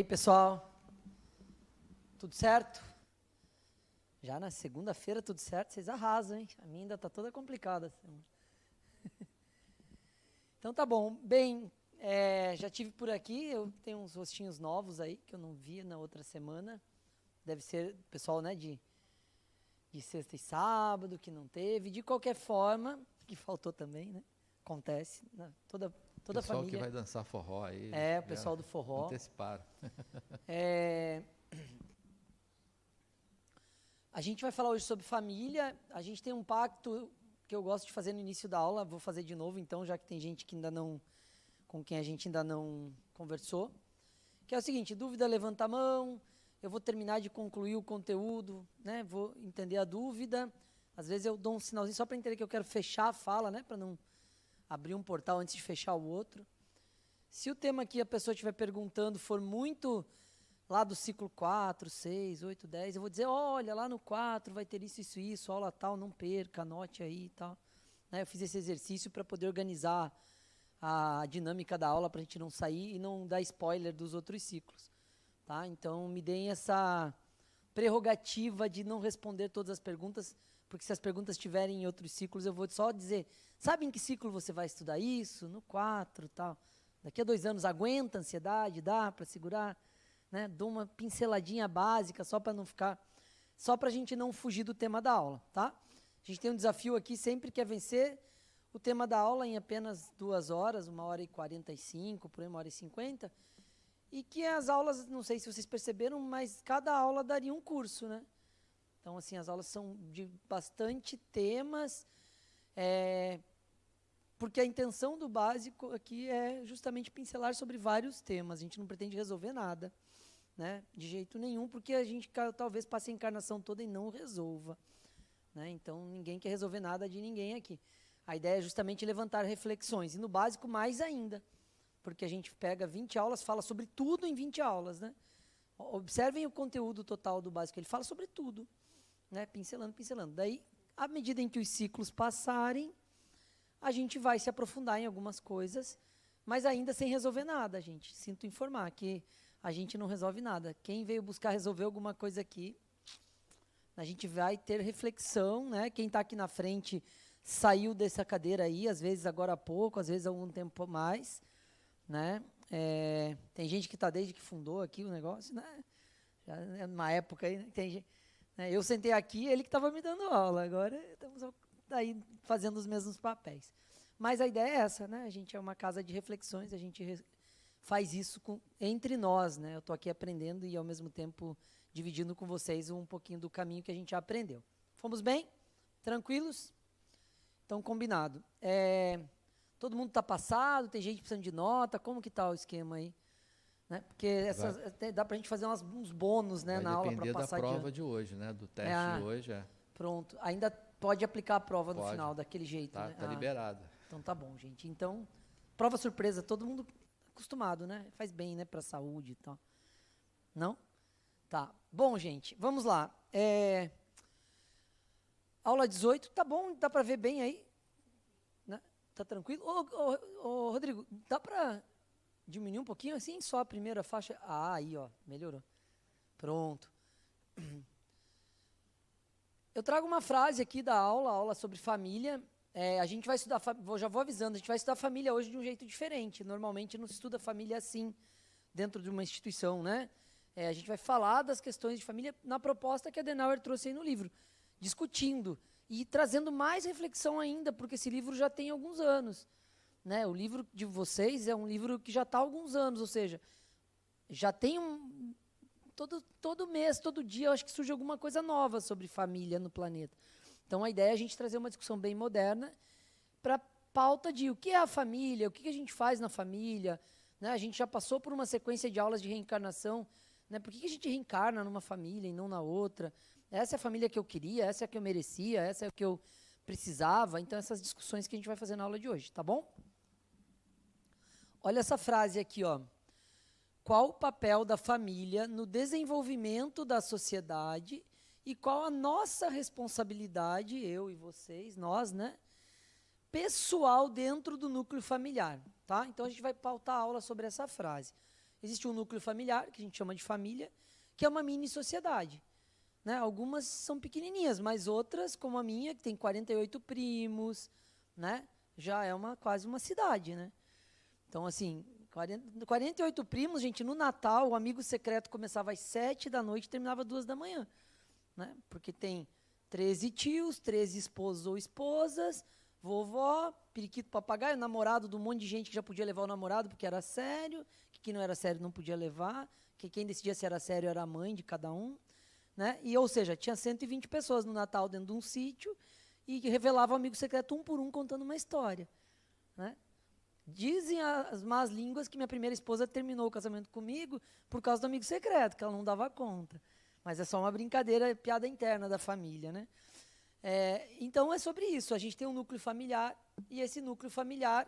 aí, pessoal? Tudo certo? Já na segunda-feira, tudo certo? Vocês arrasam, hein? A minha ainda está toda complicada. Então tá bom. Bem, já tive por aqui, eu tenho uns rostinhos novos aí, que eu não via na outra semana. Deve ser pessoal, né, de sexta e sábado, que não teve. De qualquer forma, que faltou também, né? Acontece, né? Toda pessoal família. Que vai dançar forró aí. O pessoal do forró. Anteciparam. A gente vai falar hoje sobre família. A gente tem um pacto que eu gosto de fazer no início da aula. Vou fazer de novo, então, já que tem gente que ainda não, com quem a gente ainda não conversou. Que é o seguinte: dúvida, levanta a mão. Eu vou terminar de concluir o conteúdo, né? Vou entender a dúvida. Às vezes eu dou um sinalzinho só para entender que eu quero fechar a fala, né? Para não abrir um portal antes de fechar o outro. Se o tema que a pessoa estiver perguntando for muito lá do ciclo 4, 6, 8, 10, eu vou dizer, olha, lá no 4 vai ter isso, aula tal, não perca, anote aí e tal. Né? Eu fiz esse exercício para poder organizar a dinâmica da aula, para a gente não sair e não dar spoiler dos outros ciclos. Tá? Então, me deem essa prerrogativa de não responder todas as perguntas, porque se as perguntas estiverem em outros ciclos, eu vou só dizer, sabe em que ciclo você vai estudar isso? No 4 tal. Daqui a 2 anos, aguenta a ansiedade, dá para segurar? Né? Dou uma pinceladinha básica, só para não ficar, só para a gente não fugir do tema da aula, tá? A gente tem um desafio aqui, sempre quer vencer o tema da aula em apenas 2 horas, 1h45, por aí 1h50, e que as aulas, não sei se vocês perceberam, mas cada aula daria um curso, né? Então, assim, as aulas são de bastante temas, porque a intenção do básico aqui é justamente pincelar sobre vários temas, a gente não pretende resolver nada, né? De jeito nenhum, porque a gente talvez passe a encarnação toda e não resolva. Né? Então, ninguém quer resolver nada de ninguém aqui. A ideia é justamente levantar reflexões, e no básico mais ainda, porque a gente pega 20 aulas, fala sobre tudo em 20 aulas. Né? Observem o conteúdo total do básico, ele fala sobre tudo, né? Pincelando. Daí, à medida em que os ciclos passarem, a gente vai se aprofundar em algumas coisas, mas ainda sem resolver nada, gente. Sinto informar que a gente não resolve nada. Quem veio buscar resolver alguma coisa aqui, a gente vai ter reflexão, né? Quem está aqui na frente saiu dessa cadeira aí, às vezes agora há pouco, às vezes há algum tempo mais, né? Tem gente que está desde que fundou aqui o negócio, né? Já é uma época aí, né? Tem gente, né? Eu sentei aqui, ele que estava me dando aula, agora estamos aí fazendo os mesmos papéis. Mas a ideia é essa, né? A gente é uma casa de reflexões, a gente faz isso entre nós, né? Eu estou aqui aprendendo e, ao mesmo tempo, dividindo com vocês um pouquinho do caminho que a gente já aprendeu. Fomos bem? Tranquilos? Então, combinado. Todo mundo está passado? Tem gente precisando de nota? Como que está o esquema aí? Né? Porque dá para a gente fazer uns bônus, né, na aula para passar Vai depender da prova de hoje, né? Do teste de hoje. Pronto. Ainda pode aplicar a prova no Pode. Final, daquele jeito, Tá, né? tá liberado. Então tá bom, gente. Então, prova surpresa, todo mundo acostumado, né? Faz bem, né, para a saúde e tal. Não? Tá. Bom, gente, vamos lá. Aula 18, tá bom, dá para ver bem aí? Né? Tá tranquilo? Ô, Rodrigo, dá para diminuir um pouquinho assim, só a primeira faixa? Ah, aí, ó, melhorou. Pronto. Eu trago uma frase aqui da aula sobre família. A gente vai estudar, já vou avisando, a gente vai estudar família hoje de um jeito diferente. Normalmente não se estuda família assim, dentro de uma instituição, né? A gente vai falar das questões de família na proposta que a Adenauer trouxe aí no livro, discutindo e trazendo mais reflexão ainda, porque esse livro já tem alguns anos. Né? O livro de vocês é um livro que já está há alguns anos, ou seja, já tem todo mês, todo dia, eu acho que surge alguma coisa nova sobre família no planeta. Então, a ideia é a gente trazer uma discussão bem moderna para a pauta de o que é a família, o que a gente faz na família. Né? A gente já passou por uma sequência de aulas de reencarnação. Né? Por que a gente reencarna numa família e não na outra? Essa é a família que eu queria, essa é a que eu merecia, essa é a que eu precisava. Então, essas discussões que a gente vai fazer na aula de hoje, tá bom? Olha essa frase aqui, ó. Qual o papel da família no desenvolvimento da sociedade e qual a nossa responsabilidade, eu e vocês, nós, né, pessoal dentro do núcleo familiar, tá? Então, a gente vai pautar a aula sobre essa frase. existe um núcleo familiar, que a gente chama de família, que é uma mini sociedade. Né? Algumas são pequenininhas, mas outras, como a minha, que tem 48 primos, né? Já é quase uma cidade. Né? Então, assim, 48 primos, gente, no Natal, o amigo secreto começava às 7 da noite e terminava às 2 da manhã. Né? Porque tem 13 tios, 13 esposos ou esposas, vovó, periquito, papagaio, namorado de um monte de gente que já podia levar o namorado porque era sério, que não era sério não podia levar, que quem decidia se era sério era a mãe de cada um. Né? E, ou seja, tinha 120 pessoas no Natal dentro de um sítio e que revelava o amigo secreto um por um contando uma história. Né? Dizem as más línguas que minha primeira esposa terminou o casamento comigo por causa do amigo secreto, que ela não dava conta. Mas é só uma brincadeira, piada interna da família. Né? Então, é sobre isso. A gente tem um núcleo familiar e esse núcleo familiar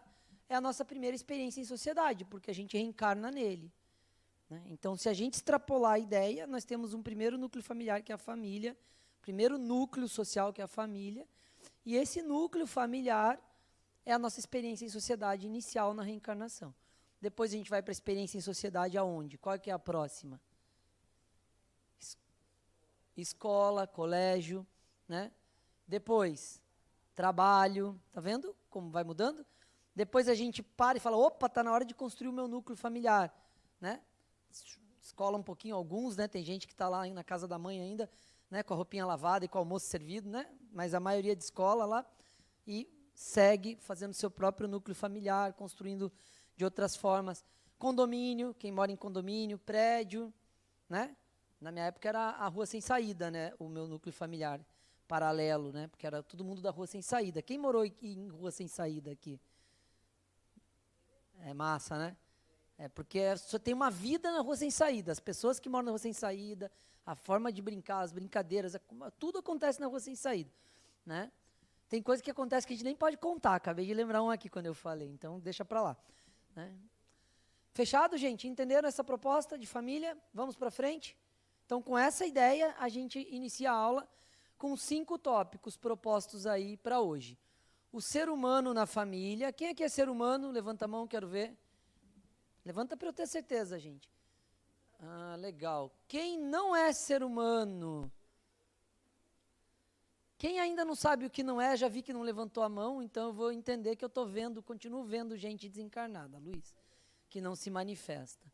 é a nossa primeira experiência em sociedade, porque a gente reencarna nele. Né? Então, se a gente extrapolar a ideia, nós temos um primeiro núcleo familiar, que é a família, primeiro núcleo social, que é a família, e esse núcleo familiar é a nossa experiência em sociedade inicial na reencarnação. Depois a gente vai para a experiência em sociedade aonde? Qual que é a próxima? Escola, colégio, né? Depois, trabalho, tá vendo como vai mudando? Depois a gente para e fala, opa, está na hora de construir o meu núcleo familiar, né? Escola um pouquinho alguns, né? Tem gente que está lá na casa da mãe ainda, né? Com a roupinha lavada e com o almoço servido, né? Mas a maioria de escola lá e segue fazendo seu próprio núcleo familiar, construindo de outras formas. Condomínio, quem mora em condomínio, prédio, né? Na minha época era a rua sem saída, né? O meu núcleo familiar paralelo, né? Porque era todo mundo da rua sem saída. Quem morou em rua sem saída aqui? É massa, né? Porque só tem uma vida na rua sem saída. As pessoas que moram na rua sem saída, a forma de brincar, as brincadeiras, tudo acontece na rua sem saída, né? Tem coisa que acontece que a gente nem pode contar. Acabei de lembrar um aqui quando eu falei, então deixa para lá. Né? Fechado, gente? Entenderam essa proposta de família? Vamos para frente? Então, com essa ideia, a gente inicia a aula com 5 tópicos propostos aí para hoje. O ser humano na família. Quem aqui é ser humano? Levanta a mão, quero ver. Levanta para eu ter certeza, gente. Ah, legal. Quem não é ser humano? Quem ainda não sabe o que não é, já vi que não levantou a mão, então eu vou entender que eu estou vendo, continuo vendo gente desencarnada, Luiz, que não se manifesta.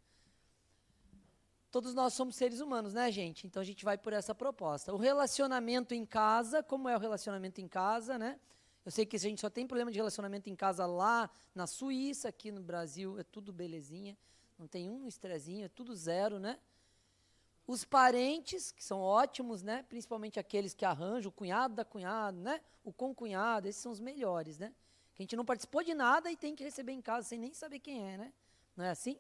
Todos nós somos seres humanos, né, gente? Então a gente vai por essa proposta. O relacionamento em casa, como é o relacionamento em casa, né? Eu sei que a gente só tem problema de relacionamento em casa lá na Suíça, aqui no Brasil é tudo belezinha, não tem um estrezinho, é tudo zero, né? Os parentes, que são ótimos, né? Principalmente aqueles que arranjam, o cunhado da cunhada, né? O concunhado, esses são os melhores, né? Que a gente não participou de nada e tem que receber em casa sem nem saber quem é, né? Não é assim?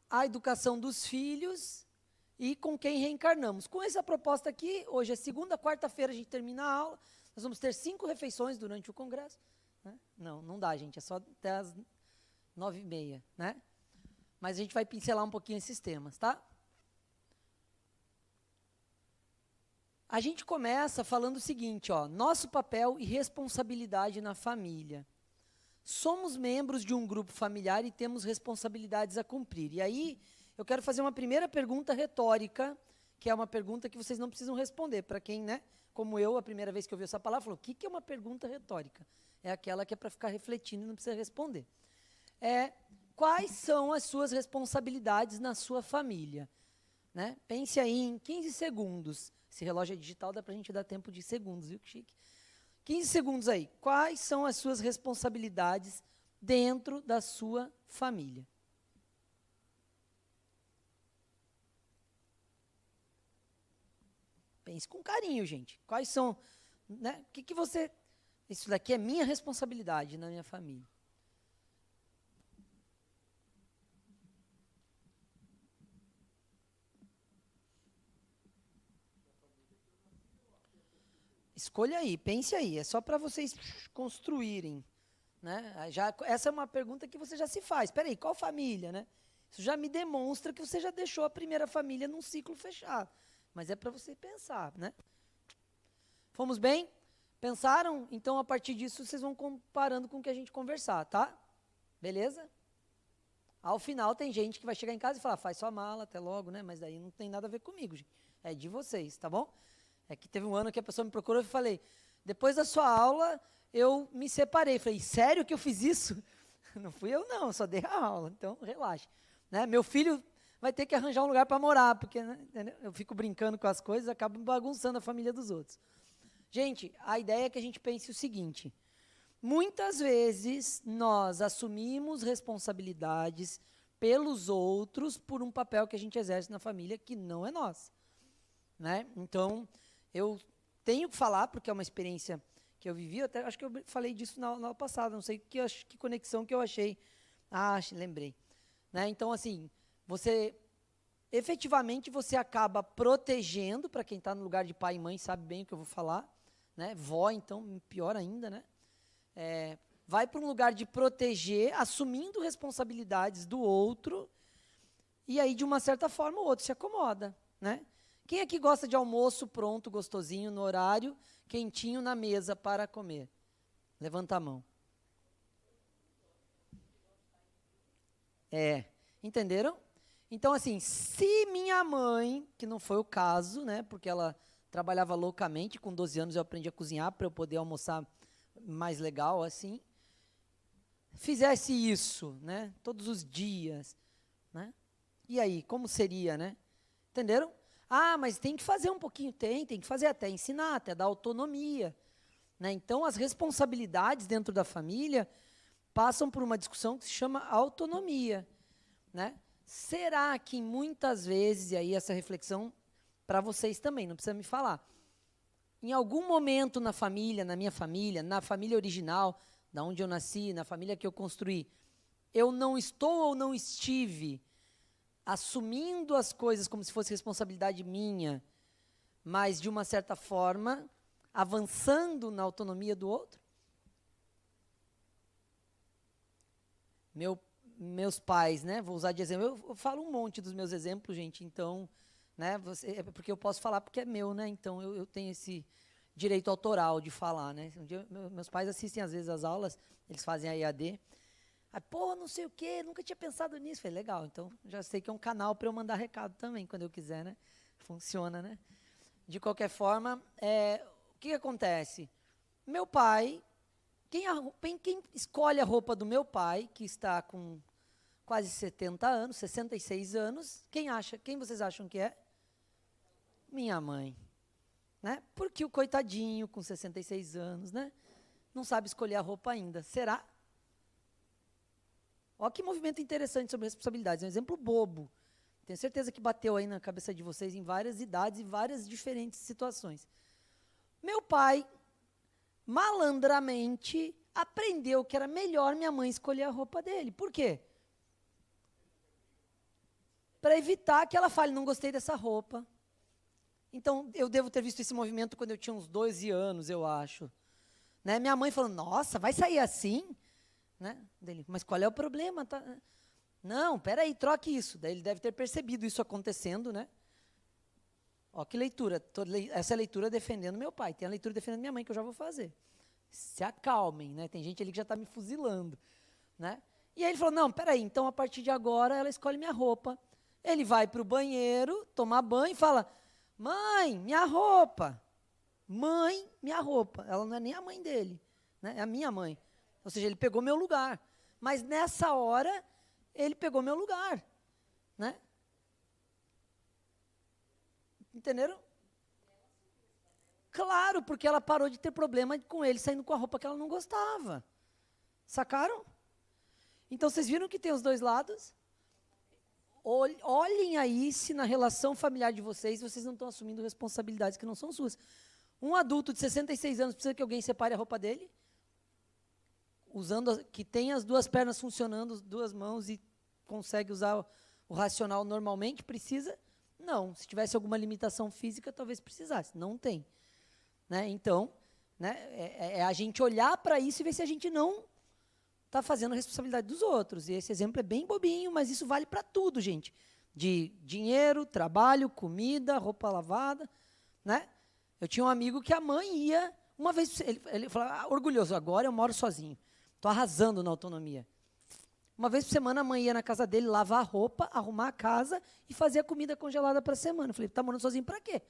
A educação dos filhos e com quem reencarnamos. Com essa proposta aqui, hoje é segunda, quarta-feira a gente termina a aula, nós vamos ter 5 refeições durante o congresso. Né? Não dá, gente, é só até as 9h30, né? Mas a gente vai pincelar um pouquinho esses temas, tá? A gente começa falando o seguinte, ó, nosso papel e responsabilidade na família. Somos membros de um grupo familiar e temos responsabilidades a cumprir. E aí, eu quero fazer uma primeira pergunta retórica, que é uma pergunta que vocês não precisam responder. Para quem, né, como eu, a primeira vez que ouviu essa palavra, falou, o que é uma pergunta retórica? É aquela que é para ficar refletindo e não precisa responder. Quais são as suas responsabilidades na sua família? Né? Pense aí em 15 segundos. Esse relógio é digital, dá para a gente dar tempo de segundos, viu que chique? 15 segundos aí. Quais são as suas responsabilidades dentro da sua família? Pense com carinho, gente. Quais são, né? O que você... Isso daqui é minha responsabilidade na minha família. Escolha aí, pense aí, é só para vocês construírem. Né? Essa é uma pergunta que você já se faz. Espera aí, qual família? Né? Isso já me demonstra que você já deixou a primeira família num ciclo fechado. Mas é para você pensar. Né? Fomos bem? Pensaram? Então, a partir disso, vocês vão comparando com o que a gente conversar, tá? Beleza? Ao final, tem gente que vai chegar em casa e falar, faz sua mala, até logo, né? Mas daí não tem nada a ver comigo, gente. É de vocês, tá bom? É que teve um ano que a pessoa me procurou e falei, depois da sua aula, eu me separei. Falei, sério que eu fiz isso? Não fui eu, não, eu só dei a aula, então relaxa. Né? Meu filho vai ter que arranjar um lugar para morar, porque né, eu fico brincando com as coisas, acabo bagunçando a família dos outros. Gente, a ideia é que a gente pense o seguinte, muitas vezes nós assumimos responsabilidades pelos outros por um papel que a gente exerce na família que não é nosso. Né? Então, eu tenho que falar, porque é uma experiência que eu vivi, até acho que eu falei disso na aula passada, não sei que conexão que eu achei. Ah, lembrei. Né? Então, assim, efetivamente, você acaba protegendo, para quem está no lugar de pai e mãe, sabe bem o que eu vou falar, né? Vó, então, pior ainda, né? Vai para um lugar de proteger, assumindo responsabilidades do outro, e aí, de uma certa forma, o outro se acomoda, né? Quem aqui gosta de almoço pronto, gostosinho, no horário, quentinho na mesa para comer? Levanta a mão. Entenderam? Então, assim, se minha mãe, que não foi o caso, né, porque ela trabalhava loucamente, com 12 anos eu aprendi a cozinhar para eu poder almoçar mais legal, assim, fizesse isso, né, todos os dias, né, e aí, como seria, né? Entenderam? Ah, mas tem que fazer um pouquinho, tem que fazer até ensinar, até dar autonomia. Né? Então, as responsabilidades dentro da família passam por uma discussão que se chama autonomia. Né? Será que muitas vezes, e aí essa reflexão para vocês também, não precisa me falar, em algum momento na família, na minha família, na família original, da onde eu nasci, na família que eu construí, eu não estou ou não estive assumindo as coisas como se fosse responsabilidade minha, mas, de uma certa forma, avançando na autonomia do outro? Meus pais, né? Vou usar de exemplo. Eu falo um monte dos meus exemplos, gente, então, né? Porque eu posso falar porque é meu, né? Então, eu tenho esse direito autoral de falar, né? Um dia, meus pais assistem, às vezes, as aulas, eles fazem a EAD. Aí, pô, não sei o quê, nunca tinha pensado nisso. Falei, legal, então já sei que é um canal para eu mandar recado também, quando eu quiser, né? Funciona, né? De qualquer forma, o que acontece? Meu pai, quem escolhe a roupa do meu pai, que está com quase 70 anos, 66 anos, quem vocês acham que é? Minha mãe. Né? Porque o coitadinho, com 66 anos, né? Não sabe escolher a roupa ainda. Será? Olha que movimento interessante sobre responsabilidades. É um exemplo bobo. Tenho certeza que bateu aí na cabeça de vocês em várias idades e várias diferentes situações. Meu pai, malandramente, aprendeu que era melhor minha mãe escolher a roupa dele. Por quê? Para evitar que ela fale, não gostei dessa roupa. Então, eu devo ter visto esse movimento quando eu tinha uns 12 anos, eu acho. Né? Minha mãe falou, nossa, vai sair assim? Né? Dele, mas qual é o problema? Tá? Não, peraí, troque isso. Daí ele deve ter percebido isso acontecendo, né? Ó, que leitura. Essa é a leitura defendendo meu pai. Tem a leitura defendendo minha mãe, que eu já vou fazer. Se acalmem, né? Tem gente ali que já está me fuzilando. Né? E aí ele falou, não, peraí, então a partir de agora ela escolhe minha roupa. Ele vai para o banheiro, tomar banho e fala, mãe, minha roupa. Mãe, minha roupa. Ela não é nem a mãe dele, né? É a minha mãe. Ou seja, ele pegou meu lugar. Mas nessa hora, ele pegou meu lugar. Né? Entenderam? Claro, porque ela parou de ter problema com ele saindo com a roupa que ela não gostava. Sacaram? Então, vocês viram que tem os dois lados? Olhem aí se na relação familiar de vocês não estão assumindo responsabilidades que não são suas. Um adulto de 66 anos precisa que alguém separe a roupa dele? Que tem as duas pernas funcionando, as duas mãos e consegue usar o racional normalmente, precisa? Não. Se tivesse alguma limitação física, talvez precisasse. Não tem. Né? Então, né, é a gente olhar para isso e ver se a gente não está fazendo a responsabilidade dos outros. E esse exemplo é bem bobinho, mas isso vale para tudo, gente. De dinheiro, trabalho, comida, roupa lavada. Né? Eu tinha um amigo que a mãe ia, uma vez, ele falava, orgulhoso, agora eu moro sozinho. Estou arrasando na autonomia. Uma vez por semana a mãe ia na casa dele lavar a roupa, arrumar a casa e fazer a comida congelada para a semana. Eu falei, tá morando sozinho para quê?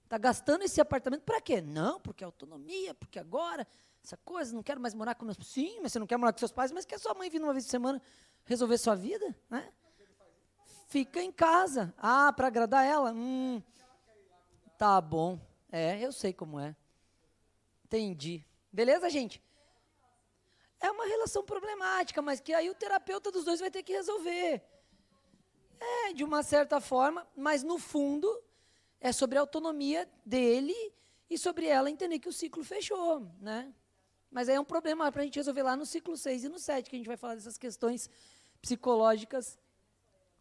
Tá gastando esse apartamento para quê? Não, porque autonomia, porque agora, essa coisa, não quero mais morar com meus pais. Sim, mas você não quer morar com seus pais, mas quer sua mãe vir uma vez por semana resolver sua vida? Né? Fica em casa. Ah, para agradar ela? Tá bom. Eu sei como é. Entendi. Beleza, gente? É uma relação problemática, mas que aí o terapeuta dos dois vai ter que resolver. De uma certa forma, mas no fundo é sobre a autonomia dele e sobre ela entender que o ciclo fechou, né? Mas aí é um problema para a gente resolver lá no ciclo 6 e no 7, que a gente vai falar dessas questões psicológicas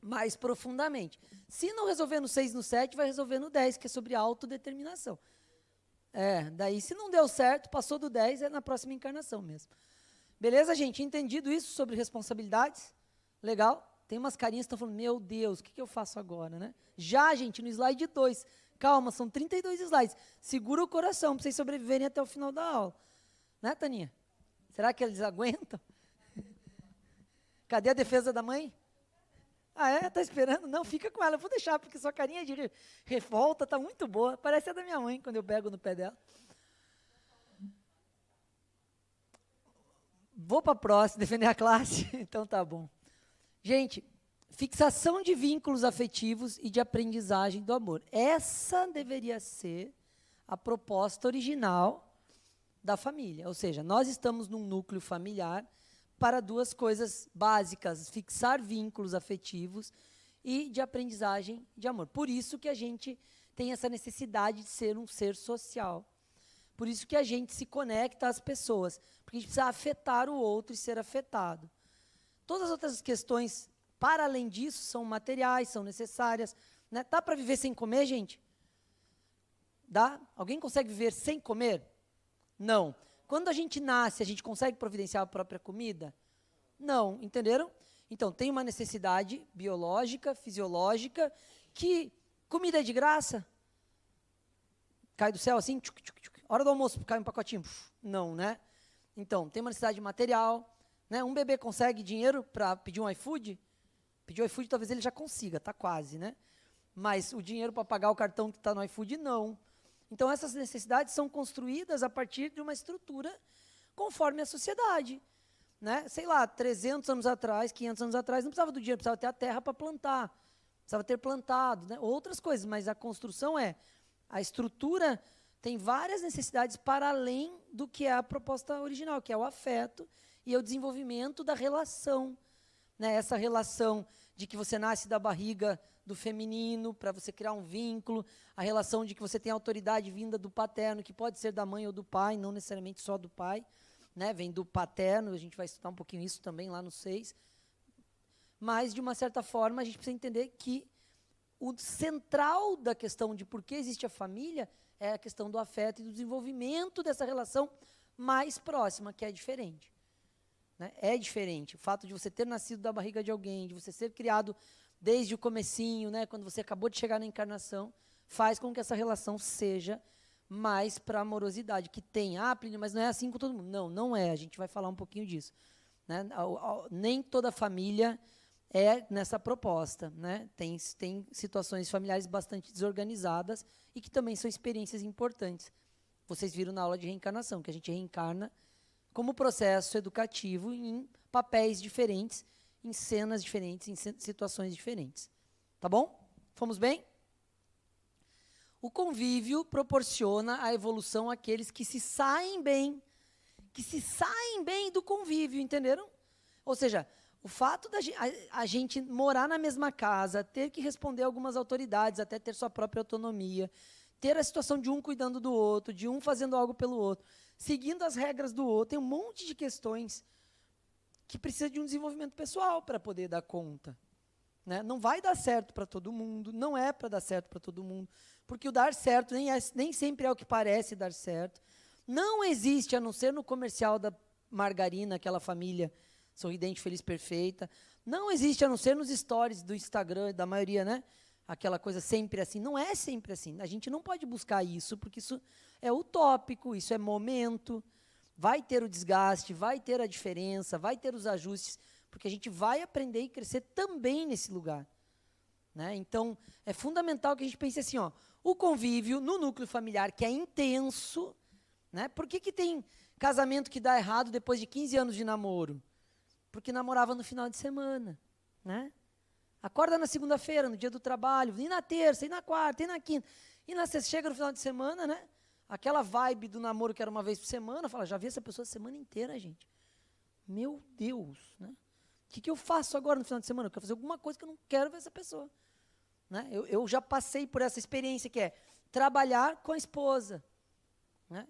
mais profundamente. Se não resolver no 6 e no 7, vai resolver no 10, que é sobre autodeterminação. Daí se não deu certo, passou do 10, é na próxima encarnação mesmo. Beleza, gente? Entendido isso sobre responsabilidades? Legal? Tem umas carinhas que estão falando, meu Deus, o que eu faço agora, né? Já, gente, no slide 2. Calma, são 32 slides. Segura o coração para vocês sobreviverem até o final da aula. Né, Taninha? Será que eles aguentam? Cadê a defesa da mãe? Tá esperando? Não, fica com ela. Eu vou deixar, porque sua carinha de revolta tá muito boa. Parece a da minha mãe, quando eu pego no pé dela. Vou para a próxima, defender a classe? Então tá bom. Gente, fixação de vínculos afetivos e de aprendizagem do amor. Essa deveria ser a proposta original da família. Ou seja, nós estamos num núcleo familiar para duas coisas básicas, fixar vínculos afetivos e de aprendizagem de amor. Por isso que a gente tem essa necessidade de ser um ser social. Por isso que a gente se conecta às pessoas, porque a gente precisa afetar o outro e ser afetado. Todas as outras questões, para além disso, são materiais, são necessárias. Né? Dá para viver sem comer, gente? Dá? Alguém consegue viver sem comer? Não. Quando a gente nasce, a gente consegue providenciar a própria comida? Não, entenderam? Então, tem uma necessidade biológica, fisiológica, que comida é de graça? Cai do céu assim? Tchuc, tchuc, tchuc. Hora do almoço, cai um pacotinho? Não, né? Então, tem uma necessidade material. Né? Um bebê consegue dinheiro para pedir um iFood? Pedir o iFood talvez ele já consiga, está quase, né? Mas o dinheiro para pagar o cartão que está no iFood, não. Então, essas necessidades são construídas a partir de uma estrutura conforme a sociedade. Né? Sei lá, 300 anos atrás, 500 anos atrás, não precisava do dinheiro, precisava ter a terra para plantar. Precisava ter plantado, né? Outras coisas, mas a construção a estrutura tem várias necessidades para além do que é a proposta original, que é o afeto e o desenvolvimento da relação. Né? Essa relação de que você nasce da barriga do feminino para você criar um vínculo, a relação de que você tem autoridade vinda do paterno, que pode ser da mãe ou do pai, não necessariamente só do pai, né? Vem do paterno, a gente vai estudar um pouquinho isso também lá no 6. Mas, de uma certa forma, a gente precisa entender que o central da questão de por que existe a família é a questão do afeto e do desenvolvimento dessa relação mais próxima, que é diferente. Né? É diferente. O fato de você ter nascido da barriga de alguém, de você ser criado desde o comecinho, né, quando você acabou de chegar na encarnação, faz com que essa relação seja mais para a amorosidade, que tem. Plínio, mas não é assim com todo mundo. Não, não é. A gente vai falar um pouquinho disso. Né? Nem toda família é nessa proposta. Né? Tem situações familiares bastante desorganizadas e que também são experiências importantes. Vocês viram na aula de reencarnação, que a gente reencarna como processo educativo em papéis diferentes, em cenas diferentes, em situações diferentes. Tá bom? Fomos bem? O convívio proporciona a evolução àqueles que se saem bem do convívio, entenderam? Ou seja, o fato da a gente morar na mesma casa, ter que responder a algumas autoridades, até ter sua própria autonomia, ter a situação de um cuidando do outro, de um fazendo algo pelo outro, seguindo as regras do outro, tem um monte de questões que precisa de um desenvolvimento pessoal para poder dar conta. Né? Não vai dar certo para todo mundo, não é para dar certo para todo mundo, porque o dar certo nem sempre é o que parece dar certo. Não existe, a não ser no comercial da margarina, aquela família sorridente, feliz, perfeita. Não existe, a não ser nos stories do Instagram, da maioria, né? Aquela coisa sempre assim. Não é sempre assim. A gente não pode buscar isso, porque isso é utópico, isso é momento. Vai ter o desgaste, vai ter a diferença, vai ter os ajustes, porque a gente vai aprender e crescer também nesse lugar. Né? Então, é fundamental que a gente pense assim, ó, o convívio no núcleo familiar, que é intenso, né? Por que tem casamento que dá errado depois de 15 anos de namoro? Porque namorava no final de semana, né? Acorda na segunda-feira, no dia do trabalho, e na terça, e na quarta, e na quinta. E na sexta, chega no final de semana, né? Aquela vibe do namoro que era uma vez por semana, fala, já vi essa pessoa a semana inteira, gente. Meu Deus, né? O que eu faço agora no final de semana? Eu quero fazer alguma coisa que eu não quero ver essa pessoa. Né? Eu já passei por essa experiência que é trabalhar com a esposa. Né?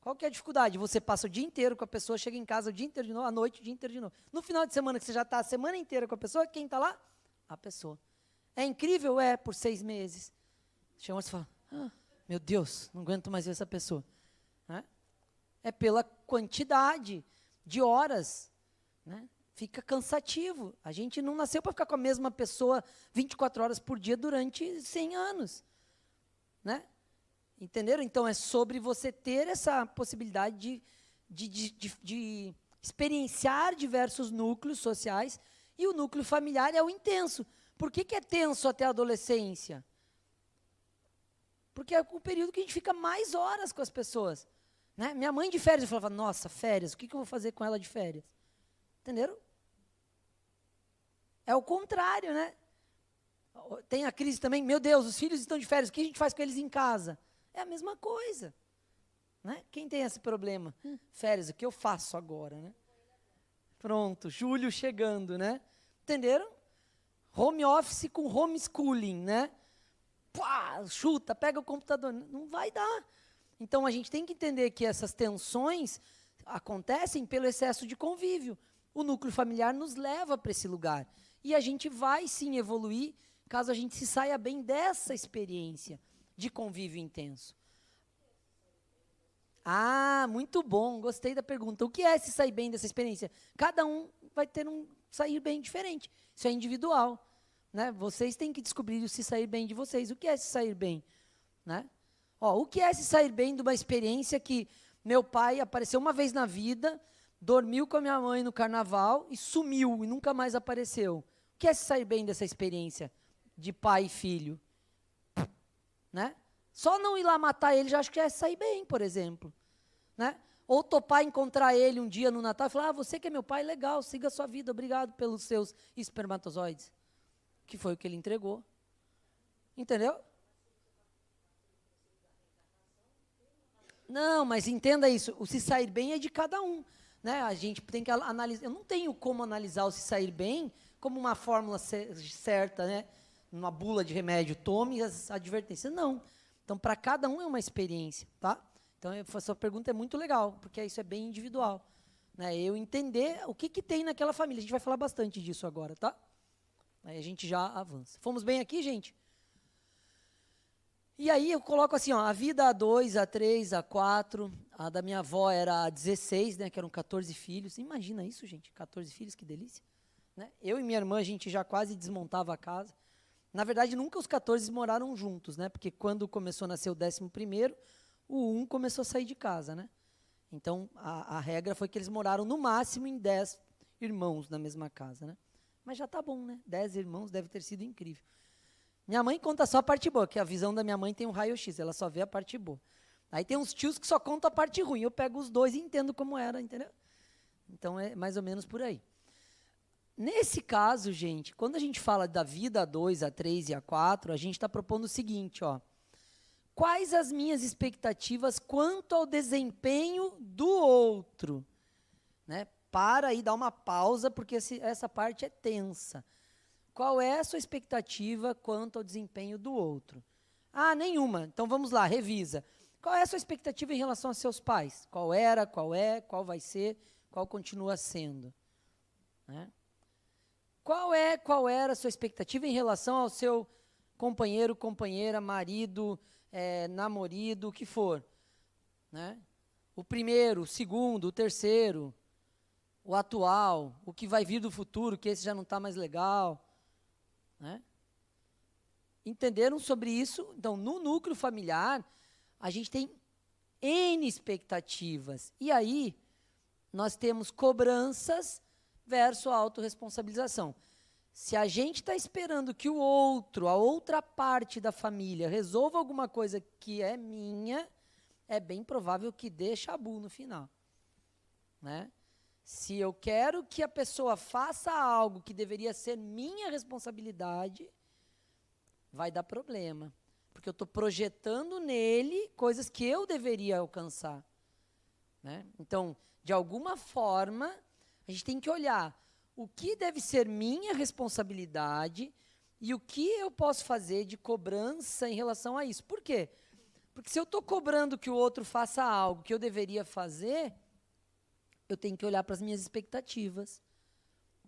Qual que é a dificuldade? Você passa o dia inteiro com a pessoa, chega em casa o dia inteiro de novo, à noite o dia inteiro de novo. No final de semana que você já está a semana inteira com a pessoa, quem está lá? A pessoa. É incrível? É, por 6 meses. Chega e fala, meu Deus, não aguento mais ver essa pessoa. Né? É pela quantidade de horas, né? Fica cansativo. A gente não nasceu para ficar com a mesma pessoa 24 horas por dia durante 100 anos. Né? Entenderam? Então, é sobre você ter essa possibilidade de experienciar diversos núcleos sociais, e o núcleo familiar é o intenso. Por que é tenso até a adolescência? Porque é o período que a gente fica mais horas com as pessoas. Né? Minha mãe de férias, eu falava, nossa, férias, o que eu vou fazer com ela de férias? Entenderam? É o contrário, né? Tem a crise também, meu Deus, os filhos estão de férias, o que a gente faz com eles em casa? É a mesma coisa. Né? Quem tem esse problema? Férias, o que eu faço agora? Né? Pronto, julho chegando, né? Entenderam? Home office com homeschooling, né? Pá, chuta, pega o computador. Não vai dar. Então, a gente tem que entender que essas tensões acontecem pelo excesso de convívio. O núcleo familiar nos leva para esse lugar. E a gente vai, sim, evoluir caso a gente se saia bem dessa experiência de convívio intenso. Ah, muito bom, gostei da pergunta. O que é se sair bem dessa experiência? Cada um vai ter um sair bem diferente. Isso é individual. Né? Vocês têm que descobrir o se sair bem de vocês. O que é se sair bem? Né? O que é se sair bem de uma experiência que meu pai apareceu uma vez na vida, dormiu com a minha mãe no carnaval e sumiu e nunca mais apareceu? O que é se sair bem dessa experiência de pai e filho? Né? Só não ir lá matar ele, já acho que é sair bem, por exemplo. Né? Ou topar encontrar ele um dia no Natal e falar, você que é meu pai, legal, siga a sua vida, obrigado pelos seus espermatozoides. Que foi o que ele entregou. Entendeu? Não, mas entenda isso, o se sair bem é de cada um. Né? A gente tem que analisar, eu não tenho como analisar o se sair bem como uma fórmula certa, né? Uma bula de remédio, tome as advertências. Não. Então, para cada um é uma experiência. Tá? Então, a sua pergunta é muito legal, porque isso é bem individual. Né? Eu entender o que tem naquela família. A gente vai falar bastante disso agora, tá? Aí a gente já avança. Fomos bem aqui, gente? E aí eu coloco assim, a vida A2, A3, A4, a da minha avó era a 16, né, que eram 14 filhos. Imagina isso, gente, 14 filhos, que delícia. Né? Eu e minha irmã, a gente já quase desmontava a casa. Na verdade, nunca os 14 moraram juntos, né, porque quando começou a nascer o 11º, o 1 começou a sair de casa. Né? Então, a regra foi que eles moraram no máximo em 10 irmãos na mesma casa. Né? Mas já tá bom, né? 10 irmãos deve ter sido incrível. Minha mãe conta só a parte boa, que a visão da minha mãe tem um raio-x, ela só vê a parte boa. Aí tem uns tios que só contam a parte ruim, eu pego os dois e entendo como era, entendeu? Então é mais ou menos por aí. Nesse caso, gente, quando a gente fala da vida A2, A3 e A4, a gente está propondo o seguinte, quais as minhas expectativas quanto ao desempenho do outro? Né? Para aí, dá uma pausa, porque essa parte é tensa. Qual é a sua expectativa quanto ao desempenho do outro? Ah, nenhuma. Então, vamos lá, revisa. Qual é a sua expectativa em relação aos seus pais? Qual era, qual é, qual vai ser, qual continua sendo? Né? Qual era a sua expectativa em relação ao seu companheiro, companheira, marido, namorado, o que for? Né? O primeiro, o segundo, o terceiro, o atual, o que vai vir do futuro, que esse já não está mais legal. Né? Entenderam sobre isso? Então, no núcleo familiar, a gente tem N expectativas. E aí, nós temos cobranças versus a autorresponsabilização. Se a gente está esperando que o outro, a outra parte da família, resolva alguma coisa que é minha, é bem provável que dê chabu no final. Né? Se eu quero que a pessoa faça algo que deveria ser minha responsabilidade, vai dar problema. Porque eu estou projetando nele coisas que eu deveria alcançar. Né? Então, de alguma forma, a gente tem que olhar o que deve ser minha responsabilidade e o que eu posso fazer de cobrança em relação a isso. Por quê? Porque se eu estou cobrando que o outro faça algo que eu deveria fazer, eu tenho que olhar para as minhas expectativas.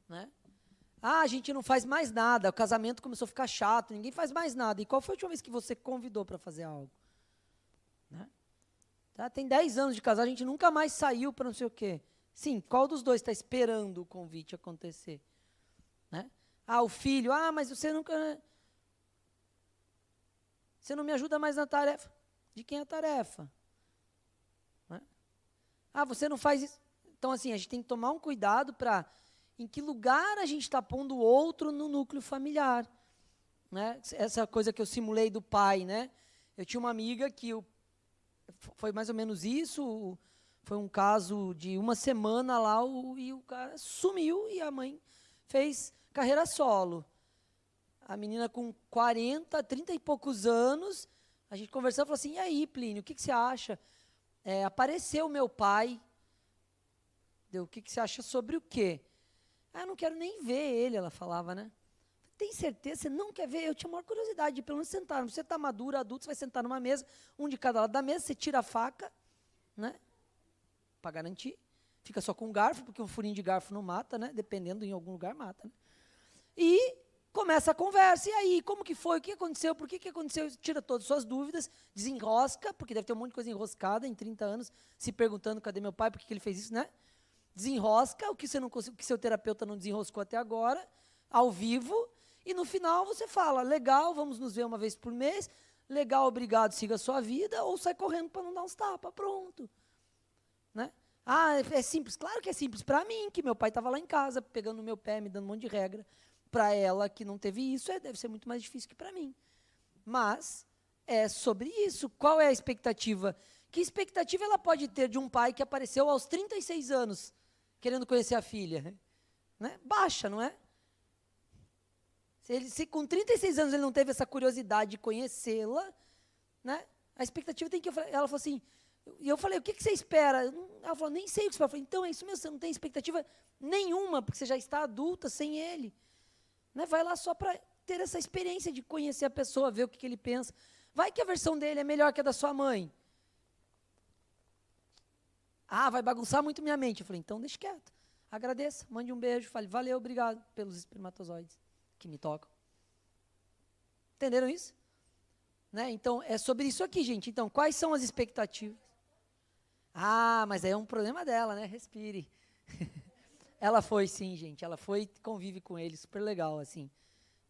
Né? A gente não faz mais nada, o casamento começou a ficar chato, ninguém faz mais nada. E qual foi a última vez que você convidou para fazer algo? Né? Tá? Tem 10 anos de casado, a gente nunca mais saiu para não sei o quê. Sim, qual dos dois está esperando o convite acontecer? Né? O filho, mas você nunca... Você não me ajuda mais na tarefa. De quem é a tarefa? Né? Você não faz isso. Então, assim, a gente tem que tomar um cuidado para em que lugar a gente está pondo o outro no núcleo familiar. Né? Essa coisa que eu simulei do pai, né? Eu tinha uma amiga que foi mais ou menos isso, foi um caso de uma semana lá, e o cara sumiu e a mãe fez carreira solo. A menina com 40, 30 e poucos anos, a gente conversando, falou assim, e aí, Plínio, o que você acha? Apareceu meu pai. O que você acha sobre o quê? Eu não quero nem ver ele, ela falava, né? Tem certeza? Você não quer ver? Eu tinha maior curiosidade de pelo menos sentar. Você está maduro, adulto, você vai sentar numa mesa, um de cada lado da mesa, você tira a faca, né? Para garantir. Fica só com um garfo, porque um furinho de garfo não mata, né? Dependendo, em algum lugar mata. Né? E começa a conversa. E aí, como que foi? O que aconteceu? Por que aconteceu? Tira todas as suas dúvidas, desenrosca, porque deve ter um monte de coisa enroscada em 30 anos, se perguntando, cadê meu pai? Por que ele fez isso, né? Desenrosca o que você não conseguiu, que seu terapeuta não desenroscou até agora, ao vivo, e no final você fala, legal, vamos nos ver uma vez por mês, legal, obrigado, siga a sua vida, ou sai correndo para não dar uns tapas, pronto. Né? É simples? Claro que é simples para mim, que meu pai estava lá em casa, pegando no meu pé, me dando um monte de regra. Para ela, que não teve isso, deve ser muito mais difícil que para mim. Mas é sobre isso. Qual é a expectativa? Que expectativa ela pode ter de um pai que apareceu aos 36 anos, querendo conhecer a filha? Né? Baixa, não é? Se com 36 anos ele não teve essa curiosidade de conhecê-la, né? A expectativa tem que... Ela falou assim... E eu falei, o que você espera? Ela falou, nem sei o que você espera. Eu falei, então é isso mesmo, você não tem expectativa nenhuma, porque você já está adulta sem ele. Né? Vai lá só para ter essa experiência de conhecer a pessoa, ver o que ele pensa. Vai que a versão dele é melhor que a da sua mãe. Vai bagunçar muito minha mente. Eu falei, então deixa quieto. Agradeça, mande um beijo, fale, valeu, obrigado pelos espermatozoides que me tocam. Entenderam isso? Né? Então, é sobre isso aqui, gente. Então, quais são as expectativas? Mas aí é um problema dela, né? Respire. Ela foi, sim, gente. Ela foi, convive com ele, super legal, assim.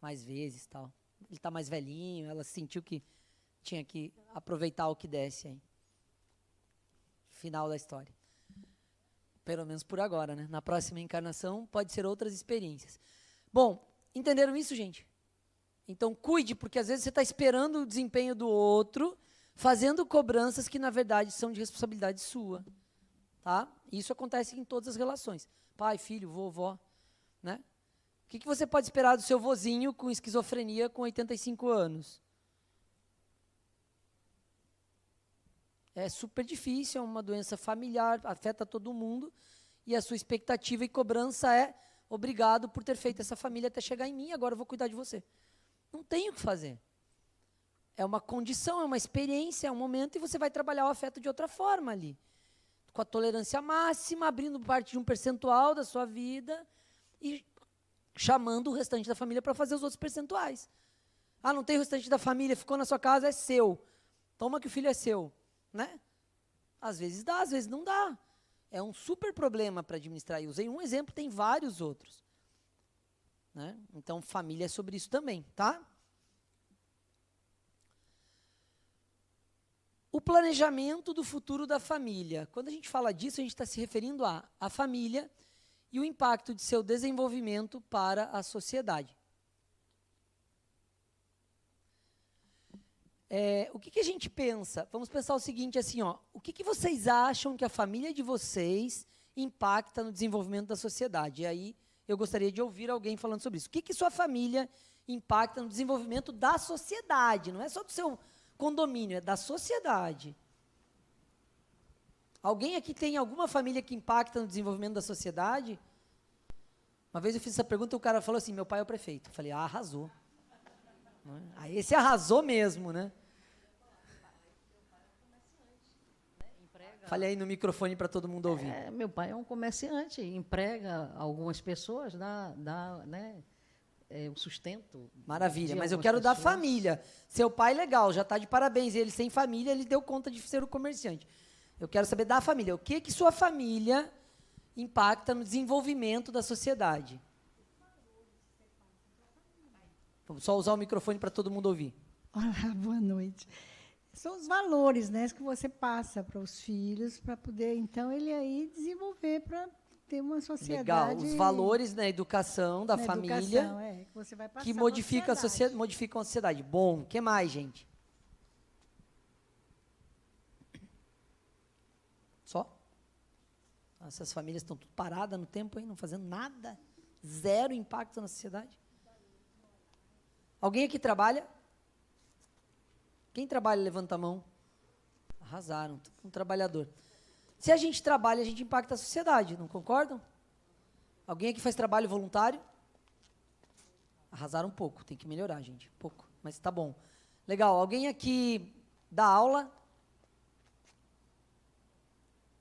Mais vezes, tal. Ele está mais velhinho, ela sentiu que tinha que aproveitar o que desse aí. Final da história. Pelo menos por agora, né? Na próxima encarnação, pode ser outras experiências. Bom, entenderam isso, gente? Então, cuide, porque às vezes você está esperando o desempenho do outro, fazendo cobranças que, na verdade, são de responsabilidade sua. Tá? Isso acontece em todas as relações. Pai, filho, vovó. Né? O que você pode esperar do seu vozinho com esquizofrenia com 85 anos? É super difícil, é uma doença familiar, afeta todo mundo, e a sua expectativa e cobrança é, obrigado por ter feito essa família até chegar em mim, agora eu vou cuidar de você. Não tem o que fazer. É uma condição, é uma experiência, é um momento, e você vai trabalhar o afeto de outra forma ali. Com a tolerância máxima, abrindo parte de um percentual da sua vida e chamando o restante da família para fazer os outros percentuais. Não tem o restante da família, ficou na sua casa, é seu. Toma que o filho é seu. Né? Às vezes dá, às vezes não dá. É um super problema para administrar. Eu usei um exemplo, tem vários outros. Né? Então, família é sobre isso também, tá? O planejamento do futuro da família. Quando a gente fala disso, a gente está se referindo à família e o impacto de seu desenvolvimento para a sociedade. O que a gente pensa? Vamos pensar o seguinte, assim, ó, o que vocês acham que a família de vocês impacta no desenvolvimento da sociedade? E aí eu gostaria de ouvir alguém falando sobre isso. O que sua família impacta no desenvolvimento da sociedade? Não é só do seu condomínio, é da sociedade. Alguém aqui tem alguma família que impacta no desenvolvimento da sociedade? Uma vez eu fiz essa pergunta e o cara falou assim, meu pai é o prefeito. Eu falei, arrasou. Aí esse arrasou mesmo, né? Fale aí no microfone para todo mundo ouvir. Meu pai é um comerciante, emprega algumas pessoas, dá né, o sustento. Maravilha, mas eu quero da família. Seu pai, legal, já está de parabéns. Ele sem família, ele deu conta de ser o comerciante. Eu quero saber da família. O que sua família impacta no desenvolvimento da sociedade? Vamos só usar o microfone para todo mundo ouvir. Olá, boa noite. São os valores, né, que você passa para os filhos, para poder, então, ele aí desenvolver para ter uma sociedade... Legal, os valores na educação da família educação, que você vai passar que modificam a sociedade. Bom, o que mais, gente? Só? Essas famílias estão tudo paradas no tempo, hein, não fazendo nada. Zero impacto na sociedade. Alguém aqui trabalha? Quem trabalha, levanta a mão. Arrasaram, um trabalhador. Se a gente trabalha, a gente impacta a sociedade, não concordam? Alguém aqui faz trabalho voluntário? Arrasaram um pouco, tem que melhorar, gente, pouco, mas tá bom. Legal, alguém aqui dá aula?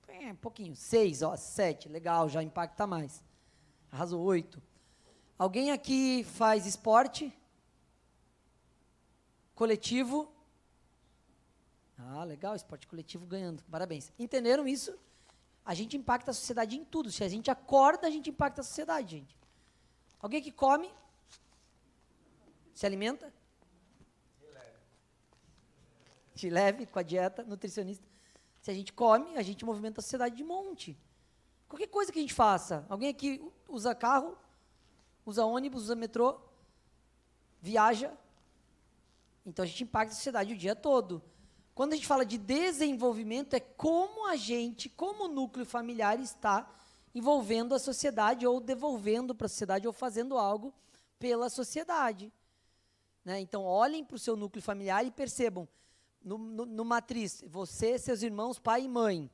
Um pouquinho, 6, 7, legal, já impacta mais. Arrasou 8. Alguém aqui faz esporte? Coletivo? Ah, legal, esporte coletivo ganhando, parabéns. Entenderam isso? A gente impacta a sociedade em tudo. Se a gente acorda, a gente impacta a sociedade, gente. Alguém que come? Se alimenta? De leve, com a dieta, nutricionista. Se a gente come, a gente movimenta a sociedade de monte. Qualquer coisa que a gente faça. Alguém aqui usa carro, usa ônibus, usa metrô, viaja. Então a gente impacta a sociedade o dia todo. Quando a gente fala de desenvolvimento, é como a gente, como o núcleo familiar, está envolvendo a sociedade, ou devolvendo para a sociedade, ou fazendo algo pela sociedade. Né? Então, olhem para o seu núcleo familiar e percebam, no matriz, você, seus irmãos, pai e mãe.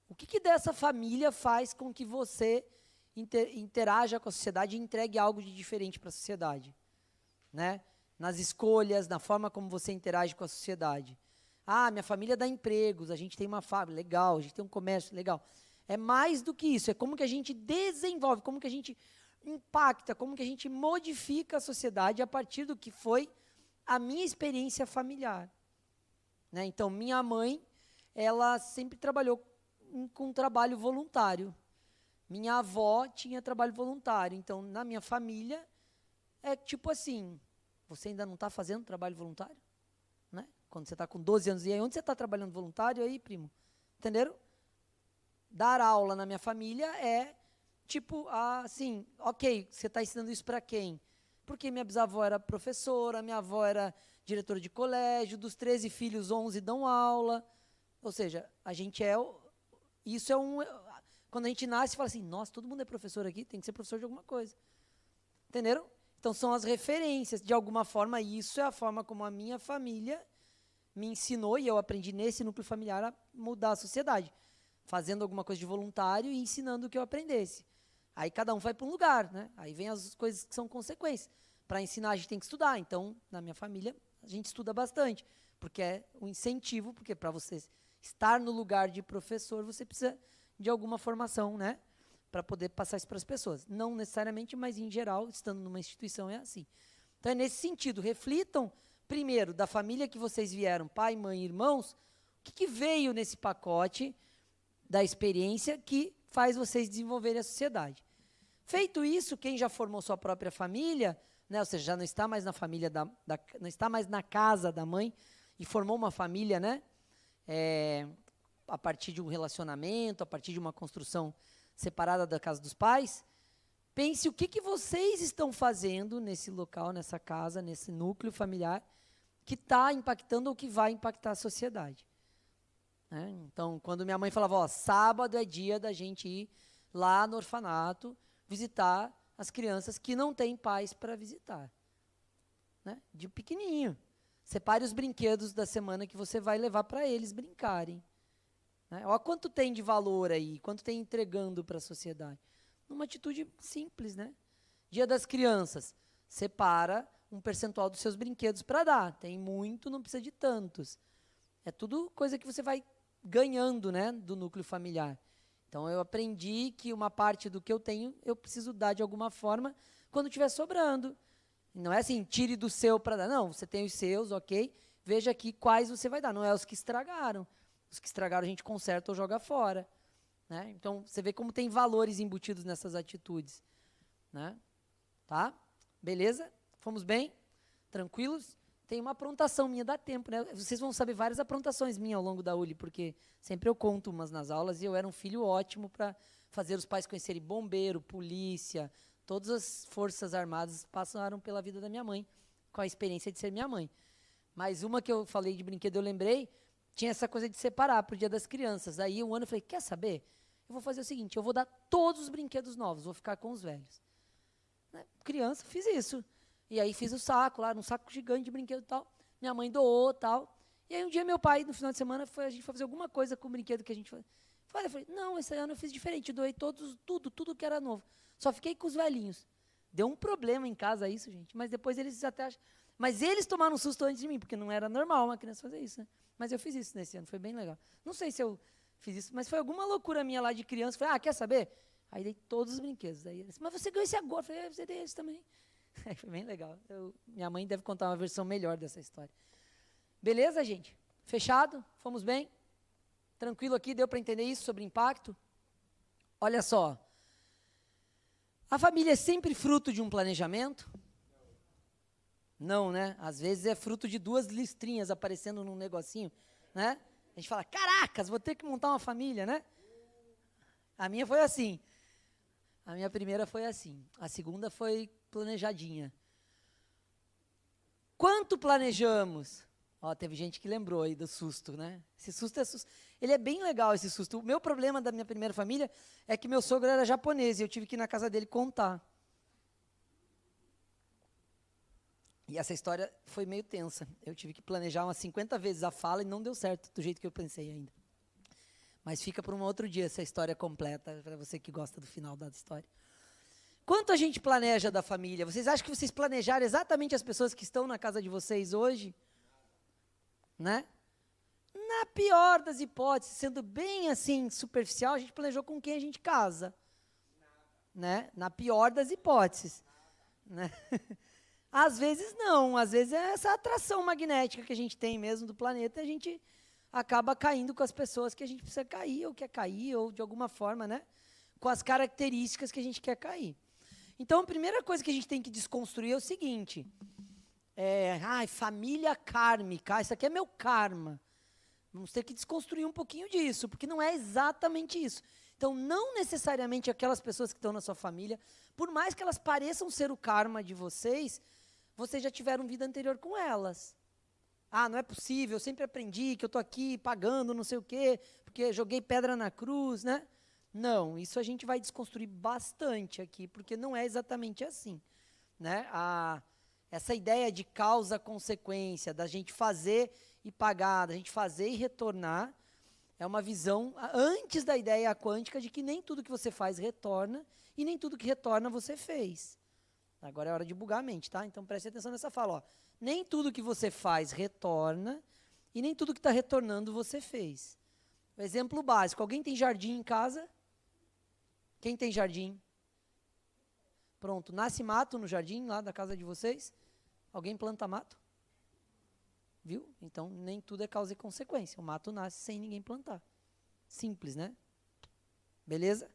O que dessa família faz com que você interaja com a sociedade e entregue algo de diferente para a sociedade? Né? Nas escolhas, na forma como você interage com a sociedade. Ah, minha família dá empregos, a gente tem uma fábrica, legal, a gente tem um comércio, legal. É mais do que isso, é como que a gente desenvolve, como que a gente impacta, como que a gente modifica a sociedade a partir do que foi a minha experiência familiar. Né? Então, minha mãe, ela sempre trabalhou com trabalho voluntário. Minha avó tinha trabalho voluntário. Então, na minha família, é tipo assim, você ainda não está fazendo trabalho voluntário? Né? Quando você está com 12 anos, e aí onde você está trabalhando voluntário? Aí, primo, entenderam? Dar aula na minha família é tipo, assim, ok, você está ensinando isso para quem? Porque minha bisavó era professora, minha avó era diretora de colégio, dos 13 filhos, 11 dão aula. Ou seja, a gente isso é quando a gente nasce, fala assim, nossa, todo mundo é professor aqui, tem que ser professor de alguma coisa. Entenderam? Então, são as referências. De alguma forma, isso é a forma como a minha família me ensinou, e eu aprendi nesse núcleo familiar a mudar a sociedade, fazendo alguma coisa de voluntário e ensinando o que eu aprendesse. Aí cada um vai para um lugar, né? Aí vem as coisas que são consequências. Para ensinar, a gente tem que estudar. Então, na minha família, a gente estuda bastante, porque é um incentivo, porque para você estar no lugar de professor, você precisa de alguma formação, né? Para poder passar isso para as pessoas. Não necessariamente, mas em geral, estando numa instituição, é assim. Então, é nesse sentido. Reflitam, primeiro, da família que vocês vieram, pai, mãe, irmãos, o que veio nesse pacote da experiência que faz vocês desenvolverem a sociedade. Feito isso, quem já formou sua própria família, né, ou seja, já não está mais na família não está mais na casa da mãe e formou uma família, né, a partir de um relacionamento, a partir de uma construção separada da casa dos pais, pense o que vocês estão fazendo nesse local, nessa casa, nesse núcleo familiar, que está impactando ou que vai impactar a sociedade. Né? Então, quando minha mãe falava, ó, sábado é dia da gente ir lá no orfanato, visitar as crianças que não têm pais para visitar. Né? De pequenininho. Separe os brinquedos da semana que você vai levar para eles brincarem. Né? Olha quanto tem de valor aí, quanto tem entregando para a sociedade. Uma atitude simples, né? Dia das Crianças, separa um percentual dos seus brinquedos para dar. Tem muito, não precisa de tantos. É tudo coisa que você vai ganhando, né, do núcleo familiar. Então, eu aprendi que uma parte do que eu tenho, eu preciso dar de alguma forma quando estiver sobrando. Não é assim, tire do seu para dar. Não, você tem os seus, ok. Veja aqui quais você vai dar. Não é os que estragaram. Os que estragaram a gente conserta ou joga fora. Né? Então, você vê como tem valores embutidos nessas atitudes. Né? Tá? Beleza? Fomos bem? Tranquilos? Tem uma aprontação minha, dá tempo, né? Vocês vão saber várias aprontações minhas ao longo da ULI, porque sempre eu conto umas nas aulas e eu era um filho ótimo para fazer os pais conhecerem bombeiro, polícia, todas as forças armadas passaram pela vida da minha mãe, com a experiência de ser minha mãe. Mas uma que eu falei de brinquedo, eu lembrei, tinha essa coisa de separar para o Dia das Crianças. Aí um ano eu falei, quer saber? Eu vou fazer o seguinte, eu vou dar todos os brinquedos novos, vou ficar com os velhos. Né? Criança, fiz isso. E aí fiz o saco lá, num saco gigante de brinquedo e tal. Minha mãe doou e tal. E aí um dia meu pai, no final de semana, a gente foi fazer alguma coisa com o brinquedo que a gente fazia. Eu falei, não, esse ano eu fiz diferente, doei tudo que era novo. Só fiquei com os velhinhos. Deu um problema em casa isso, gente. Mas depois eles até acham... Mas eles tomaram um susto antes de mim, porque não era normal uma criança fazer isso, né? Mas eu fiz isso nesse ano, foi bem legal. Não sei se eu fiz isso, mas foi alguma loucura minha lá de criança. Falei, quer saber? Aí dei todos os brinquedos. Daí eles, mas você ganhou esse agora. Eu falei, você deu esse também. Aí foi bem legal. Minha mãe deve contar uma versão melhor dessa história. Beleza, gente? Fechado? Fomos bem? Tranquilo aqui? Deu para entender isso sobre impacto? Olha só. A família é sempre fruto de um planejamento? Não, né? Às vezes é fruto de 2 listrinhas aparecendo num negocinho, né? A gente fala, caracas, vou ter que montar uma família, né? A minha foi assim. A minha primeira foi assim. A segunda foi planejadinha. Quanto planejamos? Ó, teve gente que lembrou aí do susto, né? Esse susto é susto. Ele é bem legal, esse susto. O meu problema da minha primeira família é que meu sogro era japonês e eu tive que ir na casa dele contar. E essa história foi meio tensa. Eu tive que planejar umas 50 vezes a fala e não deu certo do jeito que eu pensei ainda. Mas fica para um outro dia essa história completa, para você que gosta do final da história. Quanto a gente planeja da família? Vocês acham que vocês planejaram exatamente as pessoas que estão na casa de vocês hoje? Né? Na pior das hipóteses, sendo bem assim superficial, a gente planejou com quem a gente casa. Né? Na pior das hipóteses. Né? Às vezes não, às vezes é essa atração magnética que a gente tem mesmo do planeta, a gente acaba caindo com as pessoas que a gente precisa cair, ou quer cair, ou de alguma forma, né? Com as características que a gente quer cair. Então, a primeira coisa que a gente tem que desconstruir é o seguinte, família kármica, isso aqui é meu karma. Vamos ter que desconstruir um pouquinho disso, porque não é exatamente isso. Então, não necessariamente aquelas pessoas que estão na sua família, por mais que elas pareçam ser o karma de vocês já tiveram vida anterior com elas. Não é possível, eu sempre aprendi que eu estou aqui pagando não sei o quê, porque joguei pedra na cruz, né? Não, isso a gente vai desconstruir bastante aqui, porque não é exatamente assim. Né? Essa ideia de causa-consequência, da gente fazer e pagar, da gente fazer e retornar, é uma visão antes da ideia quântica de que nem tudo que você faz retorna e nem tudo que retorna você fez. Agora é hora de bugar a mente, tá? Então preste atenção nessa fala. Ó. Nem tudo que você faz retorna e nem tudo que está retornando você fez. O exemplo básico, alguém tem jardim em casa? Quem tem jardim? Pronto, nasce mato no jardim lá da casa de vocês? Alguém planta mato? Viu? Então, nem tudo é causa e consequência. O mato nasce sem ninguém plantar. Simples, né? Beleza?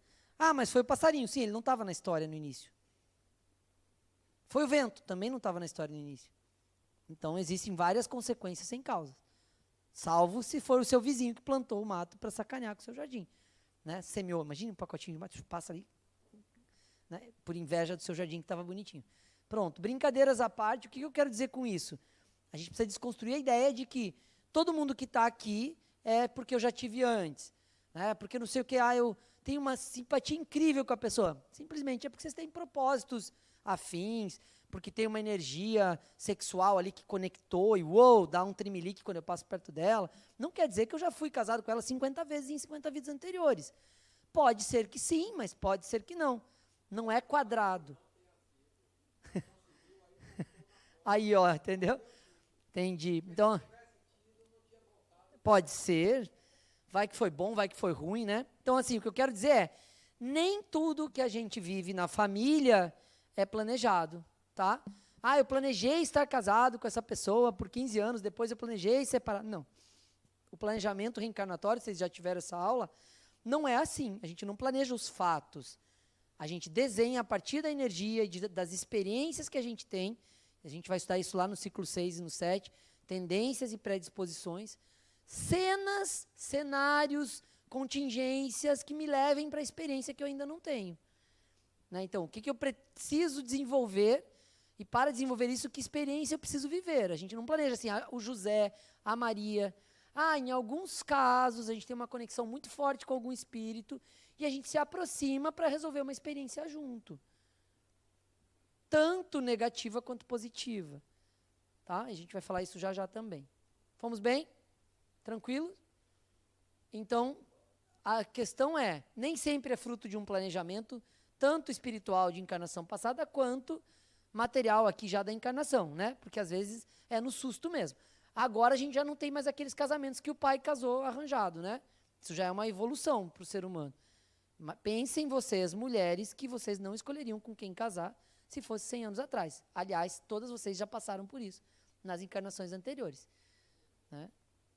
Mas foi o passarinho. Sim, ele não estava na história no início. Foi o vento. Também não estava na história no início. Então, existem várias consequências sem causa. Salvo se for o seu vizinho que plantou o mato para sacanear com o seu jardim. né? Semeou, imagina um pacotinho de tomate, passa ali, né? Por inveja do seu jardim que estava bonitinho. Pronto, brincadeiras à parte, o que eu quero dizer com isso? A gente precisa desconstruir a ideia de que todo mundo que está aqui é porque eu já tive antes, né? Porque não sei o que, eu tenho uma simpatia incrível com a pessoa. Simplesmente é porque vocês têm propósitos afins, porque tem uma energia sexual ali que conectou e dá um tremelique quando eu passo perto dela. Não quer dizer que eu já fui casado com ela 50 vezes em 50 vidas anteriores. Pode ser que sim, mas pode ser que não. Não é quadrado. Aí, ó, entendeu? Entendi. Então, pode ser. Vai que foi bom, vai que foi ruim, né? Então, assim, o que eu quero dizer é, nem tudo que a gente vive na família é planejado, tá? Eu planejei estar casado com essa pessoa por 15 anos, depois eu planejei separar. Não. O planejamento reencarnatório, vocês já tiveram essa aula, não é assim. A gente não planeja os fatos. A gente desenha a partir da energia e das experiências que a gente tem. A gente vai estudar isso lá no ciclo 6 e no 7, tendências e predisposições, cenas, cenários, contingências que me levem para a experiência que eu ainda não tenho. Né? Então, o que eu preciso desenvolver, e para desenvolver isso, que experiência eu preciso viver? A gente não planeja assim, o José, a Maria. Em alguns casos, a gente tem uma conexão muito forte com algum espírito, e a gente se aproxima para resolver uma experiência junto. Tanto negativa quanto positiva. Tá? A gente vai falar isso já também. Fomos bem? Tranquilo? Então, a questão é, nem sempre é fruto de um planejamento, tanto espiritual de encarnação passada, quanto material aqui já da encarnação, né? Porque às vezes é no susto mesmo. Agora a gente já não tem mais aqueles casamentos que o pai casou arranjado, né? Isso já é uma evolução para o ser humano. Pensem vocês, mulheres, que vocês não escolheriam com quem casar se fosse 100 anos atrás. Aliás, todas vocês já passaram por isso nas encarnações anteriores. Né?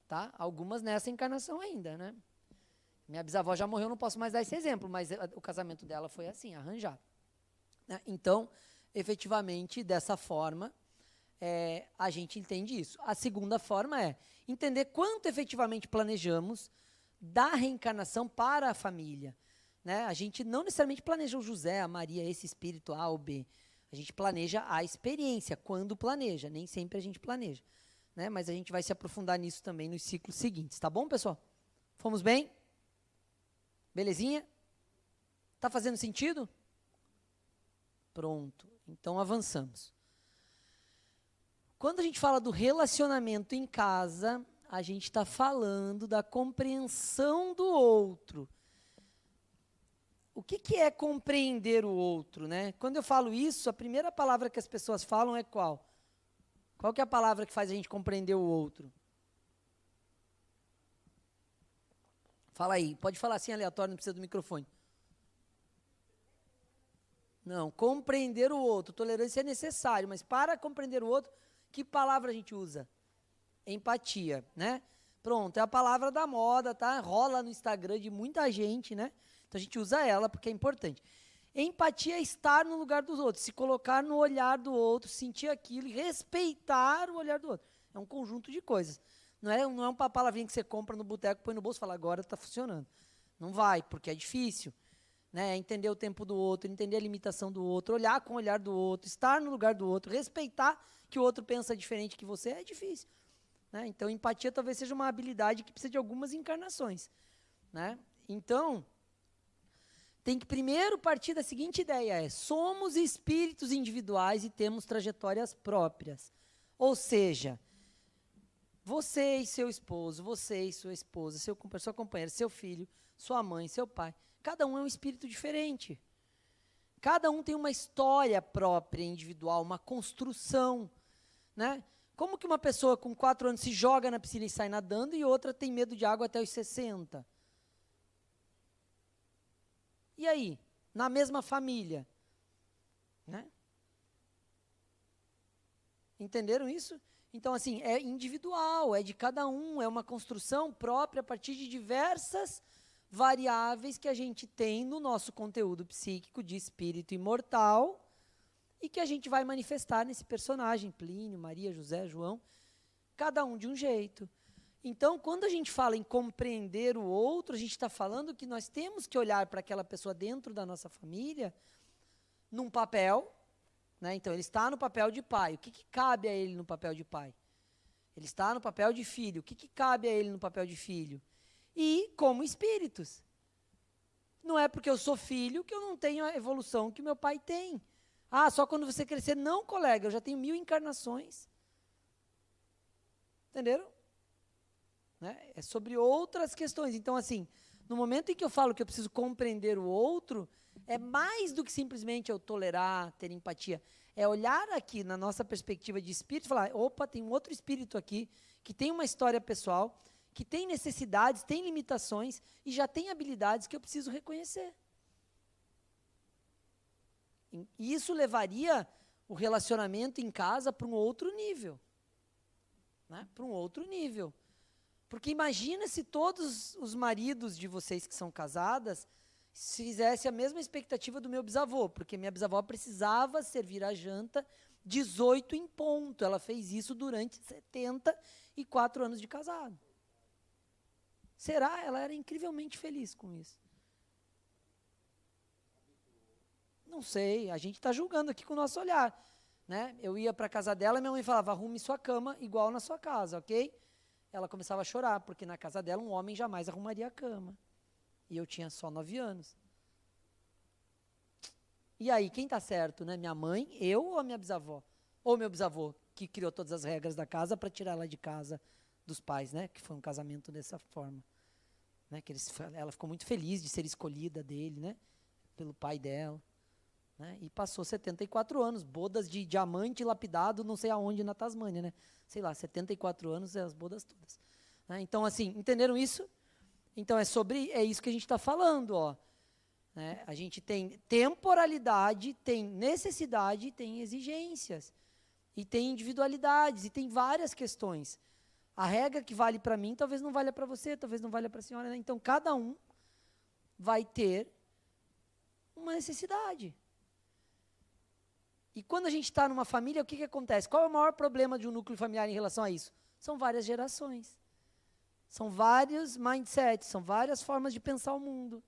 Tá? Algumas nessa encarnação ainda, né? Minha bisavó já morreu, não posso mais dar esse exemplo, mas o casamento dela foi assim, arranjado. Né? Então, efetivamente, dessa forma, a gente entende isso. A segunda forma é entender quanto efetivamente planejamos da reencarnação para a família. Né? A gente não necessariamente planeja o José, a Maria, esse espírito A ou B. A gente planeja a experiência, quando planeja. Nem sempre a gente planeja. Né? Mas a gente vai se aprofundar nisso também nos ciclos seguintes. Tá bom, pessoal? Fomos bem? Belezinha? Tá fazendo sentido? Pronto. Então, avançamos. Quando a gente fala do relacionamento em casa, a gente está falando da compreensão do outro. O que é compreender o outro, né? Quando eu falo isso, a primeira palavra que as pessoas falam é qual? Qual que é a palavra que faz a gente compreender o outro? Fala aí, pode falar assim aleatório, não precisa do microfone. Não, compreender o outro. Tolerância é necessário, mas para compreender o outro, que palavra a gente usa? Empatia, né? Pronto, é a palavra da moda, tá? Rola no Instagram de muita gente, né? Então a gente usa ela porque é importante. Empatia é estar no lugar dos outros, se colocar no olhar do outro, sentir aquilo e respeitar o olhar do outro. É um conjunto de coisas. Não é uma palavrinha que você compra no boteco, põe no bolso e fala, agora está funcionando. Não vai, porque é difícil. Né? Entender o tempo do outro, entender a limitação do outro, olhar com o olhar do outro, estar no lugar do outro, respeitar que o outro pensa diferente que você, é difícil. Né? Então, empatia talvez seja uma habilidade que precisa de algumas encarnações. Né? Então, tem que primeiro partir da seguinte ideia, somos espíritos individuais e temos trajetórias próprias. Ou seja, você e seu esposo, você e sua esposa, sua companheira, seu filho, sua mãe, seu pai, cada um é um espírito diferente. Cada um tem uma história própria, individual, uma construção. Né? Como que uma pessoa com 4 anos se joga na piscina e sai nadando e outra tem medo de água até os 60? E aí? Na mesma família? Né? Entenderam isso? Então, assim, é individual, é de cada um, é uma construção própria a partir de diversas variáveis que a gente tem no nosso conteúdo psíquico de espírito imortal e que a gente vai manifestar nesse personagem, Plínio, Maria, José, João, cada um de um jeito. Então, quando a gente fala em compreender o outro, a gente está falando que nós temos que olhar para aquela pessoa dentro da nossa família num papel, né? Então, ele está no papel de pai. O que cabe a ele no papel de pai? Ele está no papel de filho. O que cabe a ele no papel de filho? E como espíritos. Não é porque eu sou filho que eu não tenho a evolução que meu pai tem. Ah, só quando você crescer. Não, colega, eu já tenho 1000 encarnações. Entenderam? Né? É sobre outras questões. Então, assim, no momento em que eu falo que eu preciso compreender o outro, é mais do que simplesmente eu tolerar, ter empatia. É olhar aqui na nossa perspectiva de espírito e falar, opa, tem um outro espírito aqui, que tem uma história pessoal, que tem necessidades, tem limitações e já tem habilidades que eu preciso reconhecer. E isso levaria o relacionamento em casa para um outro nível. Né? Para um outro nível. Porque imagina se todos os maridos de vocês que são casadas fizessem a mesma expectativa do meu bisavô, porque minha bisavó precisava servir a janta 18 em ponto. Ela fez isso durante 74 anos de casado. Será? Ela era incrivelmente feliz com isso. Não sei, a gente está julgando aqui com o nosso olhar. Né? Eu ia para a casa dela e minha mãe falava, arrume sua cama igual na sua casa, ok? Ela começava a chorar, porque na casa dela um homem jamais arrumaria a cama. E eu tinha só 9 anos. E aí, quem está certo, né? Minha mãe, eu ou a minha bisavó? Ou meu bisavô, que criou todas as regras da casa para tirar ela de casa dos pais, né? Que foi um casamento dessa forma. Né? Ela ficou muito feliz de ser escolhida dele, né? Pelo pai dela. Né? E passou 74 anos, bodas de diamante lapidado, não sei aonde na Tasmânia, né? Sei lá, 74 anos é as bodas todas. Né? Então, assim, entenderam isso? Então, é isso que a gente está falando, ó. Né? A gente tem temporalidade, tem necessidade, tem exigências. E tem individualidades, e tem várias questões. A regra que vale para mim, talvez não valha para você, talvez não valha para a senhora. Né? Então, cada um vai ter uma necessidade. E quando a gente está numa família, o que acontece? Qual é o maior problema de um núcleo familiar em relação a isso? São várias gerações. São vários mindsets, são várias formas de pensar o mundo.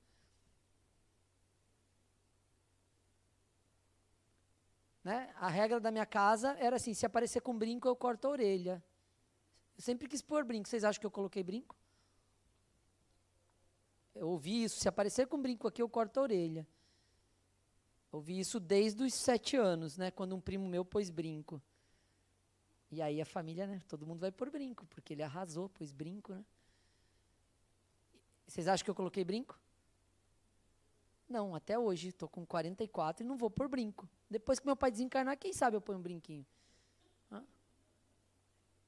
Né? A regra da minha casa era assim, se aparecer com brinco, eu corto a orelha. Eu sempre quis pôr brinco. Vocês acham que eu coloquei brinco? Eu ouvi isso, se aparecer com brinco aqui, eu corto a orelha. Ouvi isso desde os 7 anos, né, quando um primo meu pôs brinco. E aí a família, né, todo mundo vai pôr brinco, porque ele arrasou, pôs brinco, né. Vocês acham que eu coloquei brinco? Não, até hoje, estou com 44 e não vou pôr brinco. Depois que meu pai desencarnar, quem sabe eu ponho um brinquinho. Hã?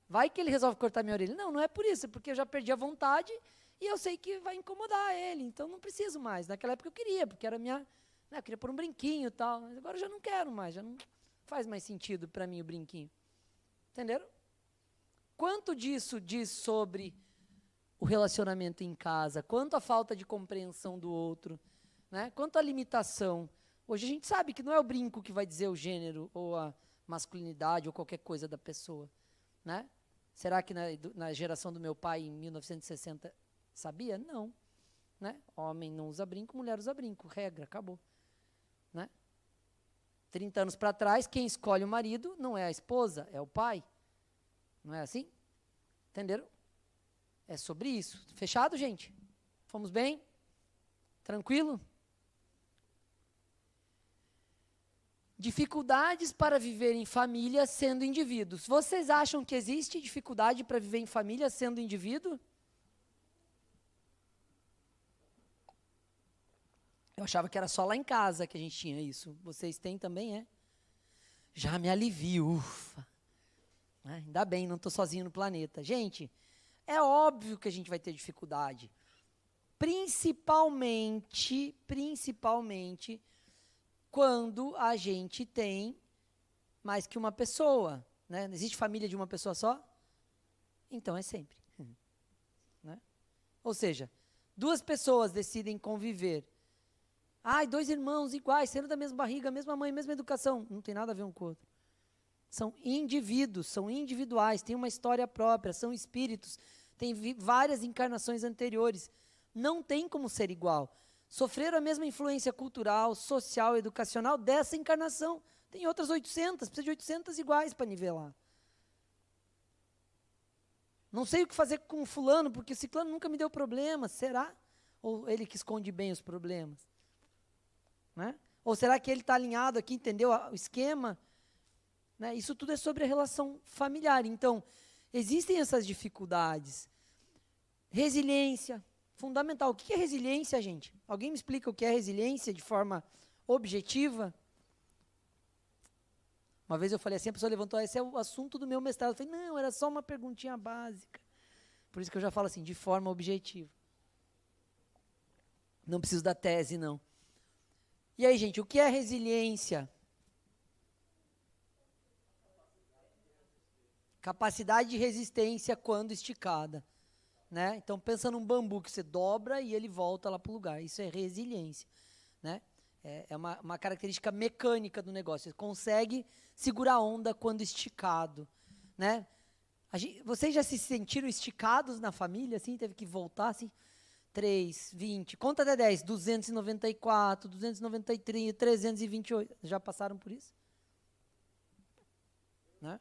Vai que ele resolve cortar minha orelha. Não, não é por isso, é porque eu já perdi a vontade e eu sei que vai incomodar ele, então não preciso mais. Naquela época eu queria, porque era minha... Eu queria pôr um brinquinho e tal, mas agora eu já não quero mais, já não faz mais sentido para mim o brinquinho. Entenderam? Quanto disso diz sobre o relacionamento em casa? Quanto a falta de compreensão do outro? Né? Quanto a limitação? Hoje a gente sabe que não é o brinco que vai dizer o gênero ou a masculinidade ou qualquer coisa da pessoa. Né? Será que na geração do meu pai, em 1960, sabia? Não. Né? Homem não usa brinco, mulher usa brinco. Regra, acabou. Né? 30 anos para trás, quem escolhe o marido não é a esposa, é o pai. Não é assim? Entenderam? É sobre isso. Fechado, gente? Fomos bem? Tranquilo? Dificuldades para viver em família sendo indivíduos. Vocês acham que existe dificuldade para viver em família sendo indivíduo? Eu achava que era só lá em casa que a gente tinha isso. Vocês têm também, é? Já me alivio, ufa. Ainda bem, não estou sozinho no planeta. Gente, é óbvio que a gente vai ter dificuldade. Principalmente, quando a gente tem mais que uma pessoa. Né? Não existe família de uma pessoa só? Então é sempre. Né? Ou seja, 2 pessoas decidem conviver. Ai, 2 irmãos iguais, sendo da mesma barriga, mesma mãe, mesma educação. Não tem nada a ver um com o outro. São indivíduos, são individuais, têm uma história própria, são espíritos, tem várias encarnações anteriores. Não tem como ser igual. Sofreram a mesma influência cultural, social, educacional dessa encarnação. Tem outras 800, precisa de 800 iguais para nivelar. Não sei o que fazer com fulano, porque o ciclano nunca me deu problema. Será? Ou ele que esconde bem os problemas? Né? Ou será que ele está alinhado aqui, entendeu o esquema? Né? Isso tudo é sobre a relação familiar. Então, existem essas dificuldades. Resiliência, fundamental. O que é resiliência, gente? Alguém me explica o que é resiliência de forma objetiva? Uma vez eu falei assim, a pessoa levantou, esse é o assunto do meu mestrado. Eu falei, não, era só uma perguntinha básica. Por isso que eu já falo assim, de forma objetiva. Não preciso da tese, não. E aí, gente, o que é resiliência? Capacidade de resistência quando esticada. Né? Então, pensa num bambu que você dobra e ele volta lá para o lugar. Isso é resiliência. Né? É uma característica mecânica do negócio. Você consegue segurar a onda quando esticado. Né? Vocês já se sentiram esticados na família? Assim, teve que voltar assim? 3, 20, conta até 10, 294, 293, 328. Já passaram por isso? Né?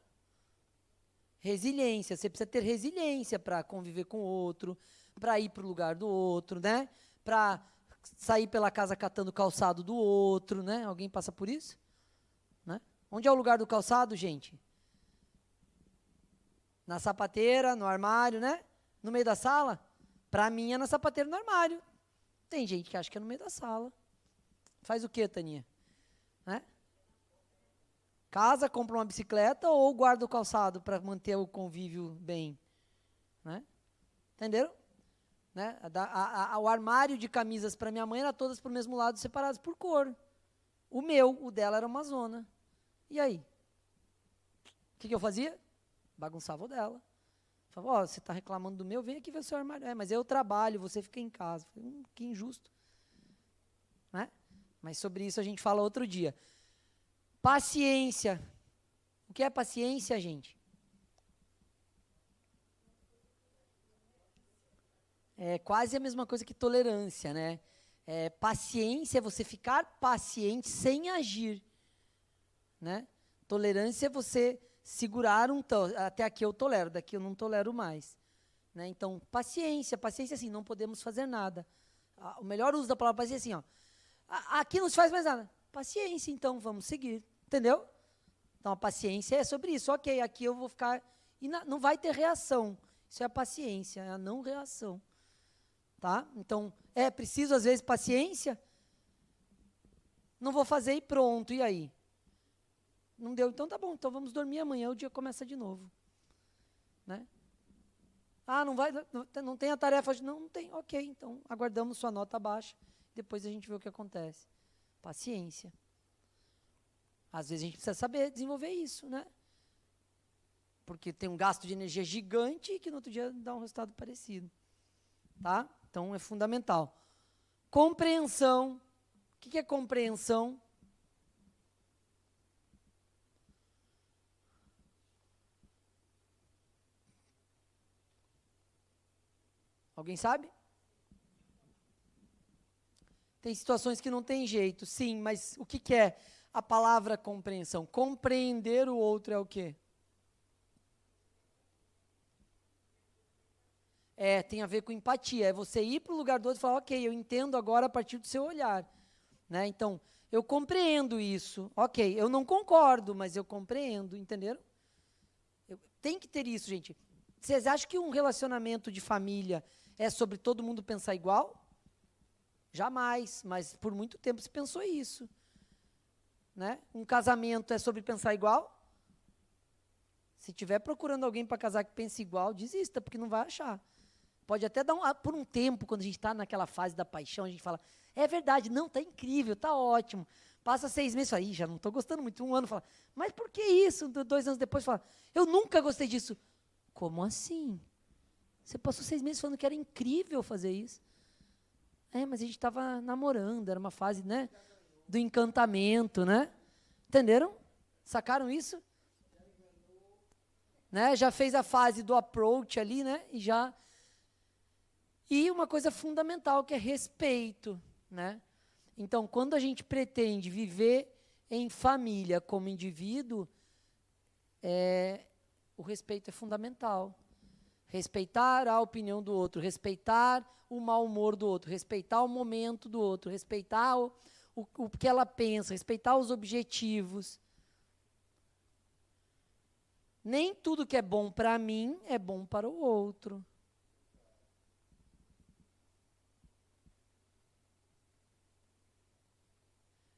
Resiliência, você precisa ter resiliência para conviver com o outro, para ir para o lugar do outro, né? Para sair pela casa catando o calçado do outro, né? Alguém passa por isso? Né? Onde é o lugar do calçado, gente? Na sapateira, no armário, né? No meio da sala? Para mim é na sapateira, no armário. Tem gente que acha que é no meio da sala. Faz o quê, Taninha? Né? Casa, compra uma bicicleta ou guarda o calçado para manter o convívio bem? Né? Entenderam? Né? O armário de camisas para minha mãe era todas para o mesmo lado, separadas por cor. O dela era uma zona. E aí? O que eu fazia? Bagunçava o dela. Falava, você está reclamando do meu, vem aqui ver o seu armário. Mas eu trabalho, você fica em casa. Falei, que injusto. Né? Mas sobre isso a gente fala outro dia. Paciência. O que é paciência, gente? É quase a mesma coisa que tolerância, né? Paciência é você ficar paciente sem agir. Né? Tolerância é você segurar até aqui eu tolero, daqui eu não tolero mais. Né? Então, paciência assim, não podemos fazer nada. O melhor uso da palavra paciência é assim, ó, aqui não se faz mais nada. Paciência, então, vamos seguir. Entendeu? Então, a paciência é sobre isso. Ok, aqui eu vou ficar... E não vai ter reação. Isso é a paciência, é a não reação. Tá? Então, é preciso, às vezes, paciência? Não vou fazer e pronto, e aí? Não deu, então tá bom, então vamos dormir amanhã, o dia começa de novo. Né? Não tem a tarefa, não tem, ok, então aguardamos sua nota baixa, depois a gente vê o que acontece. Paciência. Às vezes a gente precisa saber desenvolver isso, né? Porque tem um gasto de energia gigante e que no outro dia dá um resultado parecido. Tá? Então é fundamental. Compreensão. O que é compreensão? Alguém sabe? Tem situações que não tem jeito, sim, mas o que é a palavra compreensão? Compreender o outro é o quê? Tem a ver com empatia, é você ir para o lugar do outro e falar, ok, eu entendo agora a partir do seu olhar. Né? Então, eu compreendo isso, ok, eu não concordo, mas eu compreendo, entenderam? Tem que ter isso, gente. Vocês acham que um relacionamento de família é sobre todo mundo pensar igual? Jamais, mas por muito tempo se pensou isso. Né? Um casamento é sobre pensar igual? Se estiver procurando alguém para casar que pense igual, desista, porque não vai achar. Pode até dar por um tempo, quando a gente está naquela fase da paixão, a gente fala, é verdade, não, está incrível, está ótimo. Passa 6 meses, fala, já não estou gostando muito. 1 ano, fala, mas por que isso? 2 anos depois, fala, eu nunca gostei disso. Como assim? Você passou 6 meses falando que era incrível fazer isso. Mas a gente estava namorando, era uma fase, né, do encantamento, né? Entenderam? Sacaram isso? Né? Já fez a fase do approach ali, né? E já E uma coisa fundamental, que é respeito, né? Então, quando a gente pretende viver em família como indivíduo, o respeito é fundamental. Respeitar a opinião do outro, respeitar o mau humor do outro, respeitar o momento do outro, respeitar o que ela pensa, respeitar os objetivos. Nem tudo que é bom para mim é bom para o outro.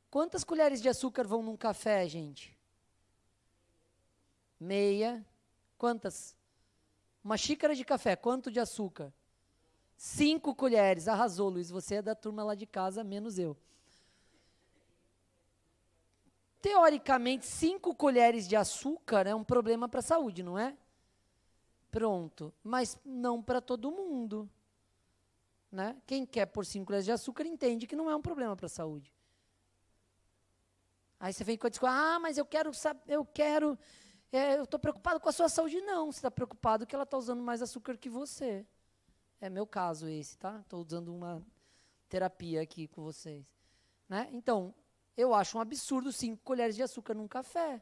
Quantas colheres de açúcar vão num café, gente? Meia. Quantas? Uma xícara de café, quanto de açúcar? 5 colheres. Arrasou, Luiz. Você é da turma lá de casa, menos eu. Teoricamente, 5 colheres de açúcar é um problema para a saúde, não é? Pronto. Mas não para todo mundo. Né? Quem quer pôr 5 colheres de açúcar entende que não é um problema para a saúde. Aí você vem com a desculpa, mas eu estou preocupado com a sua saúde. Não, você está preocupado que ela está usando mais açúcar que você. É meu caso esse, tá? Estou usando uma terapia aqui com vocês. Né? Então, eu acho um absurdo 5 colheres de açúcar num café.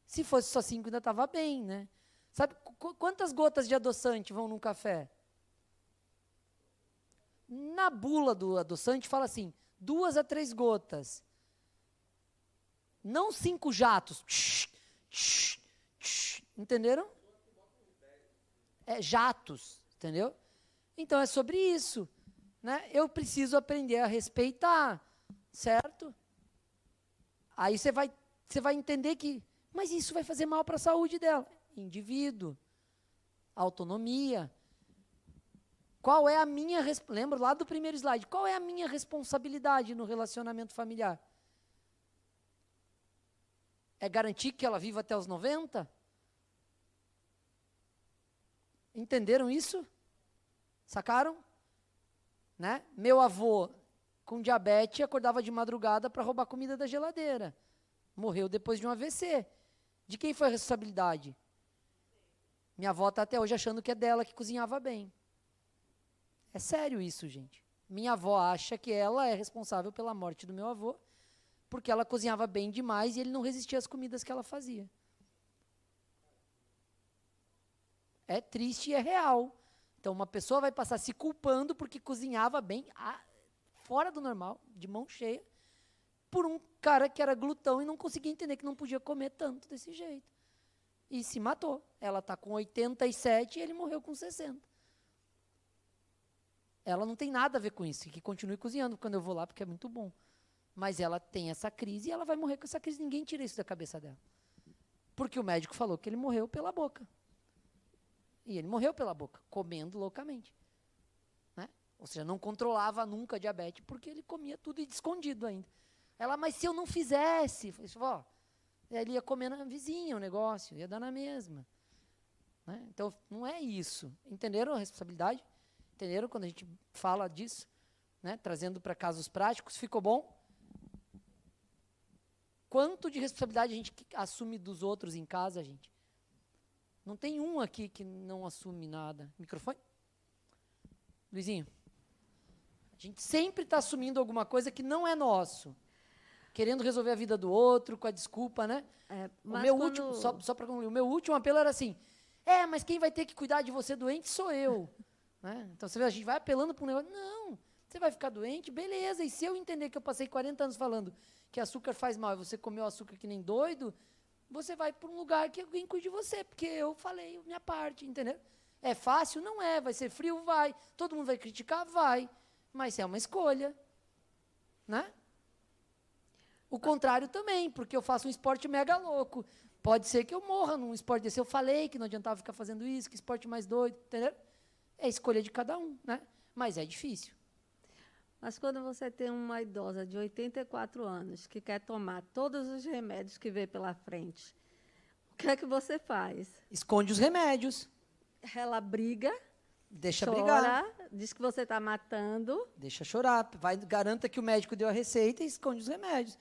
Se fosse só 5, ainda estava bem, né? Sabe quantas gotas de adoçante vão num café? Na bula do adoçante fala assim, 2 a 3 gotas. Não 5 jatos. Entenderam? Jatos, entendeu? Então é sobre isso, né? Eu preciso aprender a respeitar, certo? Aí você vai entender que, mas isso vai fazer mal para a saúde dela. Indivíduo, autonomia. Qual é a minha, lembra lá do primeiro slide, qual é a minha responsabilidade no relacionamento familiar? É garantir que ela viva até os 90? Entenderam isso? Sacaram? Né? Meu avô, com diabetes, acordava de madrugada para roubar comida da geladeira. Morreu depois de um AVC. De quem foi a responsabilidade? Minha avó está até hoje achando que é dela, que cozinhava bem. É sério isso, gente. Minha avó acha que ela é responsável pela morte do meu avô, porque ela cozinhava bem demais e ele não resistia às comidas que ela fazia. É triste e é real. Então, uma pessoa vai passar se culpando porque cozinhava bem, fora do normal, de mão cheia, por um cara que era glutão e não conseguia entender que não podia comer tanto desse jeito. E se matou. Ela está com 87 e ele morreu com 60. Ela não tem nada a ver com isso, que continue cozinhando quando eu vou lá, porque é muito bom. Mas ela tem essa crise e ela vai morrer com essa crise. Ninguém tira isso da cabeça dela. Porque o médico falou que ele morreu pela boca. E ele morreu pela boca, comendo loucamente. Né? Ou seja, não controlava nunca a diabetes, porque ele comia tudo e escondido ainda. Ela, mas se eu não fizesse? Eu falei, ele ia comer na vizinha o negócio, ia dar na mesma. Né? Então, não é isso. Entenderam a responsabilidade? Entenderam quando a gente fala disso? Né? Trazendo para casos práticos, ficou bom? Quanto de responsabilidade a gente assume dos outros em casa, gente? Não tem um aqui que não assume nada. Microfone? Luizinho. A gente sempre está assumindo alguma coisa que não é nosso. Querendo resolver a vida do outro, com a desculpa, né? O meu último, só para concluir, o meu último apelo era assim, mas quem vai ter que cuidar de você doente sou eu. Né? Então, você vê, a gente vai apelando para um negócio, não, você vai ficar doente, beleza, e se eu entender que eu passei 40 anos falando que açúcar faz mal e você comeu açúcar que nem doido, você vai para um lugar que alguém cuide de você, porque eu falei a minha parte, entendeu? É fácil? Não é. Vai ser frio? Vai. Todo mundo vai criticar? Vai. Mas é uma escolha. Né? O contrário também, porque eu faço um esporte mega louco. Pode ser que eu morra num esporte desse. Eu falei que não adiantava ficar fazendo isso, que esporte mais doido, entendeu? É escolha de cada um, né? Mas é difícil. Mas quando você tem uma idosa de 84 anos que quer tomar todos os remédios que vê pela frente, o que é que você faz? Esconde os remédios. Ela briga, deixa chora, brigar. diz que você está matando. Deixa chorar. Garanta que o médico deu a receita e esconde os remédios.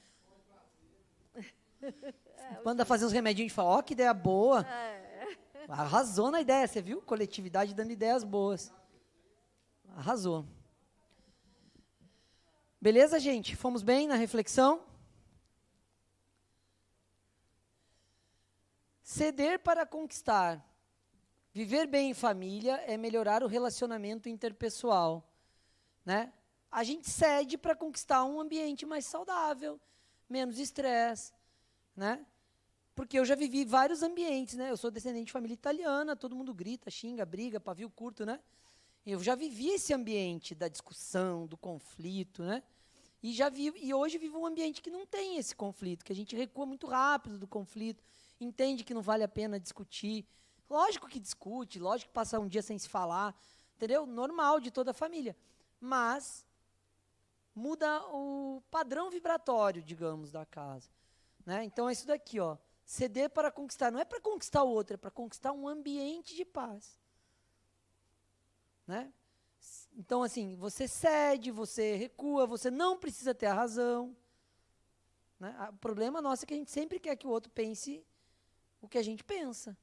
Manda fazer uns remedinhos e fala, que ideia boa. Arrasou na ideia, você viu? Coletividade dando ideias boas. Arrasou. Beleza, gente? Fomos bem na reflexão? Ceder para conquistar. Viver bem em família é melhorar o relacionamento interpessoal, né? A gente cede para conquistar um ambiente mais saudável, menos estresse, né? Porque eu já vivi vários ambientes, né? Eu sou descendente de família italiana, todo mundo grita, xinga, briga, pavio curto, né? Eu já vivi esse ambiente da discussão, do conflito, né? E hoje vivo um ambiente que não tem esse conflito, que a gente recua muito rápido do conflito, entende que não vale a pena discutir. Lógico que discute, lógico que passa um dia sem se falar, entendeu? Normal de toda a família. Mas muda o padrão vibratório, digamos, da casa, né? Então é isso daqui, ó. Ceder para conquistar. Não é para conquistar o outro, é para conquistar um ambiente de paz, né? Então, assim, você cede, você recua, você não precisa ter a razão, né? O problema nosso é que a gente sempre quer que o outro pense o que a gente pensa.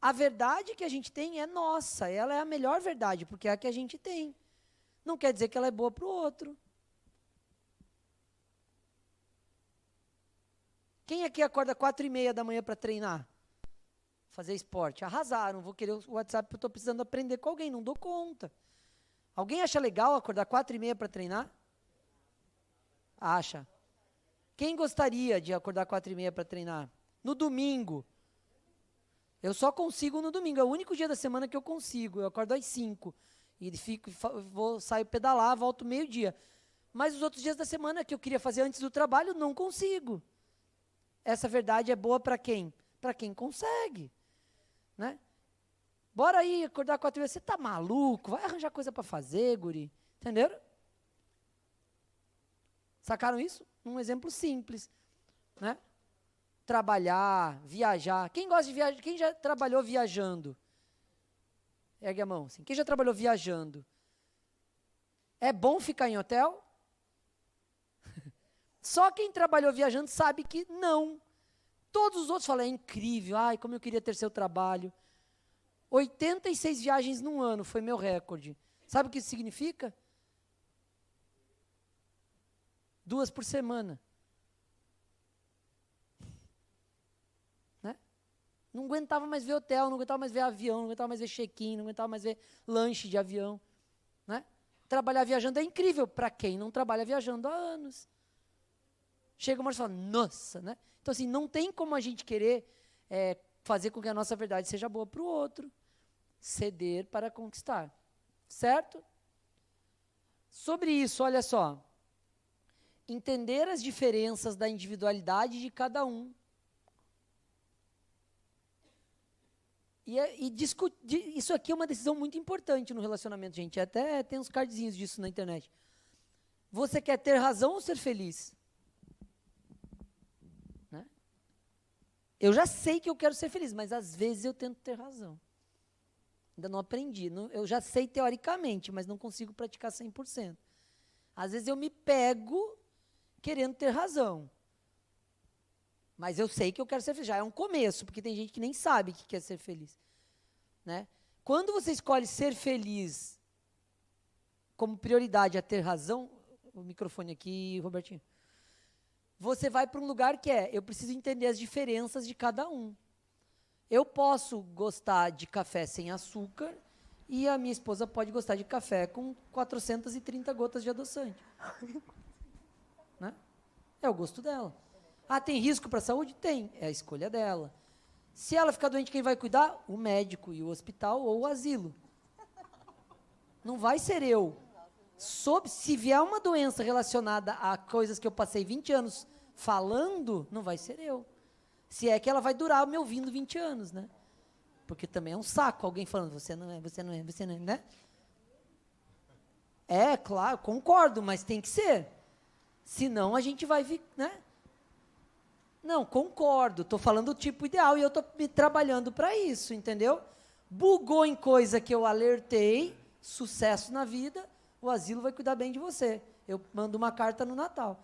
A verdade que a gente tem é nossa, ela é a melhor verdade, porque é a que a gente tem. Não quer dizer que ela é boa para o outro. Quem aqui acorda 4h30 da manhã para treinar? Fazer esporte? Arrasaram, vou querer o WhatsApp porque eu estou precisando aprender com alguém, não dou conta. Alguém acha legal acordar 4h30 para treinar? Acha. Quem gostaria de acordar 4h30 para treinar? No domingo. Eu só consigo no domingo, é o único dia da semana que eu consigo. Eu acordo às 5 e saio pedalar, volto meio-dia. Mas os outros dias da semana que eu queria fazer antes do trabalho, não consigo. Essa verdade é boa para quem? Para quem consegue, né? Bora aí acordar 4h30. Você tá maluco? Vai arranjar coisa para fazer, guri. Entenderam? Sacaram isso? Um exemplo simples, né? Trabalhar, viajar. Quem gosta de viajar? Quem já trabalhou viajando? Ergue a mão. Assim. Quem já trabalhou viajando? É bom ficar em hotel? Só quem trabalhou viajando sabe que não. Todos os outros falam, é incrível, ai, como eu queria ter seu trabalho. 86 viagens num ano foi meu recorde. Sabe o que isso significa? 2 por semana. Né? Não aguentava mais ver hotel, não aguentava mais ver avião, não aguentava mais ver check-in, não aguentava mais ver lanche de avião. Né? Trabalhar viajando é incrível para quem não trabalha viajando há anos. Chega uma hora e fala, nossa, né? Então, assim, não tem como a gente querer fazer com que a nossa verdade seja boa para o outro. Ceder para conquistar. Certo? Sobre isso, olha só. Entender as diferenças da individualidade de cada um. E discutir. Isso aqui é uma decisão muito importante no relacionamento, gente. Até tem uns cardzinhos disso na internet. Você quer ter razão ou ser feliz? Eu já sei que eu quero ser feliz, mas às vezes eu tento ter razão. Ainda não aprendi. Eu já sei teoricamente, mas não consigo praticar 100%. Às vezes eu me pego querendo ter razão. Mas eu sei que eu quero ser feliz. Já é um começo, porque tem gente que nem sabe que quer ser feliz. Né? Quando você escolhe ser feliz como prioridade a ter razão, o microfone aqui, Robertinho. Você vai para um lugar que eu preciso entender as diferenças de cada um. Eu posso gostar de café sem açúcar e a minha esposa pode gostar de café com 430 gotas de adoçante. Né? É o gosto dela. Ah, tem risco para a saúde? Tem. É a escolha dela. Se ela ficar doente, quem vai cuidar? O médico e o hospital ou o asilo. Não vai ser eu. Se vier uma doença relacionada a coisas que eu passei 20 anos falando, não vai ser eu. Se é que ela vai durar me ouvindo 20 anos, né? Porque também é um saco alguém falando, você não é, você não é, você não é, né? É, claro, concordo, mas tem que ser. Senão a gente vai, né? Não, concordo, estou falando o tipo ideal e eu estou me trabalhando para isso, entendeu? Bugou em coisa que eu alertei, sucesso na vida, o asilo vai cuidar bem de você. Eu mando uma carta no Natal.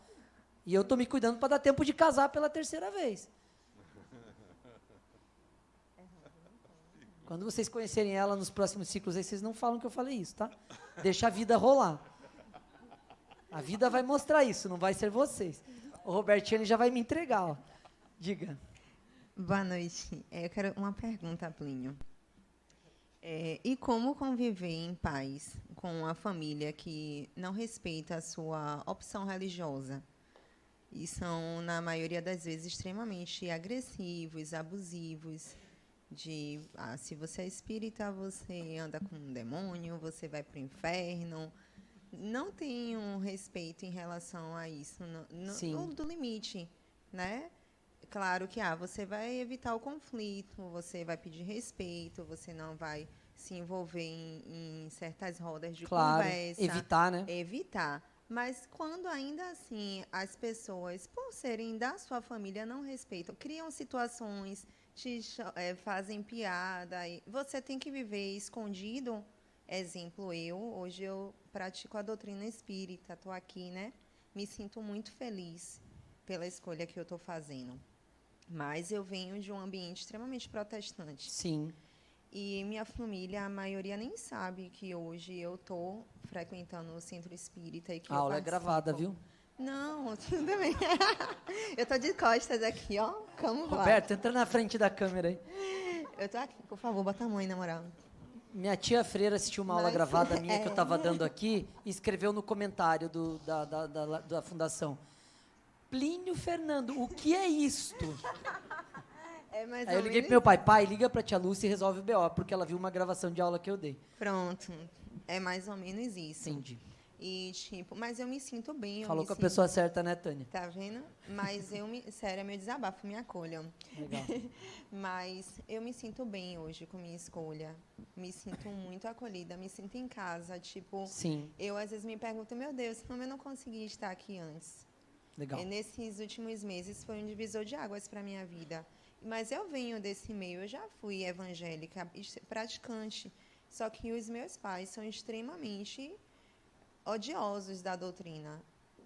E eu estou me cuidando para dar tempo de casar pela 3ª vez. Quando vocês conhecerem ela nos próximos ciclos, aí vocês não falam que eu falei isso, tá? Deixa a vida rolar. A vida vai mostrar isso, não vai ser vocês. O Robertinho ele já vai me entregar, ó. Diga. Boa noite. Eu quero uma pergunta, Plínio. E como conviver em paz com uma família que não respeita a sua opção religiosa? E são, na maioria das vezes, extremamente agressivos, abusivos. Se você é espírita, você anda com um demônio, você vai para o inferno. Não tem um respeito em relação a isso, do limite, né? Claro que você vai evitar o conflito, você vai pedir respeito, você não vai se envolver em certas rodas de conversa. Evitar, né? Evitar. Mas quando ainda assim as pessoas, por serem da sua família, não respeitam, criam situações, fazem piada, você tem que viver escondido. Exemplo, hoje eu pratico a doutrina espírita, estou aqui, né? Me sinto muito feliz pela escolha que eu estou fazendo. Mas eu venho de um ambiente extremamente protestante. Sim. E minha família, a maioria nem sabe que hoje eu estou frequentando o centro espírita. E que a aula é gravada, viu? Não, tudo bem. Eu estou de costas aqui, ó. Como vai? Roberto, entra na frente da câmera aí. Eu estou aqui, por favor, bota a mão aí, na moral. Minha tia Freira assistiu uma aula gravada minha que eu estava dando aqui e escreveu no comentário da fundação: Plínio Fernando, o que é isto? Aí eu liguei pro meu pai, liga pra tia Lúcia e resolve o BO, porque ela viu uma gravação de aula que eu dei. Pronto, é mais ou menos isso. Entendi. E, mas eu me sinto bem. Falou com a pessoa certa, né, Tânia? Tá vendo? Mas sério, é meu desabafo, me acolham. Legal. Mas eu me sinto bem hoje com minha escolha. Me sinto muito acolhida, me sinto em casa. Sim. Eu às vezes me pergunto, meu Deus, como eu não consegui estar aqui antes? Legal. Nesses últimos meses foi um divisor de águas para a minha vida. Mas eu venho desse meio, eu já fui evangélica, praticante. Só que os meus pais são extremamente odiosos da doutrina.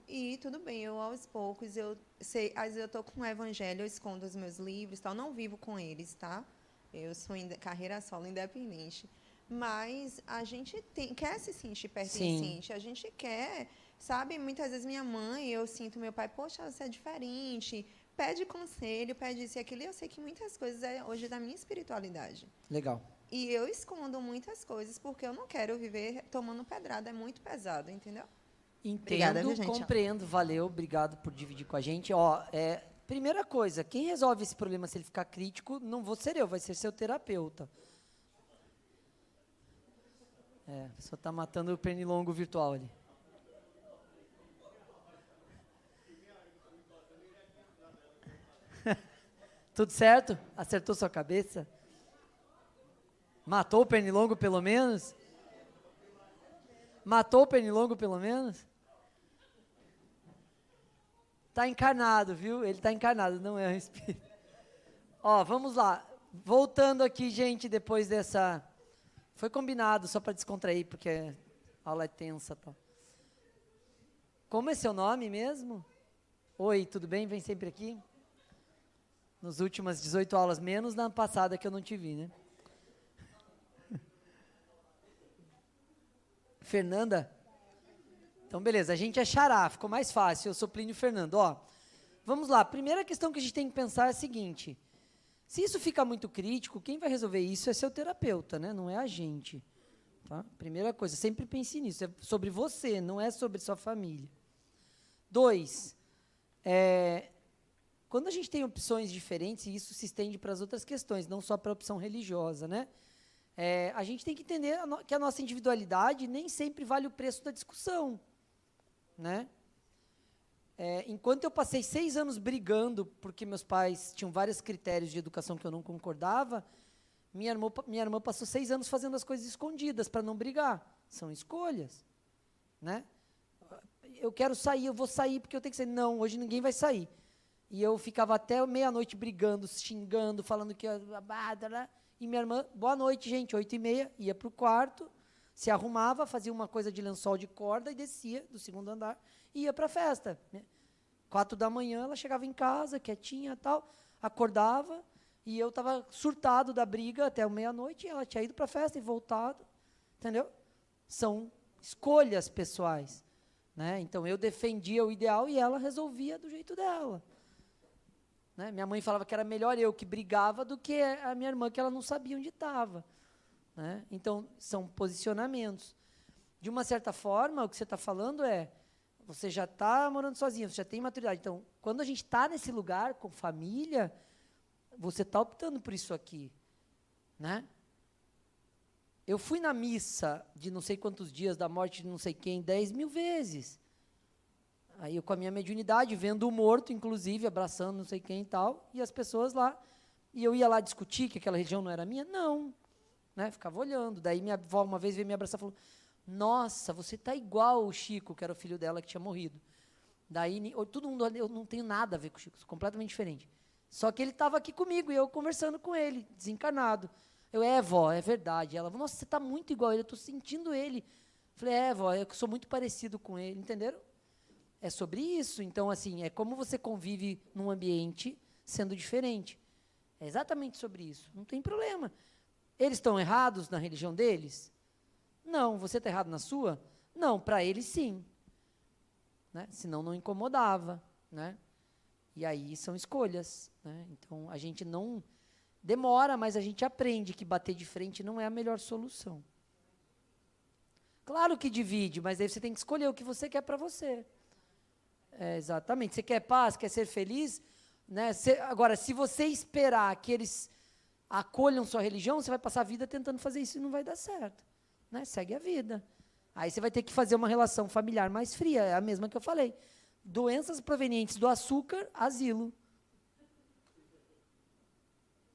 E tudo bem, eu aos poucos, às vezes eu estou com o evangelho, eu escondo os meus livros, tal, não vivo com eles, tá? Eu sou carreira solo independente. Mas a gente quer se sentir pertencente, Sim. A gente quer, sabe? Muitas vezes minha mãe, eu sinto meu pai, poxa, você é diferente, pede conselho, pede isso e aquilo, e eu sei que muitas coisas é hoje da minha espiritualidade. Legal. E eu escondo muitas coisas porque eu não quero viver tomando pedrada, é muito pesado, entendeu? Entendo, Obrigada, viu, gente? compreendo, valeu, obrigado por dividir com a gente. Primeira coisa, quem resolve esse problema se ele ficar crítico, não vou ser eu, vai ser seu terapeuta. A pessoa está matando o pernilongo virtual ali. Tudo certo? Acertou sua cabeça? Matou o pernilongo, pelo menos? Matou o pernilongo, pelo menos? Está encarnado, viu? Ele está encarnado, não é um espírito. Vamos lá. Voltando aqui, gente, depois dessa... Foi combinado, só para descontrair, porque a aula é tensa. Tal. Como é seu nome mesmo? Oi, tudo bem? Vem sempre aqui? Nas últimas 18 aulas, menos na passada que eu não te vi, né? Fernanda? Então, beleza, a gente é xará, ficou mais fácil, eu sou Plínio Fernando. Vamos lá, a primeira questão que a gente tem que pensar é a seguinte: se isso fica muito crítico, quem vai resolver isso é seu terapeuta, né? Não é a gente. Tá? Primeira coisa, sempre pense nisso, é sobre você, não é sobre sua família. 2, quando a gente tem opções diferentes, e isso se estende para as outras questões, não só para a opção religiosa, né? A gente tem que entender que a nossa individualidade nem sempre vale o preço da discussão, né? Enquanto eu passei 6 anos brigando porque meus pais tinham vários critérios de educação que eu não concordava, minha irmã passou 6 anos fazendo as coisas escondidas para não brigar. São escolhas, né? Eu quero sair, eu vou sair porque eu tenho que sair. Não, hoje ninguém vai sair. E eu ficava até meia-noite brigando, xingando, falando que... E minha irmã, boa noite, gente, 8h30, ia para o quarto, se arrumava, fazia uma coisa de lençol de corda e descia do 2º andar e ia para a festa. 4 da manhã, ela chegava em casa, quietinha e tal, acordava, E eu estava surtado da briga até meia-noite, e ela tinha ido para a festa e voltado, entendeu? São escolhas pessoais, né? Então, eu defendia o ideal e ela resolvia do jeito dela. Né? Minha mãe falava que era melhor eu que brigava do que a minha irmã, que ela não sabia onde estava. Né? Então, são posicionamentos. De uma certa forma, o que você está falando é, você já está morando sozinha, você já tem maturidade. Então, quando a gente está nesse lugar com família, você está optando por isso aqui. Né? Eu fui na missa de não sei quantos dias da morte de não sei quem 10.000 vezes. Aí eu com a minha mediunidade, vendo o morto, inclusive, abraçando não sei quem e tal, e as pessoas lá, e eu ia lá discutir que aquela religião não era minha? Não. Né? Ficava olhando. Daí minha avó uma vez veio me abraçar e falou, nossa, você está igual o Chico, que era o filho dela que tinha morrido. Daí todo mundo, eu não tenho nada a ver com o Chico, sou completamente diferente. Só que ele estava aqui comigo, e eu conversando com ele, desencarnado. Eu, vó, é verdade. Ela, nossa, você está muito igual a ele, eu estou sentindo ele. Falei, vó, eu sou muito parecido com ele, entenderam? É sobre isso. Então, assim, é como você convive num ambiente sendo diferente. É exatamente sobre isso. Não tem problema. Eles estão errados na religião deles? Não. Você está errado na sua? Não, para eles sim. Né? Senão não incomodava. Né? E aí são escolhas. Né? Então, a gente não demora, mas a gente aprende que bater de frente não é a melhor solução. Claro que divide, mas aí você tem que escolher o que você quer para você. Exatamente. Você quer paz, quer ser feliz? Né? Agora, se você esperar que eles acolham sua religião, você vai passar a vida tentando fazer isso e não vai dar certo. Né? Segue a vida. Aí você vai ter que fazer uma relação familiar mais fria, é a mesma que eu falei. Doenças provenientes do açúcar, asilo.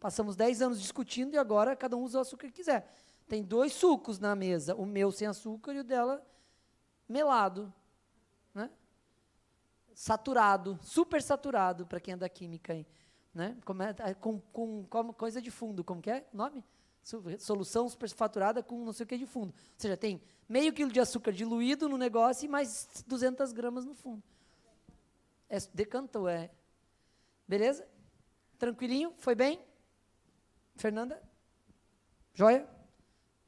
Passamos 10 anos discutindo e agora cada um usa o açúcar que quiser. Tem 2 sucos na mesa, o meu sem açúcar e o dela melado. Né? Saturado, super saturado, para quem é da química aí. Né? Com coisa de fundo, como que é o nome? Solução superfaturada com não sei o que de fundo. Ou seja, tem meio quilo de açúcar diluído no negócio e mais 200 gramas no fundo. Decantou, Beleza? Tranquilinho? Foi bem? Fernanda? Joia?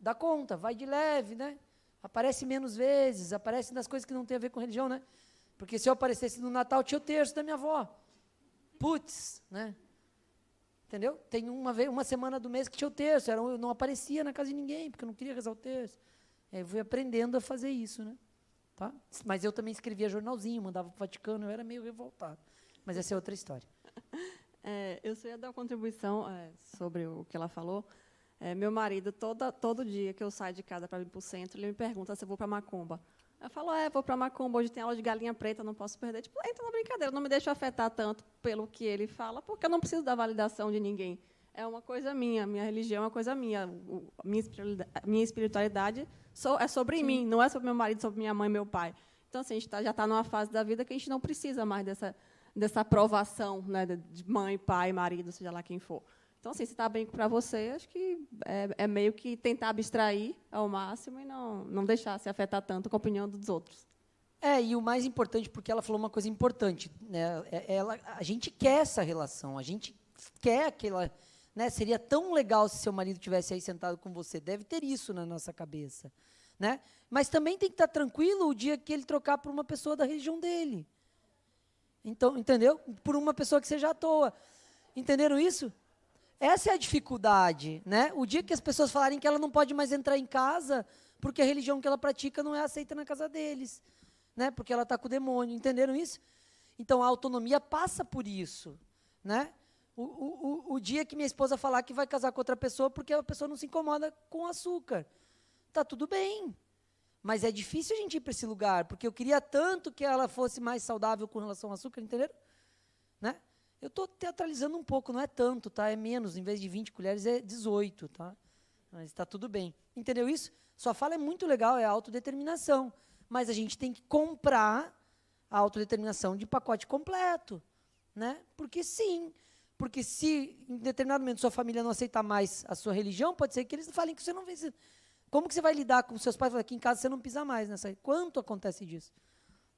Dá conta, vai de leve, né? Aparece menos vezes, aparece nas coisas que não tem a ver com religião, né? Porque se eu aparecesse no Natal, tinha o terço da minha avó. Putz, né? Entendeu? Tem uma semana do mês que tinha o terço, eu não aparecia na casa de ninguém, porque eu não queria rezar o terço. Eu fui aprendendo a fazer isso, né? Tá? Mas eu também escrevia jornalzinho, mandava para o Vaticano, eu era meio revoltado. Mas essa é outra história. Eu só ia dar uma contribuição sobre o que ela falou. Meu marido, todo dia que eu saio de casa para ir para o centro, ele me pergunta se eu vou para Macumba. Eu falo, vou para Macumba, hoje tem aula de galinha preta, não posso perder. Tipo, entra na brincadeira, não me deixa afetar tanto pelo que ele fala, porque eu não preciso da validação de ninguém. É uma coisa minha religião é uma coisa minha. Minha espiritualidade é sobre mim, não é sobre meu marido, sobre minha mãe e meu pai. Então, assim, a gente já está numa fase da vida que a gente não precisa mais dessa aprovação, né, de mãe, pai, marido, seja lá quem for. Então, assim, se está bem para você, acho que é meio que tentar abstrair ao máximo e não deixar se afetar tanto com a opinião dos outros. E o mais importante, porque ela falou uma coisa importante, né? A gente quer essa relação, a gente quer aquela... Né? Seria tão legal se seu marido tivesse aí sentado com você, deve ter isso na nossa cabeça. Né? Mas também tem que estar tranquilo o dia que ele trocar por uma pessoa da religião dele. Então, entendeu? Por uma pessoa que seja à toa. Entenderam isso? Essa é a dificuldade, né? O dia que as pessoas falarem que ela não pode mais entrar em casa porque a religião que ela pratica não é aceita na casa deles, né? Porque ela está com o demônio, entenderam isso? Então, a autonomia passa por isso, né? O dia que minha esposa falar que vai casar com outra pessoa porque a pessoa não se incomoda com açúcar, tá tudo bem. Mas é difícil a gente ir para esse lugar, porque eu queria tanto que ela fosse mais saudável com relação ao açúcar, entenderam? Né? Eu estou teatralizando um pouco, não é tanto, tá? É menos, em vez de 20 colheres, é 18, tá? Mas está tudo bem. Entendeu isso? Sua fala é muito legal, é a autodeterminação. Mas a gente tem que comprar a autodeterminação de pacote completo. Né? Porque sim. Porque se, em determinado momento, sua família não aceitar mais a sua religião, pode ser que eles falem que você não vê. Como que você vai lidar com seus pais? Aqui em casa você não pisa mais nessa. Quanto acontece disso?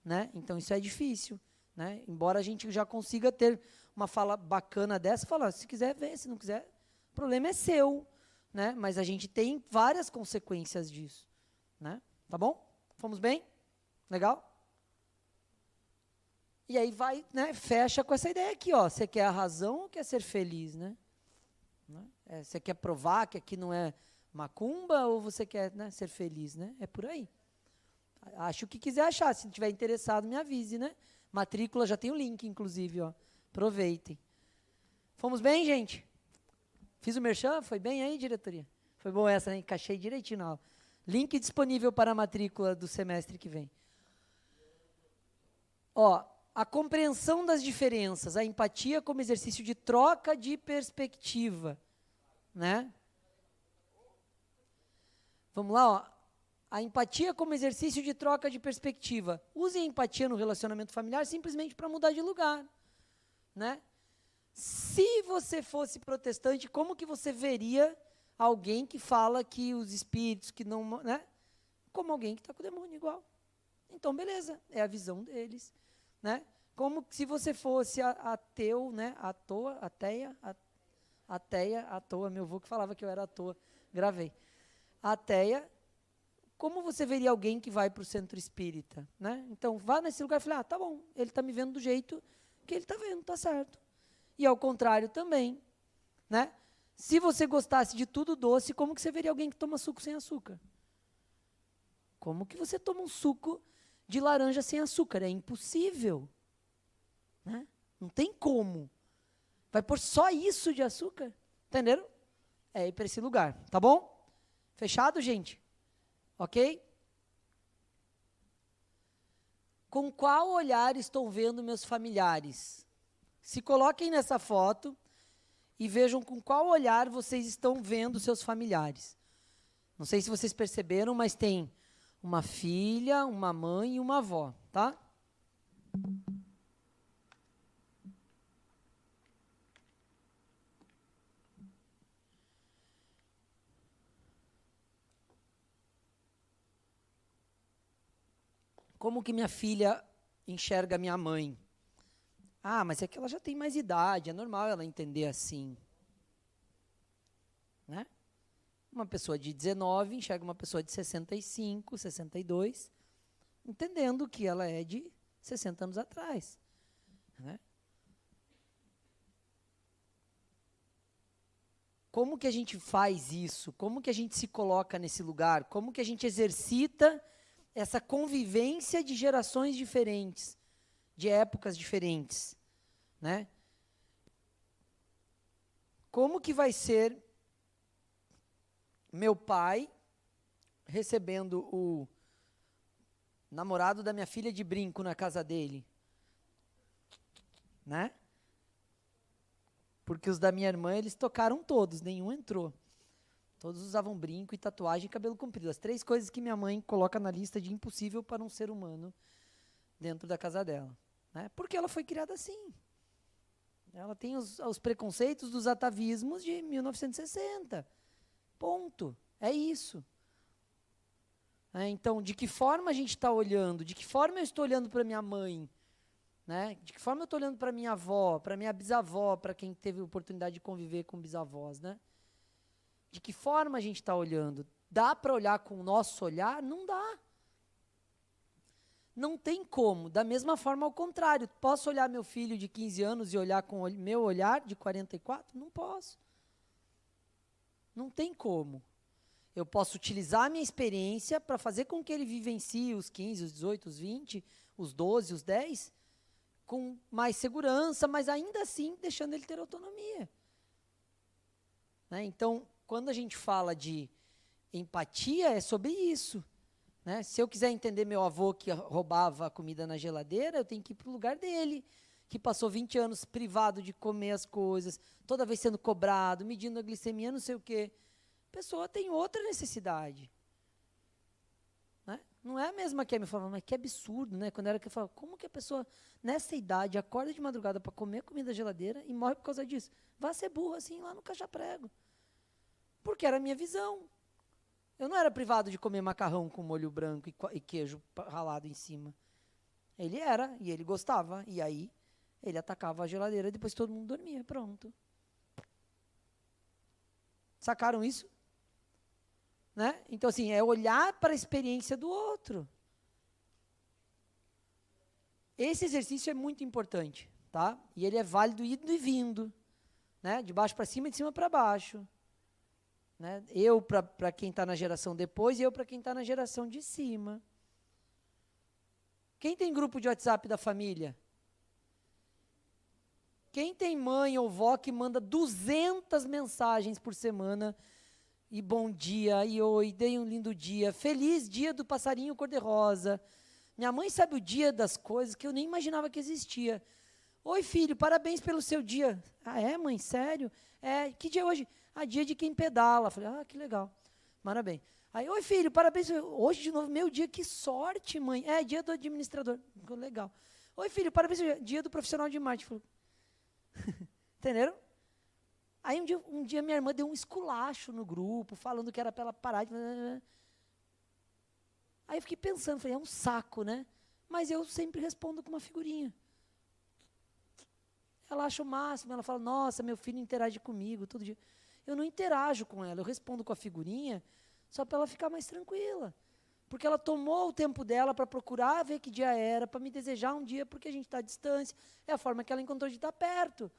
Né? Então, isso é difícil. né? Embora a gente já consiga ter uma fala bacana dessa, falar, se quiser ver, se não quiser, o problema é seu, né? Mas a gente tem várias consequências disso, né? Tá bom? Fomos bem? Legal? E aí vai, né, fecha com essa ideia aqui, ó. Você quer a razão ou quer ser feliz, né? Você quer provar que aqui não é macumba ou você quer, né, ser feliz, né? É por aí. Acho o que quiser achar. Se tiver interessado, me avise, né? Matrícula, já tem o link, inclusive, ó. Aproveitem. Fomos bem, gente? Fiz o merchan? Foi bem aí, diretoria? Foi bom essa, né? Encaixei direitinho na aula. Link disponível para a matrícula do semestre que vem. Ó, a compreensão das diferenças, a empatia como exercício de troca de perspectiva, né? Vamos lá, ó. A empatia como exercício de troca de perspectiva. Use a empatia no relacionamento familiar simplesmente para mudar de lugar, né? Se você fosse protestante, como que você veria alguém que fala que os espíritos que não, né? Como alguém que está com o demônio igual. Então, beleza, é a visão deles, né? Como se você fosse ateu, né? Ateia, meu avô que falava que eu era à toa, gravei. Ateia, como você veria alguém que vai para o centro espírita, né? Então, vá nesse lugar e fala, tá bom, ele está me vendo do jeito que ele está vendo, tá certo. E ao contrário também, né? Se você gostasse de tudo doce, como que você veria alguém que toma suco sem açúcar? Como que você toma um suco de laranja sem açúcar? É impossível, né? Não tem como. Vai pôr só isso de açúcar? Entenderam? É ir para esse lugar, tá bom? Fechado, gente? Ok? Com qual olhar estou vendo meus familiares? Se coloquem nessa foto e vejam com qual olhar vocês estão vendo seus familiares. Não sei se vocês perceberam, mas tem uma filha, uma mãe e uma avó, tá? Como que minha filha enxerga minha mãe? Ah, mas é que ela já tem mais idade, é normal ela entender assim. Né? Uma pessoa de 19 enxerga uma pessoa de 65, 62, entendendo que ela é de 60 anos atrás. Né? Como que a gente faz isso? Como que a gente se coloca nesse lugar? Como que a gente exercita essa convivência de gerações diferentes, de épocas diferentes, né? Como que vai ser meu pai recebendo o namorado da minha filha de brinco na casa dele, né? Porque os da minha irmã, eles tocaram todos, nenhum entrou. Todos usavam brinco e tatuagem e cabelo comprido. As 3 coisas que minha mãe coloca na lista de impossível para um ser humano dentro da casa dela. Né? Porque ela foi criada assim. Ela tem os preconceitos dos atavismos de 1960. Ponto. É isso. Então, de que forma a gente está olhando? De que forma eu estou olhando para minha mãe? Né? De que forma eu estou olhando para minha avó, para minha bisavó, para quem teve a oportunidade de conviver com bisavós, né? De que forma a gente está olhando? Dá para olhar com o nosso olhar? Não dá. Não tem como. Da mesma forma, ao contrário. Posso olhar meu filho de 15 anos e olhar com o meu olhar de 44? Não posso. Não tem como. Eu posso utilizar a minha experiência para fazer com que ele vivencie os 15, os 18, os 20, os 12, os 10, com mais segurança, mas ainda assim deixando ele ter autonomia. Né? Então, quando a gente fala de empatia, é sobre isso. Né? Se eu quiser entender meu avô que roubava a comida na geladeira, eu tenho que ir para o lugar dele, que passou 20 anos privado de comer as coisas, toda vez sendo cobrado, medindo a glicemia, não sei o quê. A pessoa tem outra necessidade. Né? Não é a mesma que me falava, mas que absurdo, né? Quando era que eu falava, como que a pessoa, nessa idade, acorda de madrugada para comer comida da geladeira e morre por causa disso? Vá ser burro assim lá no caixa-prego. Porque era a minha visão. Eu não era privado de comer macarrão com molho branco e queijo ralado em cima. Ele era, e ele gostava. E aí, ele atacava a geladeira depois que todo mundo dormia. Pronto. Sacaram isso? Né? Então, assim, é olhar para a experiência do outro. Esse exercício é muito importante, tá? E ele é válido indo e vindo, né? De baixo para cima e de cima para baixo. Né? Eu para quem está na geração depois e eu para quem está na geração de cima. Quem tem grupo de WhatsApp da família? Quem tem mãe ou vó que manda 200 mensagens por semana e bom dia, e oi, dei um lindo dia, feliz dia do passarinho cor-de-rosa. Minha mãe sabe o dia das coisas que eu nem imaginava que existia. Oi, filho, parabéns pelo seu dia. Ah, é, mãe? Sério? É, que dia é hoje? Ah, dia de quem pedala. Falei, que legal. Parabéns. Aí, oi, filho, parabéns. Hoje, de novo, meu dia, que sorte, mãe. É, dia do administrador. Legal. Oi, filho, parabéns, dia do profissional de marketing. Falei, entenderam? Aí, um dia, minha irmã deu um esculacho no grupo, falando que era para ela parar de... Aí eu fiquei pensando, falei, é um saco, né? Mas eu sempre respondo com uma figurinha. Ela acha o máximo, ela fala, nossa, meu filho interage comigo todo dia. Eu não interajo com ela, eu respondo com a figurinha só para ela ficar mais tranquila. Porque ela tomou o tempo dela para procurar ver que dia era, para me desejar um dia, porque a gente está à distância. É a forma que ela encontrou de estar perto.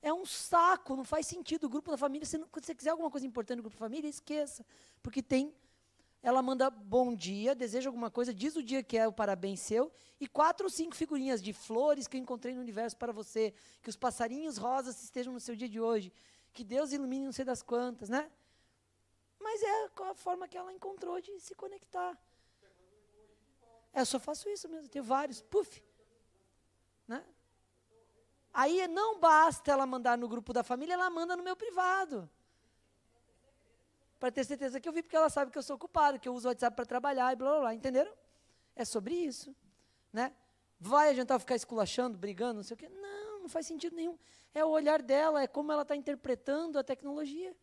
É um saco, não faz sentido. O grupo da família, quando você quiser alguma coisa importante no grupo da família, esqueça. Porque ela manda bom dia, deseja alguma coisa, diz o dia que é o parabéns seu, e 4 ou 5 figurinhas de flores que eu encontrei no universo para você, que os passarinhos rosas estejam no seu dia de hoje, que Deus ilumine não sei das quantas, né? Mas é a forma que ela encontrou de se conectar. Eu só faço isso mesmo, tenho vários, puf. Né? Aí não basta ela mandar no grupo da família, ela manda no meu privado. Para ter certeza que eu vi, porque ela sabe que eu sou ocupado, que eu uso o WhatsApp para trabalhar e blá, blá, blá, entenderam? É sobre isso, né? Vai adiantar eu ficar esculachando, brigando, não sei o quê? Não faz sentido nenhum. É o olhar dela, é como ela está interpretando a tecnologia.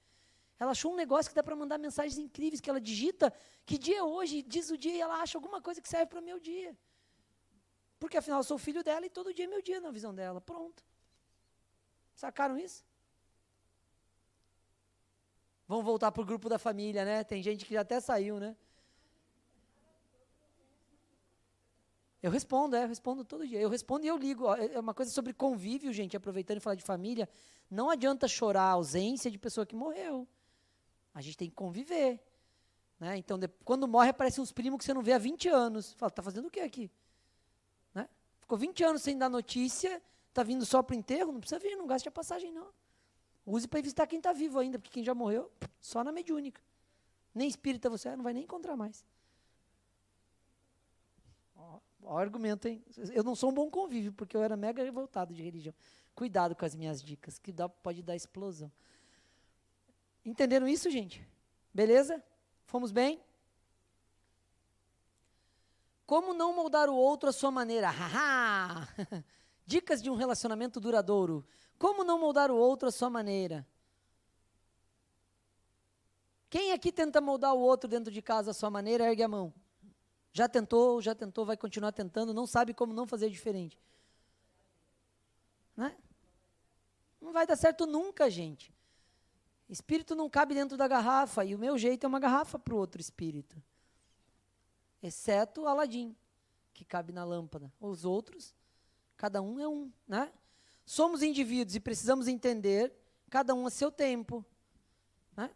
Ela achou um negócio que dá para mandar mensagens incríveis, que ela digita, que dia é hoje, diz o dia, e ela acha alguma coisa que serve para o meu dia. Porque, afinal, eu sou o filho dela e todo dia é meu dia na visão dela. Pronto. Sacaram isso? Vamos voltar para o grupo da família, né? Tem gente que já até saiu, né? Eu respondo todo dia. Eu respondo e eu ligo. É uma coisa sobre convívio, gente, aproveitando e falar de família. Não adianta chorar a ausência de pessoa que morreu. A gente tem que conviver. Né? Então, quando morre, aparecem uns primos que você não vê há 20 anos. Fala, tá fazendo o que aqui? Né? Ficou 20 anos sem dar notícia, tá vindo só para o enterro? Não precisa vir, não gaste a passagem, não. Use para visitar quem está vivo ainda, porque quem já morreu, só na mediúnica. Nem espírita você não vai nem encontrar mais. Ó argumento, hein? Eu não sou um bom convívio, porque eu era mega revoltado de religião. Cuidado com as minhas dicas, que pode dar explosão. Entenderam isso, gente? Beleza? Fomos bem? Como não moldar o outro à sua maneira? Dicas de um relacionamento duradouro. Como não moldar o outro à sua maneira? Quem aqui tenta moldar o outro dentro de casa à sua maneira, ergue a mão. Já tentou, vai continuar tentando, não sabe como não fazer diferente. Né? Não vai dar certo nunca, gente. Espírito não cabe dentro da garrafa, e o meu jeito é uma garrafa para o outro espírito. Exceto o Aladim, que cabe na lâmpada. Os outros, cada um é um, né? Somos indivíduos e precisamos entender, cada um a seu tempo. Né?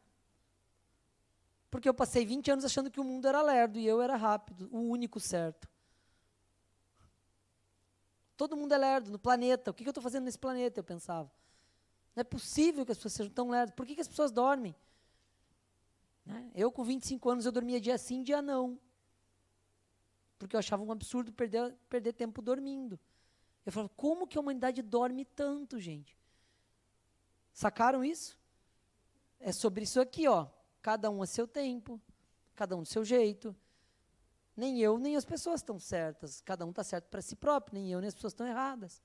Porque eu passei 20 anos achando que o mundo era lerdo e eu era rápido, o único certo. Todo mundo é lerdo no planeta. O que eu estou fazendo nesse planeta, eu pensava. Não é possível que as pessoas sejam tão lerdas. Por que as pessoas dormem? Né? Eu, com 25 anos, eu dormia dia sim, dia não. Porque eu achava um absurdo perder tempo dormindo. Eu falava, como que a humanidade dorme tanto, gente? Sacaram isso? É sobre isso aqui, ó. Cada um a seu tempo, cada um do seu jeito. Nem eu, nem as pessoas estão certas. Cada um está certo para si próprio, nem eu, nem as pessoas estão erradas.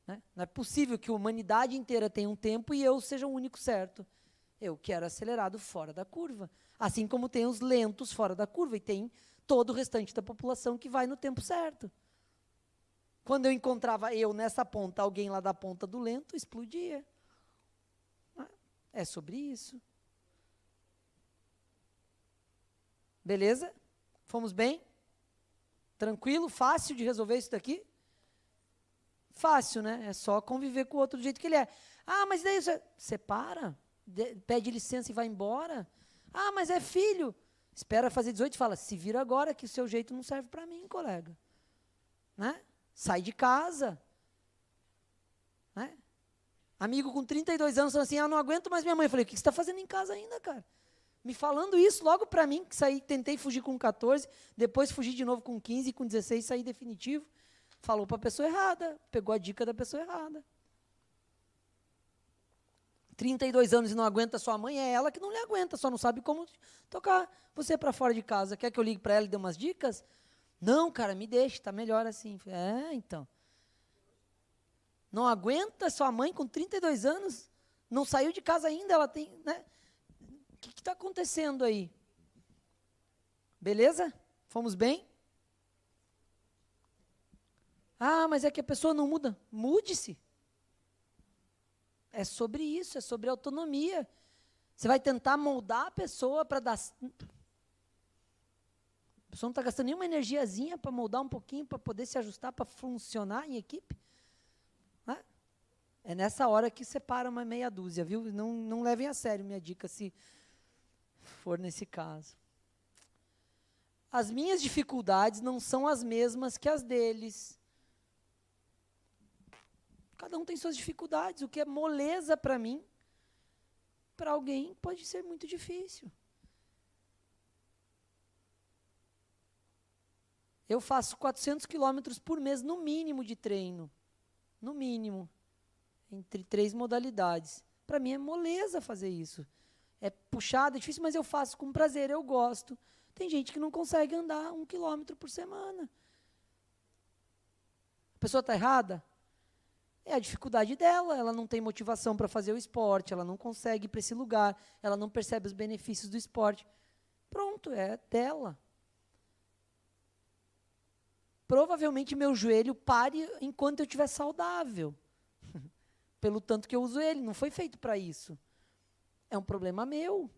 Né? Não é possível que a humanidade inteira tenha um tempo e eu seja o único certo. Eu quero acelerado fora da curva. Assim como tem os lentos fora da curva. E tem todo o restante da população que vai no tempo certo. Quando eu encontrava eu nessa ponta, alguém lá da ponta do lento, explodia. É sobre isso. Beleza? Fomos bem? Tranquilo? Fácil de resolver isso daqui? Fácil, né? É só conviver com o outro do jeito que ele é. Ah, mas daí você separa, pede licença e vai embora. Ah, mas é filho. Espera fazer 18 e fala, se vira agora que o seu jeito não serve para mim, colega. Né? Sai de casa. Né? Amigo com 32 anos falando assim, não aguento mais minha mãe. Eu falei, o que você está fazendo em casa ainda, cara? Me falando isso logo para mim, que saí, tentei fugir com 14, depois fugi de novo com 15, com 16 saí definitivo. Falou para a pessoa errada, pegou a dica da pessoa errada. 32 anos e não aguenta sua mãe, é ela que não lhe aguenta, só não sabe como tocar você para fora de casa. Quer que eu ligue para ela e dê umas dicas? Não, cara, me deixa, está melhor assim. Então. Não aguenta sua mãe com 32 anos? Não saiu de casa ainda, ela tem, né? O que está acontecendo aí? Beleza? Fomos bem? Ah, mas é que a pessoa não muda. Mude-se. É sobre isso, é sobre autonomia. Você vai tentar moldar a pessoa para dar... A pessoa não está gastando nenhuma energiazinha para moldar um pouquinho, para poder se ajustar, para funcionar em equipe. É nessa hora que separa uma meia dúzia, viu? Não levem a sério minha dica, se for nesse caso. As minhas dificuldades não são as mesmas que as deles. Cada um tem suas dificuldades. O que é moleza para mim, para alguém pode ser muito difícil. Eu faço 400 quilômetros por mês, no mínimo, de treino. No mínimo. Entre 3 modalidades. Para mim é moleza fazer isso. É puxado, é difícil, mas eu faço com prazer, eu gosto. Tem gente que não consegue andar 1 quilômetro por semana. A pessoa está errada? É a dificuldade dela, ela não tem motivação para fazer o esporte, ela não consegue ir para esse lugar, ela não percebe os benefícios do esporte. Pronto, é dela. Provavelmente meu joelho pare enquanto eu estiver saudável. Pelo tanto que eu uso ele, não foi feito para isso. É um problema meu.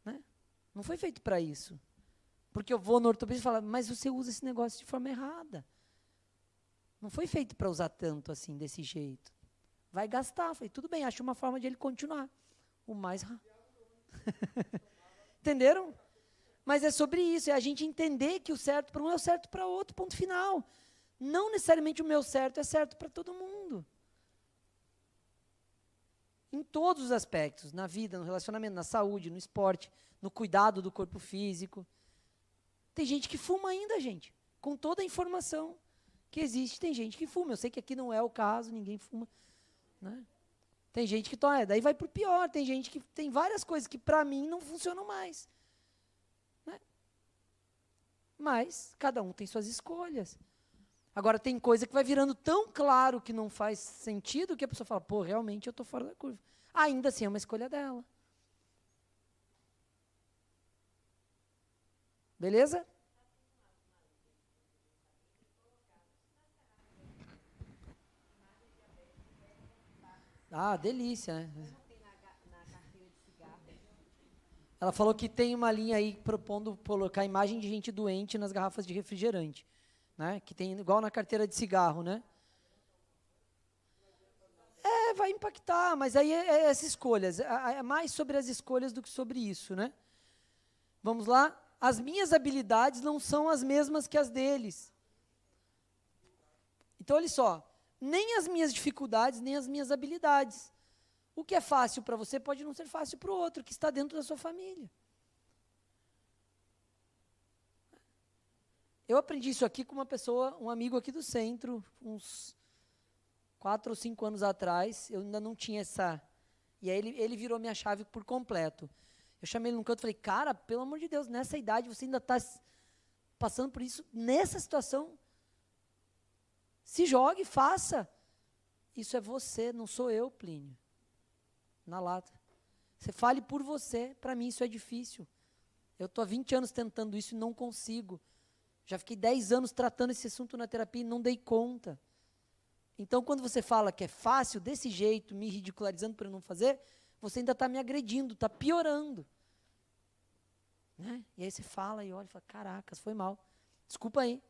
Né? Não foi feito para isso. Porque eu vou no ortopedista e falo, mas você usa esse negócio de forma errada. Não foi feito para usar tanto assim, desse jeito. Vai gastar. Falei, tudo bem, acho uma forma de ele continuar. O mais rápido. Entenderam? Mas é sobre isso, é a gente entender que o certo para um é o certo para outro, ponto final. Não necessariamente o meu certo é certo para todo mundo. Em todos os aspectos, na vida, no relacionamento, na saúde, no esporte, no cuidado do corpo físico. Tem gente que fuma ainda, gente, com toda a informação que existe, tem gente que fuma. Eu sei que aqui não é o caso, ninguém fuma. Né? Tem gente que toma, daí vai para o pior, tem gente que tem várias coisas que para mim não funcionam mais. Né? Mas cada um tem suas escolhas. Agora, tem coisa que vai virando tão claro que não faz sentido que a pessoa fala, pô, realmente eu estou fora da curva. Ainda assim, é uma escolha dela. Beleza? Ah, delícia, né? Ela falou que tem uma linha aí propondo colocar imagem de gente doente nas garrafas de refrigerante. Né? Que tem igual na carteira de cigarro, né? Vai impactar, mas aí é as escolhas. É mais sobre as escolhas do que sobre isso, né? Vamos lá? As minhas habilidades não são as mesmas que as deles. Então, olha só. Nem as minhas dificuldades, nem as minhas habilidades. O que é fácil para você pode não ser fácil para o outro, que está dentro da sua família. Eu aprendi isso aqui com uma pessoa, um amigo aqui do centro, uns 4 ou 5 anos atrás. Eu ainda não tinha essa... E aí ele virou minha chave por completo. Eu chamei ele num canto e falei, cara, pelo amor de Deus, nessa idade você ainda está passando por isso, nessa situação. Se jogue, faça. Isso é você, não sou eu, Plínio. Na lata. Você fale por você, para mim isso é difícil. Eu estou há 20 anos tentando isso e não consigo. Já fiquei 10 anos tratando esse assunto na terapia e não dei conta. Então, quando você fala que é fácil, desse jeito, me ridicularizando por eu não fazer, você ainda está me agredindo, está piorando. Né? E aí você fala e olha e fala, caracas, foi mal. Desculpa aí.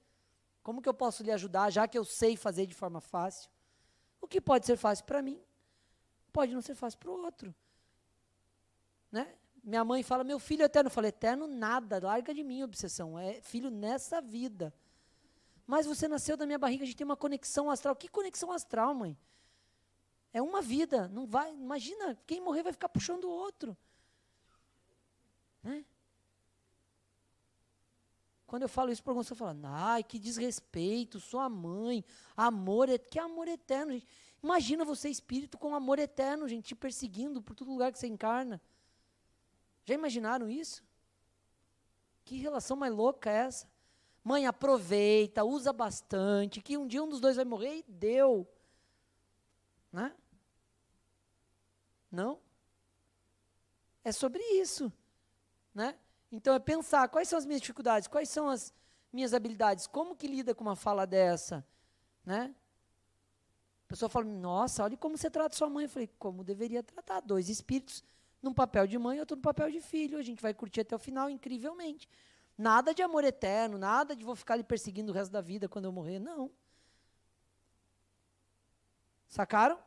Como que eu posso lhe ajudar, já que eu sei fazer de forma fácil? O que pode ser fácil para mim, pode não ser fácil para o outro. Né? Minha mãe fala, meu filho é eterno. Eu falo, eterno nada, larga de mim, obsessão. É filho nessa vida. Mas você nasceu da minha barriga, a gente tem uma conexão astral. Que conexão astral, mãe? É uma vida, não vai. Imagina, quem morrer vai ficar puxando o outro. Né? Quando eu falo isso para alguns, eu falo, ai, que desrespeito, sua mãe, amor, que amor eterno, gente. Imagina você, espírito, com amor eterno, gente, te perseguindo por todo lugar que você encarna. Já imaginaram isso? Que relação mais louca é essa? Mãe, aproveita, usa bastante, que um dia um dos dois vai morrer e deu. Né? Não? É sobre isso. Né? Então, é pensar, quais são as minhas dificuldades, quais são as minhas habilidades, como que lida com uma fala dessa? Né? A pessoa fala, nossa, olha como você trata sua mãe. Eu falei, como deveria tratar? 2 espíritos, num papel de mãe e outro no papel de filho. A gente vai curtir até o final, incrivelmente. Nada de amor eterno, nada de vou ficar lhe perseguindo o resto da vida quando eu morrer, não. Sacaram?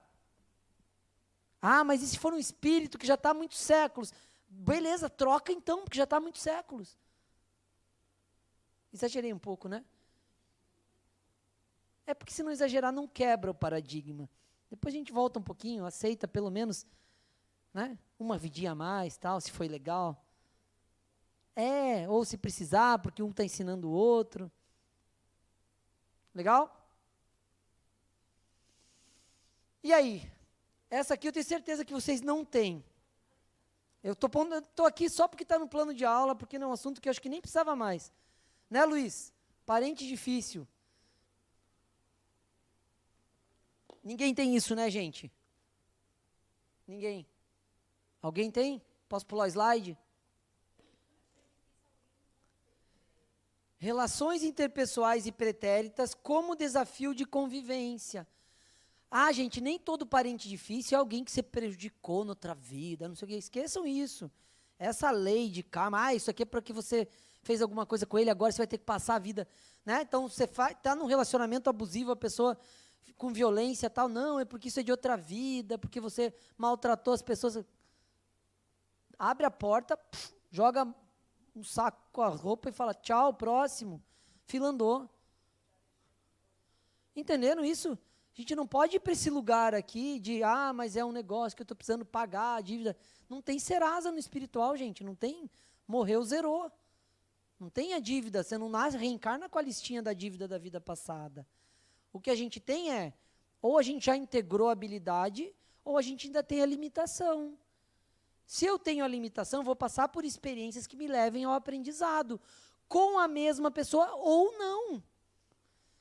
Ah, mas e se for um espírito que já está há muitos séculos? Beleza, troca então, porque já está há muitos séculos. Exagerei um pouco, né? É porque se não exagerar, não quebra o paradigma. Depois a gente volta um pouquinho, aceita pelo menos, né, uma vidinha a mais, tal, se foi legal. Ou se precisar, porque um está ensinando o outro. Legal? E aí? Essa aqui eu tenho certeza que vocês não têm. Eu estou aqui só porque está no plano de aula, porque não é um assunto que eu acho que nem precisava mais. Né, Luiz? Parente difícil. Ninguém tem isso, né, gente? Ninguém. Alguém tem? Posso pular o slide? Relações interpessoais e pretéritas como desafio de convivência. Ah, gente, nem todo parente difícil é alguém que você prejudicou noutra vida, não sei o que. Esqueçam isso. Essa lei de karma, isso aqui é porque você fez alguma coisa com ele, agora você vai ter que passar a vida. Né? Então, você está num relacionamento abusivo, a pessoa com violência e tal. Não, é porque isso é de outra vida, porque você maltratou as pessoas. Abre a porta, joga um saco com a roupa e fala, tchau, próximo. Fila andou. Entenderam isso? A gente não pode ir para esse lugar aqui de, mas é um negócio que eu estou precisando pagar, a dívida. Não tem Serasa no espiritual, gente. Não tem. Morreu, zerou. Não tem a dívida. Você não nasce, reencarna com a listinha da dívida da vida passada. O que a gente tem é, ou a gente já integrou a habilidade, ou a gente ainda tem a limitação. Se eu tenho a limitação, vou passar por experiências que me levem ao aprendizado, com a mesma pessoa ou não.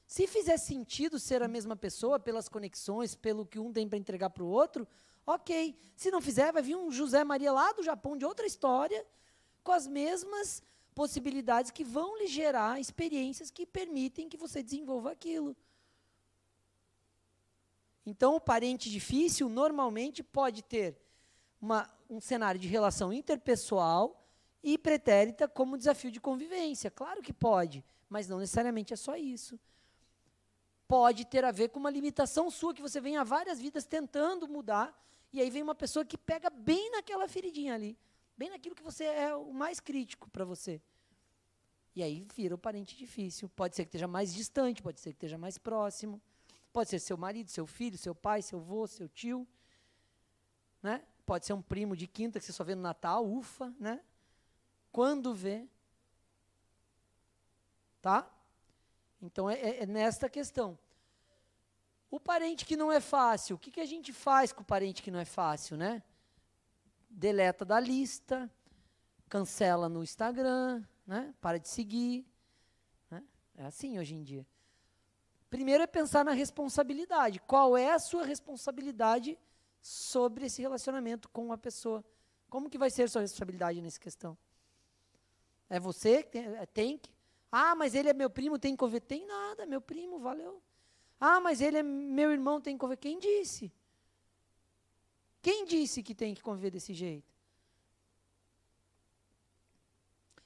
Se fizer sentido ser a mesma pessoa, pelas conexões, pelo que um tem para entregar para o outro, ok. Se não fizer, vai vir um José Maria lá do Japão, de outra história, com as mesmas possibilidades que vão lhe gerar experiências que permitem que você desenvolva aquilo. Então, o parente difícil, normalmente, pode ter um cenário de relação interpessoal e pretérita como desafio de convivência. Claro que pode, mas não necessariamente é só isso. Pode ter a ver com uma limitação sua, que você vem há várias vidas tentando mudar, e aí vem uma pessoa que pega bem naquela feridinha ali, bem naquilo que você é o mais crítico para você. E aí vira o parente difícil. Pode ser que esteja mais distante, pode ser que esteja mais próximo, pode ser seu marido, seu filho, seu pai, seu avô, seu tio, né? Pode ser um primo de quinta que você só vê no Natal, ufa, né? Quando vê. Tá? Então, é nesta questão. O parente que não é fácil, o que a gente faz com o parente que não é fácil, né? Deleta da lista, cancela no Instagram, né? Para de seguir. Né? É assim hoje em dia. Primeiro é pensar na responsabilidade. Qual é a sua responsabilidade sobre esse relacionamento com a pessoa? Como que vai ser a sua responsabilidade nessa questão? É você que tem que. Ah, mas ele é meu primo, tem que conviver. Tem nada, meu primo, valeu. Ah, mas ele é meu irmão, tem que conviver. Quem disse? Quem disse que tem que conviver desse jeito?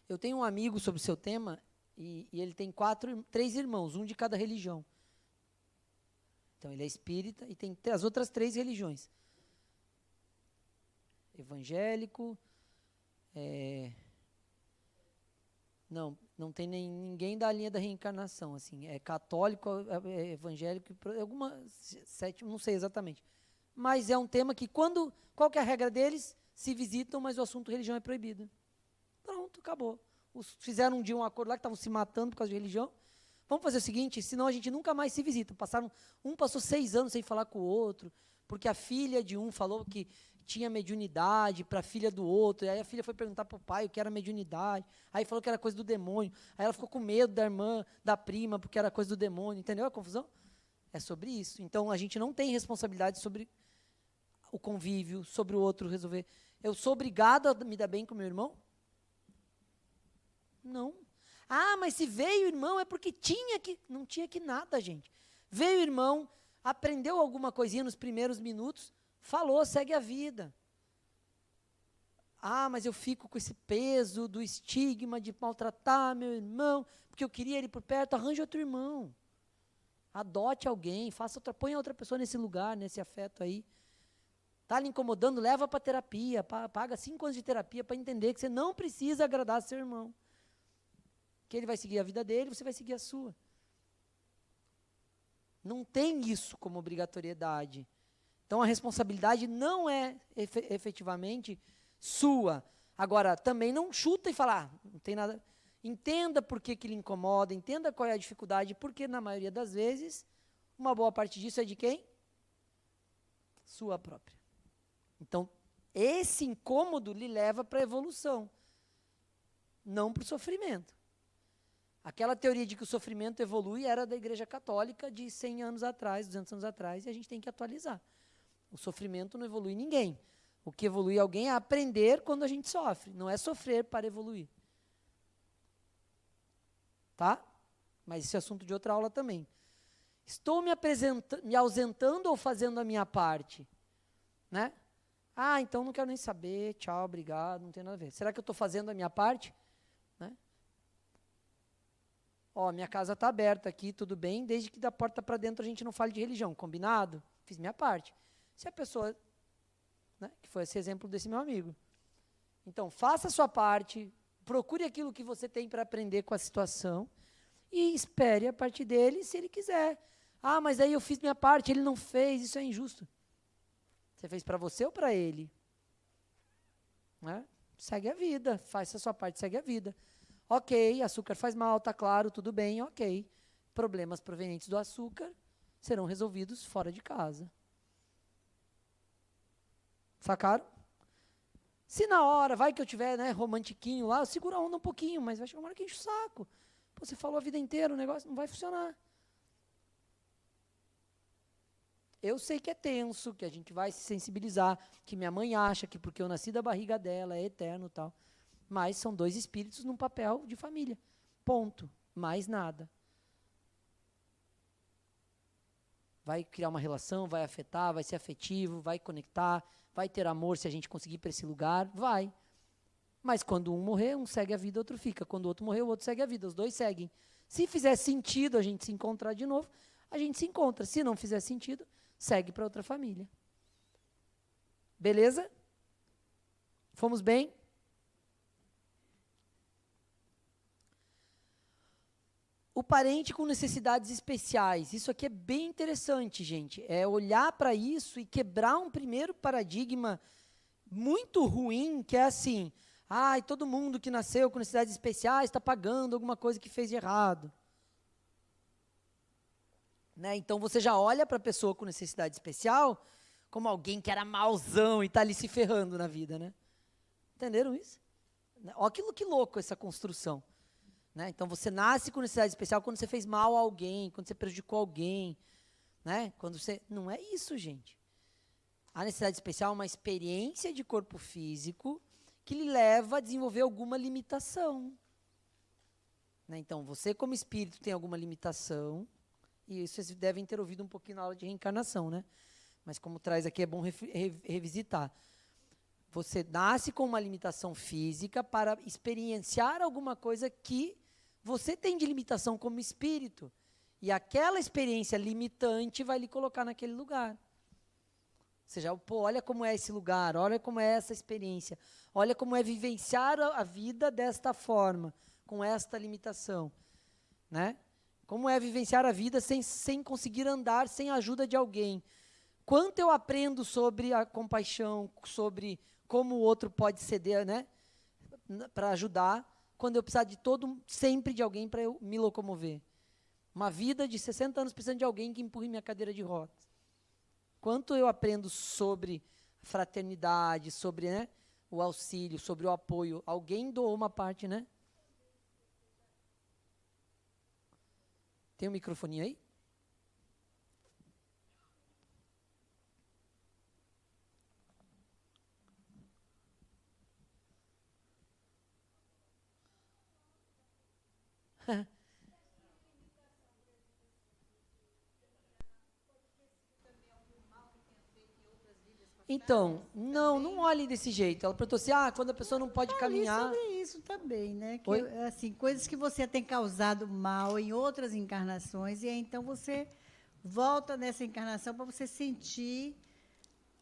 Eu tenho um amigo sobre o seu tema, e ele tem 3 irmãos, um de cada religião. Então, ele é espírita e tem as outras 3 religiões. Evangélico, não tem ninguém da linha da reencarnação, assim, é católico, é evangélico, sétimo, não sei exatamente. Mas é um tema que qual que é a regra deles? Se visitam, mas o assunto religião é proibido. Pronto, acabou. Fizeram um dia um acordo lá que estavam se matando por causa de religião. Vamos fazer o seguinte, senão a gente nunca mais se visita. Um passou 6 anos sem falar com o outro, porque a filha de um falou que tinha mediunidade para a filha do outro, e aí a filha foi perguntar para o pai o que era mediunidade, aí falou que era coisa do demônio, aí ela ficou com medo da irmã, da prima, porque era coisa do demônio, entendeu a confusão? É sobre isso. Então, a gente não tem responsabilidade sobre o convívio, sobre o outro resolver. Eu sou obrigado a me dar bem com meu irmão? Não. Ah, mas se veio o irmão é porque não tinha que nada, gente. Veio o irmão, aprendeu alguma coisinha nos primeiros minutos, falou, segue a vida. Ah, mas eu fico com esse peso do estigma de maltratar meu irmão, porque eu queria ele por perto. Arranje outro irmão. Adote alguém, ponha outra pessoa nesse lugar, nesse afeto aí. Está lhe incomodando, leva para terapia, paga 5 anos de terapia para entender que você não precisa agradar seu irmão. Que ele vai seguir a vida dele, você vai seguir a sua. Não tem isso como obrigatoriedade. Então, a responsabilidade não é efetivamente sua. Agora, também não chuta e fala, não tem nada. Entenda por que lhe incomoda, entenda qual é a dificuldade, porque, na maioria das vezes, uma boa parte disso é de quem? Sua própria. Então, esse incômodo lhe leva para a evolução, não para o sofrimento. Aquela teoria de que o sofrimento evolui era da Igreja Católica de 100 anos atrás, 200 anos atrás, e a gente tem que atualizar. O sofrimento não evolui ninguém. O que evolui alguém é aprender quando a gente sofre, não é sofrer para evoluir. Tá? Mas esse é assunto de outra aula também. Estou me ausentando ou fazendo a minha parte? Né? Ah, então não quero nem saber, tchau, obrigado, não tem nada a ver. Será que eu estou fazendo a minha parte? Né? Ó, minha casa está aberta aqui, tudo bem, desde que da porta para dentro a gente não fale de religião, combinado? Fiz minha parte. Se a pessoa, né, que foi esse exemplo desse meu amigo. Então, faça a sua parte, procure aquilo que você tem para aprender com a situação e espere a parte dele se ele quiser. Ah, mas aí eu fiz minha parte, ele não fez, isso é injusto. Você fez para você ou para ele? Né? Segue a vida, faz a sua parte, segue a vida. Ok, açúcar faz mal, tá claro, tudo bem, ok. Problemas provenientes do açúcar serão resolvidos fora de casa. Sacaram? Se na hora, vai que eu tiver, né, romantiquinho lá, eu seguro a onda um pouquinho, mas vai chegar uma hora que enche o saco. Pô, você falou a vida inteira, o negócio não vai funcionar. Eu sei que é tenso, que a gente vai se sensibilizar, que minha mãe acha que porque eu nasci da barriga dela é eterno e tal. Mas são 2 espíritos num papel de família. Ponto. Mais nada. Vai criar uma relação, vai afetar, vai ser afetivo, vai conectar, vai ter amor se a gente conseguir ir para esse lugar, vai. Mas quando um morrer, um segue a vida, outro fica. Quando o outro morrer, o outro segue a vida. Os 2 seguem. Se fizer sentido a gente se encontrar de novo, a gente se encontra. Se não fizer sentido, segue para outra família. Beleza? Fomos bem? O parente com necessidades especiais. Isso aqui é bem interessante, gente. É olhar para isso e quebrar um primeiro paradigma muito ruim, que é assim, todo mundo que nasceu com necessidades especiais está pagando alguma coisa que fez de errado. Né? Então, você já olha para a pessoa com necessidade especial como alguém que era mauzão e está ali se ferrando na vida. Né? Entenderam isso? Olha que louco essa construção. Né? Então, você nasce com necessidade especial quando você fez mal a alguém, quando você prejudicou alguém. Né? Quando você... Não é isso, gente. A necessidade especial é uma experiência de corpo físico que lhe leva a desenvolver alguma limitação. Né? Então, você como espírito tem alguma limitação, e isso vocês devem ter ouvido um pouquinho na aula de reencarnação, né? Mas como traz aqui, é bom revisitar. Você nasce com uma limitação física para experienciar alguma coisa que você tem de limitação como espírito. E aquela experiência limitante vai lhe colocar naquele lugar. Ou seja, pô, olha como é esse lugar, olha como é essa experiência, olha como é vivenciar a vida desta forma, com esta limitação. Né? Como é vivenciar a vida sem conseguir andar sem a ajuda de alguém. Quanto eu aprendo sobre a compaixão, sobre como o outro pode ceder, né, para ajudar, quando eu precisar sempre de alguém para eu me locomover. Uma vida de 60 anos precisando de alguém que empurre minha cadeira de rodas. Quanto eu aprendo sobre fraternidade, sobre, né, o auxílio, sobre o apoio. Alguém doou uma parte, né? Tem um microfone aí? Então, não olhe desse jeito. Ela perguntou assim, quando a pessoa não pode caminhar... sobre isso também, né? Que, assim, coisas que você tem causado mal em outras encarnações, e aí, então você volta nessa encarnação para você sentir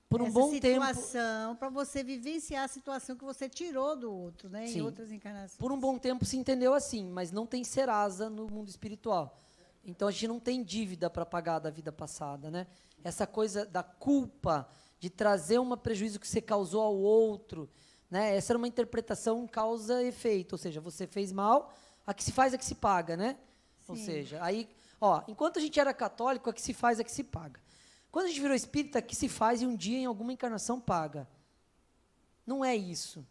por um essa bom situação, para você vivenciar a situação que você tirou do outro, né? Sim. Em outras encarnações. Por um bom tempo se entendeu assim, mas não tem Serasa no mundo espiritual. Então, a gente não tem dívida para pagar da vida passada, né? Essa coisa da culpa, de trazer um prejuízo que você causou ao outro, né? Essa era uma interpretação causa-efeito, ou seja, você fez mal, a que se faz é que se paga, né? Sim. Ou seja, aí, enquanto a gente era católico, a que se faz é que se paga. Quando a gente virou espírita, a que se faz e um dia, em alguma encarnação, paga. Não é isso.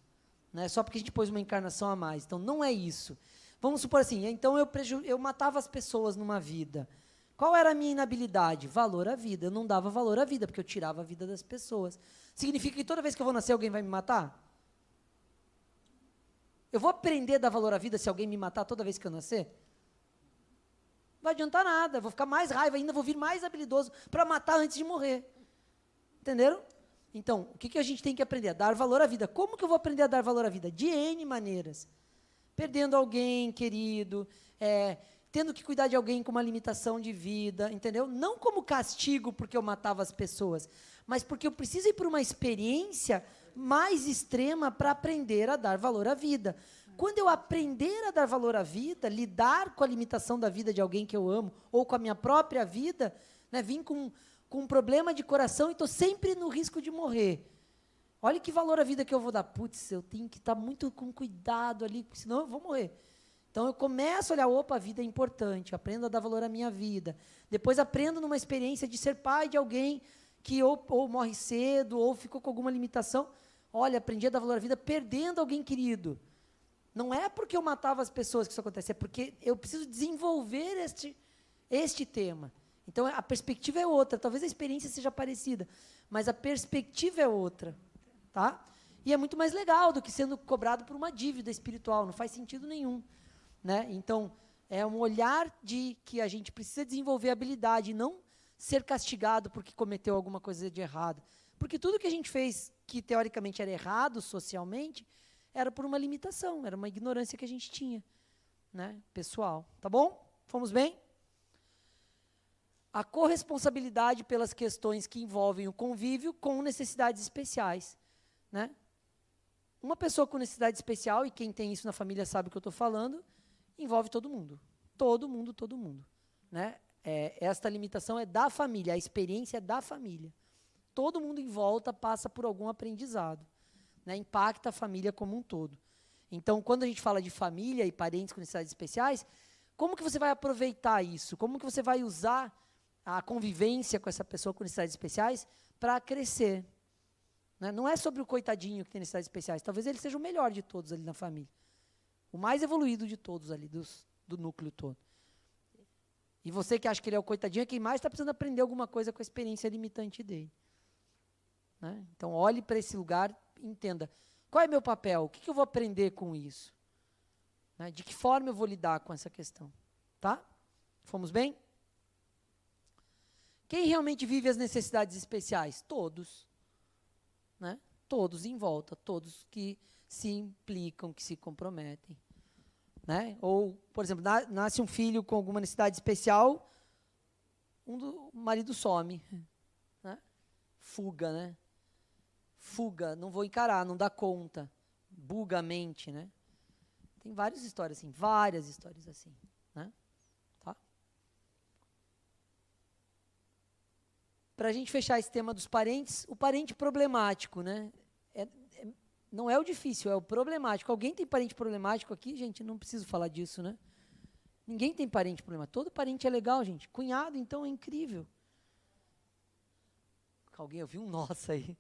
Né? Só porque a gente pôs uma encarnação a mais. Então, não é isso. Vamos supor assim, então eu matava as pessoas numa vida. Qual era a minha inabilidade? Valor à vida. Eu não dava valor à vida, porque eu tirava a vida das pessoas. Significa que toda vez que eu vou nascer, alguém vai me matar? Eu vou aprender a dar valor à vida se alguém me matar toda vez que eu nascer? Não vai adiantar nada. Eu vou ficar mais raiva ainda, vou vir mais habilidoso para matar antes de morrer. Entenderam? Então, o que a gente tem que aprender? A dar valor à vida. Como que eu vou aprender a dar valor à vida? De N maneiras. Perdendo alguém querido, tendo que cuidar de alguém com uma limitação de vida, entendeu? Não como castigo porque eu matava as pessoas, mas porque eu preciso ir para uma experiência mais extrema para aprender a dar valor à vida. Quando eu aprender a dar valor à vida, lidar com a limitação da vida de alguém que eu amo, ou com a minha própria vida, né, vim com um problema de coração e estou sempre no risco de morrer. Olha que valor à vida que eu vou dar. Putz, eu tenho que estar muito com cuidado ali, senão eu vou morrer. Então, eu começo a olhar, a vida é importante, aprendo a dar valor à minha vida. Depois, aprendo numa experiência de ser pai de alguém que ou morre cedo, ou ficou com alguma limitação. Olha, aprendi a dar valor à vida perdendo alguém querido. Não é porque eu matava as pessoas que isso acontece, é porque eu preciso desenvolver este tema. Então, a perspectiva é outra. Talvez a experiência seja parecida, mas a perspectiva é outra. Tá? E é muito mais legal do que sendo cobrado por uma dívida espiritual. Não faz sentido nenhum. Né? Então, é um olhar de que a gente precisa desenvolver habilidade e não ser castigado porque cometeu alguma coisa de errado. Porque tudo que a gente fez que, teoricamente, era errado socialmente, era por uma limitação, era uma ignorância que a gente tinha, né? Pessoal. Tá bom? Fomos bem? A corresponsabilidade pelas questões que envolvem o convívio com necessidades especiais. Né? Uma pessoa com necessidade especial, e quem tem isso na família sabe o que eu estou falando, envolve todo mundo. Todo mundo, todo mundo. Né? Esta limitação é da família, a experiência é da família. Todo mundo em volta passa por algum aprendizado. Né? Impacta a família como um todo. Então, quando a gente fala de família e parentes com necessidades especiais, como que você vai aproveitar isso? Como que você vai usar a convivência com essa pessoa com necessidades especiais para crescer? Né? Não é sobre o coitadinho que tem necessidades especiais. Talvez ele seja o melhor de todos ali na família. O mais evoluído de todos ali, do núcleo todo. E você que acha que ele é o coitadinho é quem mais está precisando aprender alguma coisa com a experiência limitante dele. Né? Então, olhe para esse lugar e entenda. Qual é meu papel? O que eu vou aprender com isso? Né? De que forma eu vou lidar com essa questão? Tá? Fomos bem? Quem realmente vive as necessidades especiais? Todos. Né? Todos em volta, todos que se implicam, que se comprometem. Né? Ou, por exemplo, nasce um filho com alguma necessidade especial, o marido some. Né? Fuga, né? Fuga, não vou encarar, não dá conta. Buga a mente, né? Tem várias histórias assim, né? Tá? Para a gente fechar esse tema dos parentes, o parente problemático, né? Não é o difícil, é o problemático. Alguém tem parente problemático aqui? Gente, não preciso falar disso, né? Ninguém tem parente problemático. Todo parente é legal, gente. Cunhado, então, é incrível. Alguém ouviu um nossa aí.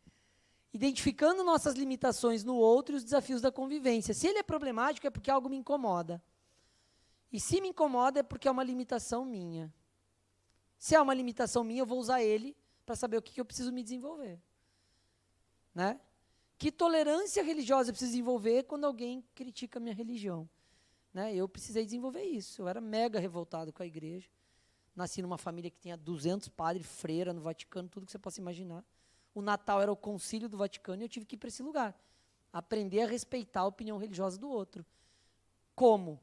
Identificando nossas limitações no outro e os desafios da convivência. Se ele é problemático, é porque algo me incomoda. E se me incomoda, é porque é uma limitação minha. Se é uma limitação minha, eu vou usar ele para saber o que eu preciso me desenvolver. Né? Que tolerância religiosa eu preciso desenvolver quando alguém critica a minha religião? Né? Eu precisei desenvolver isso. Eu era mega revoltado com a igreja. Nasci numa família que tinha 200 padres, freira no Vaticano, tudo que você possa imaginar. O Natal era o concílio do Vaticano e eu tive que ir para esse lugar. Aprender a respeitar a opinião religiosa do outro. Como?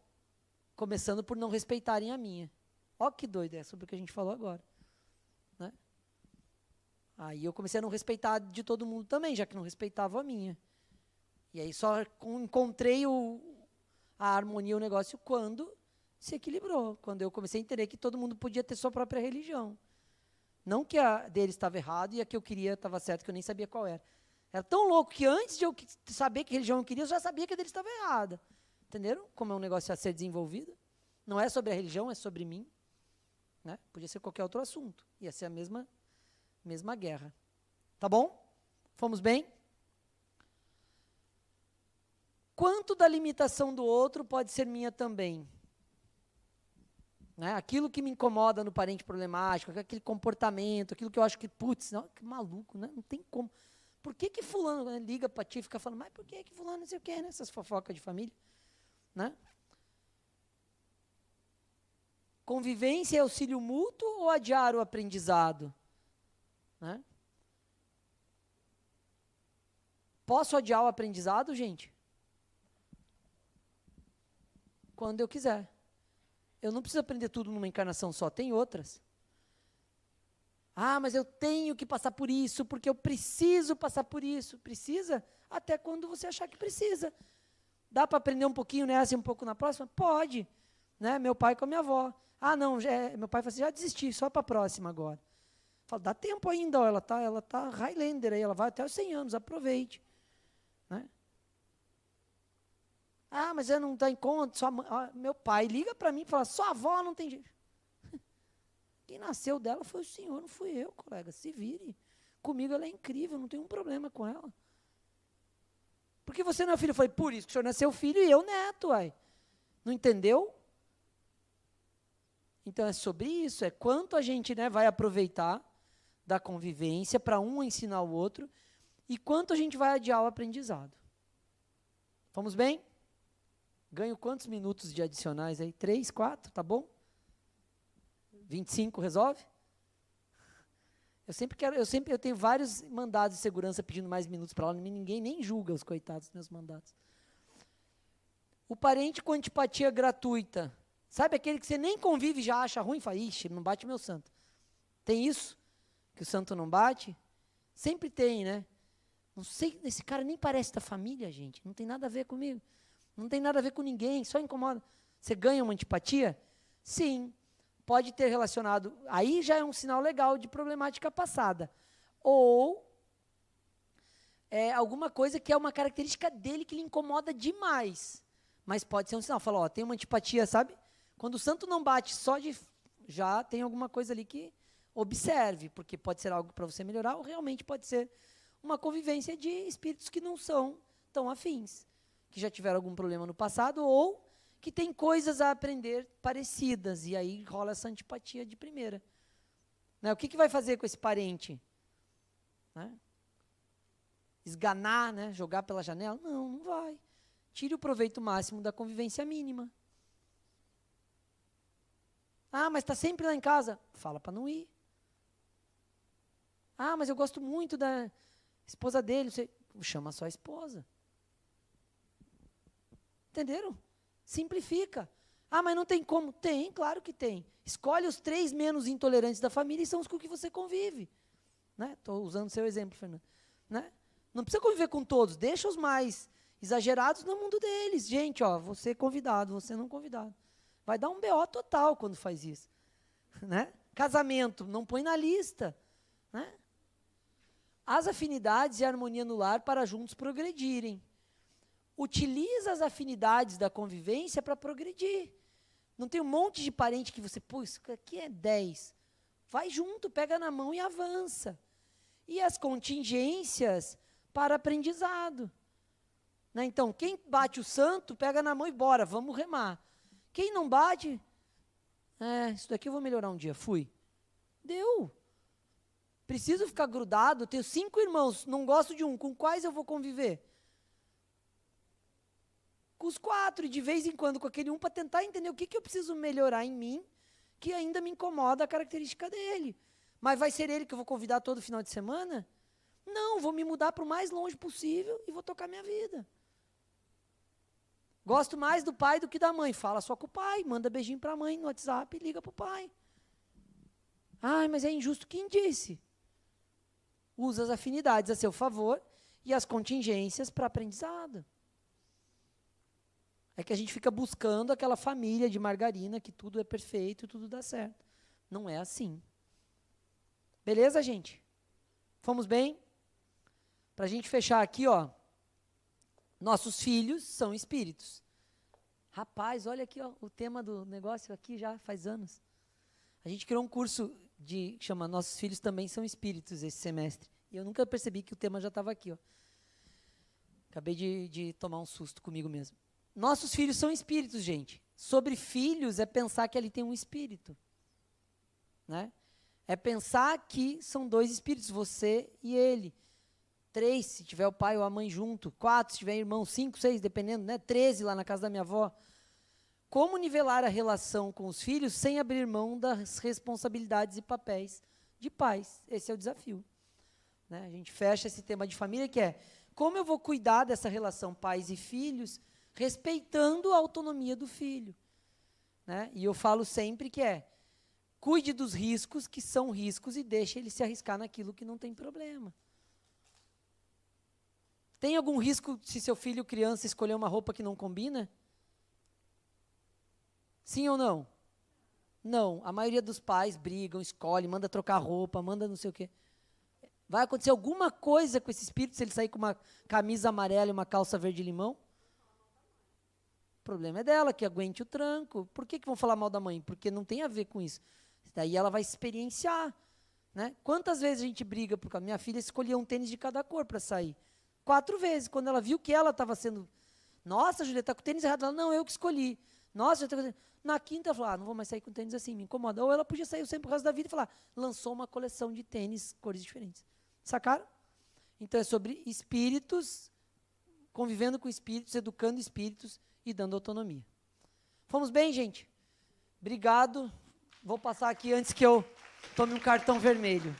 Começando por não respeitarem a minha. Ó que doido, é sobre o que a gente falou agora. Né? Aí eu comecei a não respeitar de todo mundo também, já que não respeitava a minha. E aí só encontrei a harmonia, o negócio, quando se equilibrou. Quando eu comecei a entender que todo mundo podia ter sua própria religião. Não que a dele estava errado e a que eu queria estava certo, que eu nem sabia qual era. Era tão louco que antes de eu saber que religião eu queria, eu já sabia que a dele estava errada. Entenderam como é um negócio a ser desenvolvido? Não é sobre a religião, é sobre mim. Né? Podia ser qualquer outro assunto. Ia ser a mesma guerra. Tá bom? Fomos bem? Quanto da limitação do outro pode ser minha também? Né? Aquilo que me incomoda no parente problemático, aquele comportamento, aquilo que eu acho que, putz, não, que maluco, né? Não tem como. Por que fulano, né, liga para ti e fica falando, mas por que fulano não sei o quê, né? Essas fofocas de família. Né? Convivência é auxílio mútuo ou adiar o aprendizado? Né? Posso adiar o aprendizado, gente? Quando eu quiser. Eu não preciso aprender tudo numa encarnação só, tem outras. Ah, mas eu tenho que passar por isso, porque eu preciso passar por isso. Precisa? Até quando você achar que precisa. Dá para aprender um pouquinho nessa e um pouco na próxima? Pode. Né? Meu pai com a minha avó. Ah, não, meu pai falou assim, já desisti, só para a próxima agora. Falo, dá tempo ainda, ó, ela tá Highlander aí, ela vai até os 100 anos, aproveite. Né? Ah, mas eu não dá em conta, meu pai liga para mim e fala, sua avó não tem jeito. Quem nasceu dela foi o senhor, não fui eu, colega, se vire. Comigo ela é incrível, não tem um problema com ela. Porque você não é filho? Eu falei, por isso que o senhor nasceu filho e eu neto, uai. Não entendeu? Então é sobre isso, é quanto a gente, né, vai aproveitar da convivência para um ensinar o outro e quanto a gente vai adiar o aprendizado. Vamos bem? Ganho quantos minutos de adicionais aí? 3, 4, tá bom? 25 resolve? Eu tenho vários mandados de segurança pedindo mais minutos para aula, ninguém nem julga os coitados dos meus mandados. O parente com antipatia gratuita. Sabe aquele que você nem convive e já acha ruim? Fala, ixi, não bate meu santo. Tem isso? Que o santo não bate? Sempre tem, né? Não sei, esse cara nem parece da família, gente. Não tem nada a ver comigo. Não tem nada a ver com ninguém, só incomoda. Você ganha uma antipatia? Sim. Pode ter relacionado. Aí já é um sinal legal de problemática passada. Ou alguma coisa que é uma característica dele que lhe incomoda demais. Mas pode ser um sinal. Fala, ó, tem uma antipatia, sabe? Quando o santo não bate só de... Já tem alguma coisa ali que observe, porque pode ser algo para você melhorar, ou realmente pode ser uma convivência de espíritos que não são tão afins, que já tiveram algum problema no passado, ou que tem coisas a aprender parecidas, e aí rola essa antipatia de primeira. Né? O que vai fazer com esse parente? Né? Esganar, né? Jogar pela janela? Não vai. tire o proveito máximo da convivência mínima. Ah, mas está sempre lá em casa. Fala para não ir. Ah, mas eu gosto muito da esposa dele. Você chama só a esposa. Entenderam? Simplifica. Ah, mas não tem como. Tem, claro que tem. Escolhe os 3 menos intolerantes da família e são os com que você convive. Estou usando o seu exemplo, Fernando. Não precisa conviver com todos. Deixa os mais exagerados no mundo deles. Gente, ó, você convidado, você não convidado. Vai dar um BO total quando faz isso. Casamento, não põe na lista. As afinidades e a harmonia no lar para juntos progredirem. Utiliza as afinidades da convivência para progredir. Não tem um monte de parente que você, pô, isso aqui é 10. Vai junto, pega na mão e avança. E as contingências para aprendizado. Então, quem bate o santo, pega na mão e bora, vamos remar. Quem não bate, isso daqui eu vou melhorar um dia, fui. Deu. Preciso ficar grudado, tenho 5 irmãos, não gosto de um, com quais eu vou conviver? Com os 4, e de vez em quando com aquele um, para tentar entender o que eu preciso melhorar em mim, que ainda me incomoda a característica dele. Mas vai ser ele que eu vou convidar todo final de semana? Não, vou me mudar para o mais longe possível e vou tocar minha vida. Gosto mais do pai do que da mãe. Fala só com o pai, manda beijinho para a mãe no WhatsApp e liga para o pai. Ai, mas é injusto. Quem disse? Usa as afinidades a seu favor e as contingências para aprendizado. É que a gente fica buscando aquela família de margarina que tudo é perfeito e tudo dá certo. Não é assim. Beleza, gente? Fomos bem? Para a gente fechar aqui, ó. Nossos filhos são espíritos. Rapaz, olha aqui, ó, o tema do negócio aqui já faz anos. A gente criou um curso que chama Nossos Filhos Também São Espíritos esse semestre. E eu nunca percebi que o tema já estava aqui, ó. Acabei de tomar um susto comigo mesmo. Nossos filhos são espíritos, gente. Sobre filhos é pensar que ele tem um espírito. É pensar que são 2 espíritos, você e ele. 3, se tiver o pai ou a mãe junto. 4, se tiver irmão. 5, 6, dependendo, 13 lá na casa da minha avó. Como nivelar a relação com os filhos sem abrir mão das responsabilidades e papéis de pais? Esse é o desafio. A gente fecha esse tema de família, que é como eu vou cuidar dessa relação pais e filhos, respeitando a autonomia do filho. E eu falo sempre que cuide dos riscos que são riscos e deixe ele se arriscar naquilo que não tem problema. Tem algum risco se seu filho criança escolher uma roupa que não combina? Sim ou não? Não. A maioria dos pais brigam, escolhe, manda trocar roupa, manda não sei o quê. Vai acontecer alguma coisa com esse espírito se ele sair com uma camisa amarela e uma calça verde-limão? O problema é dela, que aguente o tranco. Por que vão falar mal da mãe? Porque não tem a ver com isso. Daí ela vai experienciar. Quantas vezes a gente briga? Porque a minha filha escolhia um tênis de cada cor para sair. 4 vezes. Quando ela viu que ela estava sendo... Nossa, Julieta, está com o tênis errado. Ela, não, eu que escolhi. Nossa, eu tô... Na quinta, ela falou, não vou mais sair com tênis assim, me incomoda. Ou ela podia sair sempre pro resto da vida e falar, lançou uma coleção de tênis, cores diferentes. Sacaram? Então, é sobre espíritos, convivendo com espíritos, educando espíritos e dando autonomia. Fomos bem, gente? Obrigado. Vou passar aqui antes que eu tome um cartão vermelho.